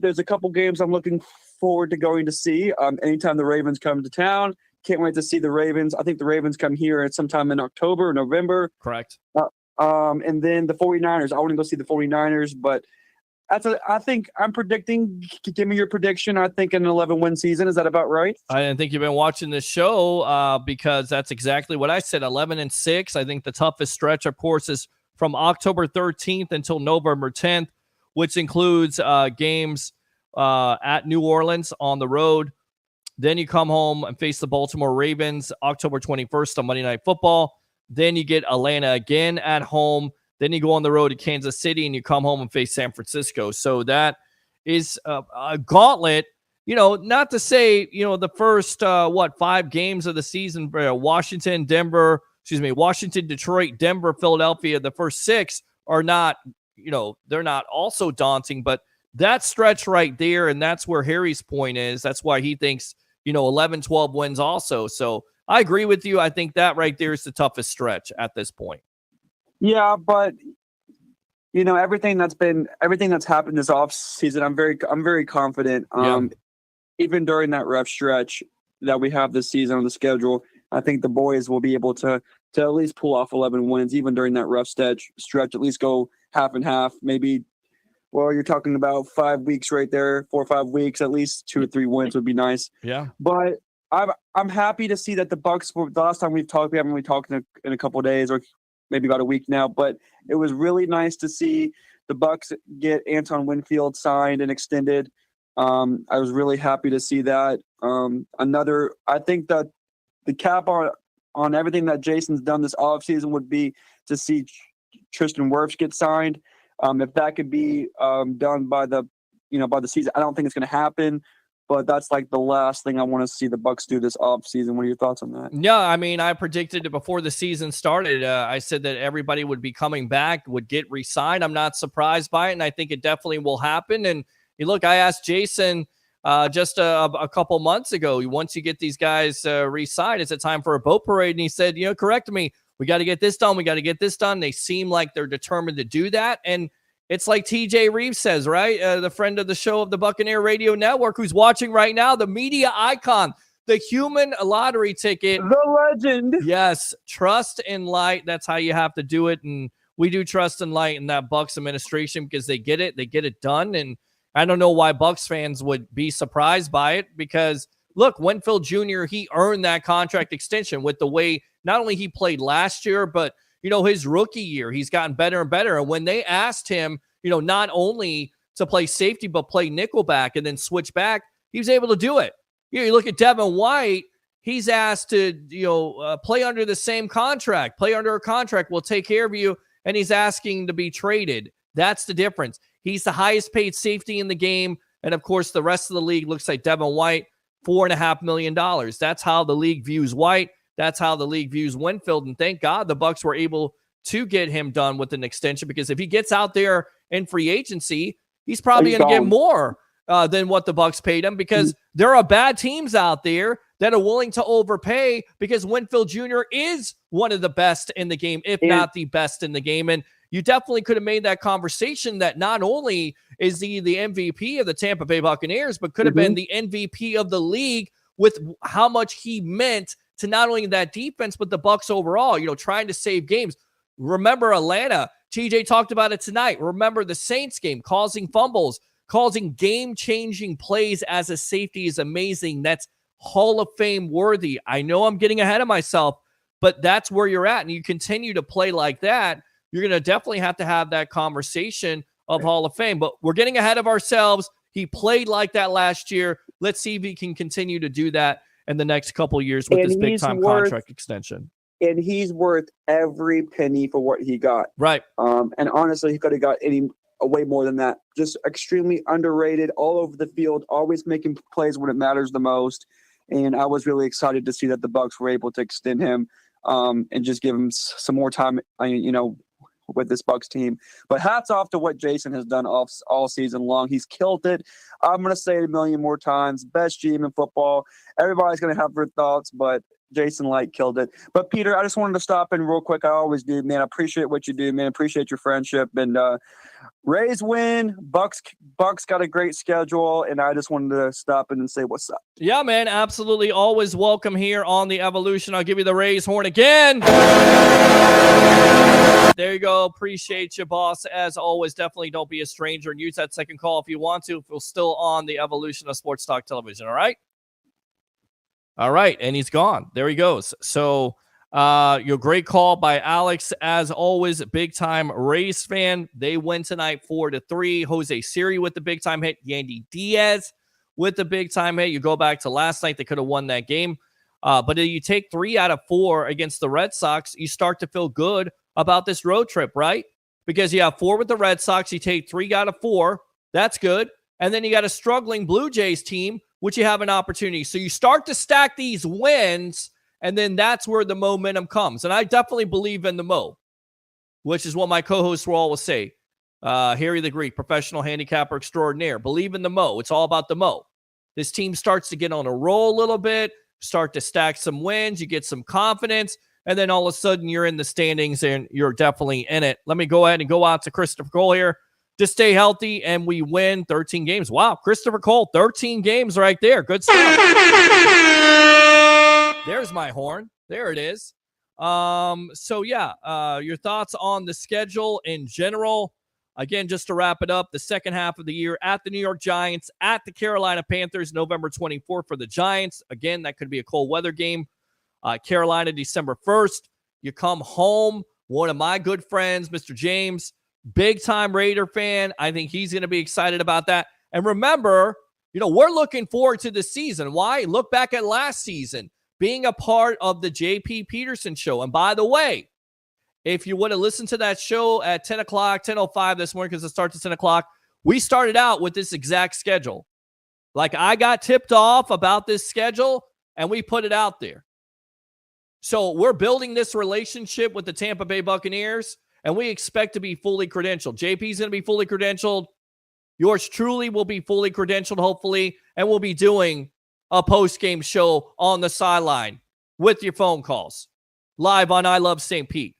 Speaker 11: There's a couple games I'm looking forward to going to see. Anytime the Ravens come to town, can't wait to see the Ravens. I think the Ravens come here at sometime in October or November.
Speaker 1: Correct.
Speaker 11: And then the 49ers. I want to go see the 49ers, but I think I'm predicting. Give me your prediction. I think an 11-win season. Is that about right?
Speaker 1: I think you've been watching this show because that's exactly what I said. 11-6. I think the toughest stretch, of course, is from October 13th until November 10th, which includes games at New Orleans on the road. Then you come home and face the Baltimore Ravens October 21st on Monday Night Football. Then you get Atlanta again at home. Then you go on the road to Kansas City and you come home and face San Francisco. So that is a gauntlet. Not to say, the first, 5 games of the season, Washington, Detroit, Denver, Philadelphia, the first 6 are not, they're not also daunting, but that stretch right there, and that's where Harry's point is. That's why he thinks, 11, 12 wins also. So I agree with you. I think that right there is the toughest stretch at this point.
Speaker 11: Yeah, but everything that's happened this off season, I'm very confident. Even during that rough stretch that we have this season on the schedule, I think the boys will be able to at least pull off 11 wins, even during that rough stretch. At least go half and half, maybe. Well, you're talking about 5 weeks right there, 4 or 5 weeks, at least 2 or 3 wins would be nice.
Speaker 1: Yeah.
Speaker 11: But I'm happy to see that the Bucs were the last time we haven't really talked in a couple of days or maybe about a week now, but it was really nice to see the Bucs get Anton Winfield signed and extended. I was really happy to see that. I think that the cap on everything that Jason's done this offseason would be to see Tristan Wirfs get signed. If that could be done by the season, I don't think it's going to happen. But that's like the last thing I want to see the Bucs do this offseason. What are your thoughts on that?
Speaker 1: Yeah, I mean, I predicted it before the season started. I said that everybody would be coming back, would get re-signed. I'm not surprised by it, and I think it definitely will happen. And look, I asked Jason just a couple months ago, once you get these guys re-signed, is it time for a boat parade? And he said, correct me. We got to get this done. We got to get this done. They seem like they're determined to do that. And it's like TJ Rives says, right? The friend of the show of the Buccaneer Radio Network who's watching right now, the media icon, the human lottery ticket.
Speaker 11: The legend.
Speaker 1: Yes, trust in light. That's how you have to do it. And we do trust in light in that Bucs administration because they get it. They get it done. And I don't know why Bucs fans would be surprised by it because, look, Winfield Jr., he earned that contract extension with the way not only he played last year, but his rookie year, he's gotten better and better. And when they asked him, not only to play safety, but play nickelback and then switch back, he was able to do it. You look at Devin White, he's asked to, play under the same contract, play under a contract. We'll take care of you. And he's asking to be traded. That's the difference. He's the highest paid safety in the game. And of course, the rest of the league looks like Devin White, $4.5 million. That's how the league views White. That's how the league views Winfield. And thank God the Bucs were able to get him done with an extension because if he gets out there in free agency, he's probably going to get more than what the Bucs paid him because there are bad teams out there that are willing to overpay because Winfield Jr. is one of the best in the game, if not the best in the game. And you definitely could have made that conversation that not only is he the MVP of the Tampa Bay Buccaneers, but could have been the MVP of the league with how much he meant to not only that defense, but the Bucs overall, trying to save games. Remember Atlanta. TJ talked about it tonight. Remember the Saints game, causing fumbles, causing game-changing plays as a safety is amazing. That's Hall of Fame worthy. I know I'm getting ahead of myself, but that's where you're at. And you continue to play like that, you're going to definitely have to have that conversation of Hall of Fame. But we're getting ahead of ourselves. He played like that last year. Let's see if he can continue to do that in the next couple of years with this big-time contract extension.
Speaker 11: And he's worth every penny for what he got.
Speaker 1: Right.
Speaker 11: And honestly, he could have got way more than that. Just extremely underrated all over the field, always making plays when it matters the most. And I was really excited to see that the Bucs were able to extend him and just give him some more time, with this Bucs team. But hats off to what Jason has done all season long. He's killed it. I'm going to say it a million more times. Best GM in football. Everybody's going to have their thoughts, but Jason Light killed it. But Peter, I just wanted to stop in real quick. I always do, man. I appreciate what you do, man. Appreciate your friendship. And Rays win. Bucs got a great schedule, and I just wanted to stop in and say what's up.
Speaker 1: Yeah, man, absolutely. Always welcome here on the Evolution. I'll give you the Rays horn again. There you go. Appreciate you, boss. As always, definitely don't be a stranger and use that second call if you want to. If we're still on the Evolution of Sports Talk Television, all right? All right, and he's gone. There he goes. So your great call by Alex. As always, big-time Rays fan. They win tonight 4-3. Jose Siri with the big-time hit. Yandy Diaz with the big-time hit. You go back to last night, they could have won that game. But if you take 3 out of 4 against the Red Sox, you start to feel good about this road trip, right? Because you have 4 with the Red Sox. You take 3 out of 4. That's good. And then you got a struggling Blue Jays team, which you have an opportunity. So you start to stack these wins, and then that's where the momentum comes. And I definitely believe in the Mo, which is what my co-hosts will always say. Harry the Greek, professional handicapper extraordinaire. Believe in the Mo. It's all about the Mo. This team starts to get on a roll a little bit, start to stack some wins, you get some confidence, and then all of a sudden you're in the standings and you're definitely in it. Let me go ahead and go out to Christopher Cole here. Just stay healthy, and we win 13 games. Wow, Christopher Cole, 13 games right there. Good stuff. There's my horn. There it is. So, yeah, your thoughts on the schedule in general. Again, just to wrap it up, the second half of the year at the New York Giants, at the Carolina Panthers, November 24th for the Giants. Again, that could be a cold weather game. Carolina, December 1st. You come home. One of my good friends, Mr. James, big-time Raider fan. I think he's going to be excited about that. And remember, we're looking forward to the season. Why? Look back at last season, being a part of the J.P. Peterson show. And by the way, if you would have listened to that show at 10 o'clock, 10:05 this morning, because it starts at 10 o'clock, we started out with this exact schedule. Like, I got tipped off about this schedule, and we put it out there. So we're building this relationship with the Tampa Bay Buccaneers, and we expect to be fully credentialed. JP's going to be fully credentialed. Yours truly will be fully credentialed, hopefully, and we'll be doing a post-game show on the sideline with your phone calls. Live on I Love St. Pete.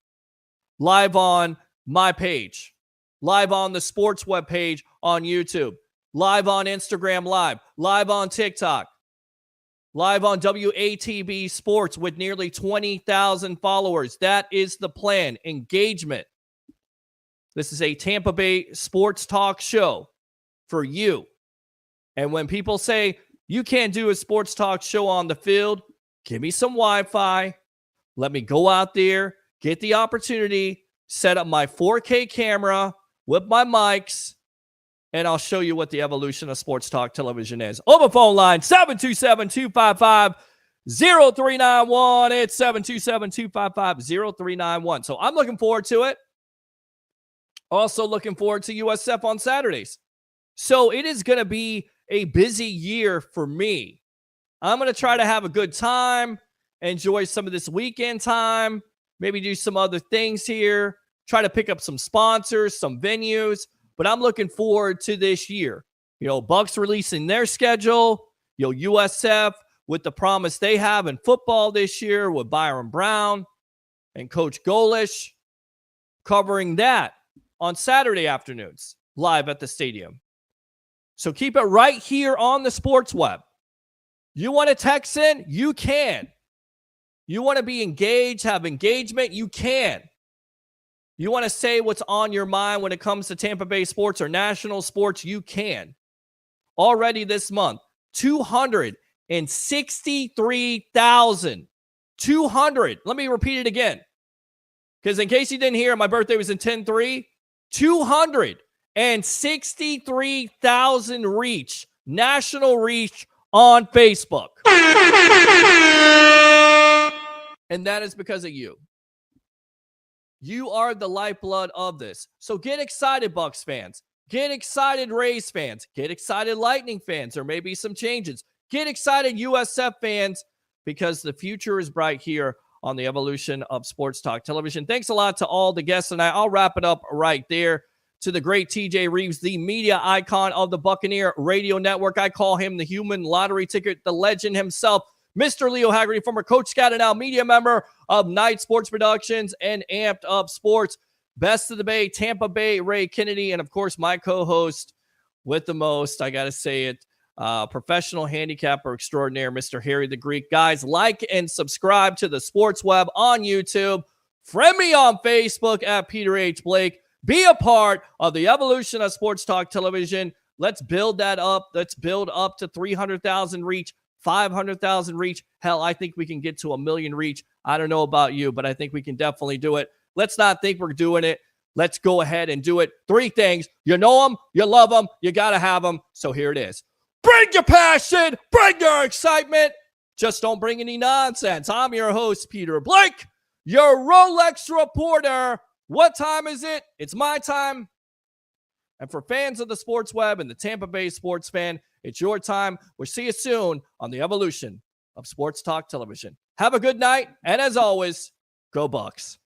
Speaker 1: Live on my page. Live on the sports webpage on YouTube. Live on Instagram Live. Live on TikTok. Live on WATB Sports with nearly 20,000 followers. That is the plan. Engagement. This is a Tampa Bay sports talk show for you. And when people say, you can't do a sports talk show on the field, give me some Wi-Fi. Let me go out there, get the opportunity, set up my 4K camera with my mics, and I'll show you what the evolution of sports talk television is. Over phone line, 727-255-0391. It's 727-255-0391. So I'm looking forward to it. Also looking forward to USF on Saturdays. So it is going to be a busy year for me. I'm going to try to have a good time, enjoy some of this weekend time, maybe do some other things here, try to pick up some sponsors, some venues. But I'm looking forward to this year. Bucs releasing their schedule. USF with the promise they have in football this year with Byron Brown and Coach Golish, covering that on Saturday afternoons live at the stadium. So keep it right here on the sports web. You want to text in? You can. You want to be engaged, have engagement? You can. You want to say what's on your mind when it comes to Tampa Bay sports or national sports? You can. Already this month, 263,000. 200. Let me repeat it again. Because in case you didn't hear, my birthday was in 10-3. 263,000 reach, national reach on Facebook. And that is because of you. You are the lifeblood of this. So get excited, Bucs fans. Get excited, Rays fans. Get excited, Lightning fans. There may be some changes. Get excited, USF fans, because the future is bright here on the evolution of Sports Talk Television. Thanks a lot to all the guests tonight. I'll wrap it up right there. To the great TJ Rives, the media icon of the Buccaneer Radio Network. I call him the human lottery ticket, the legend himself, Mr. Leo Haggerty, former Coach Scout and now media member of Night Sports Productions and Amped Up Sports. Best of the Bay, Tampa Bay Ray Kennedy, and of course my co-host with the most, I got to say it, professional handicapper extraordinaire, Mr. Harry the Greek. Guys, like and subscribe to the Sports Web on YouTube. Friend me on Facebook at Peter H. Blake. Be a part of the evolution of Sports Talk Television. Let's build that up. Let's build up to 300,000 reach, 500,000 reach. Hell, I think we can get to 1 million reach. I don't know about you, but I think we can definitely do it. Let's not think we're doing it. Let's go ahead and do it. 3 things. You know them, you love them, you got to have them. So here it is. Bring your passion, bring your excitement. Just don't bring any nonsense. I'm your host, Peter Blake, your Rolex reporter. What time is it? It's my time. And for fans of the Sports Web and the Tampa Bay sports fan, it's your time. We'll see you soon on the evolution of Sports Talk Television. Have a good night. And as always, go Bucs.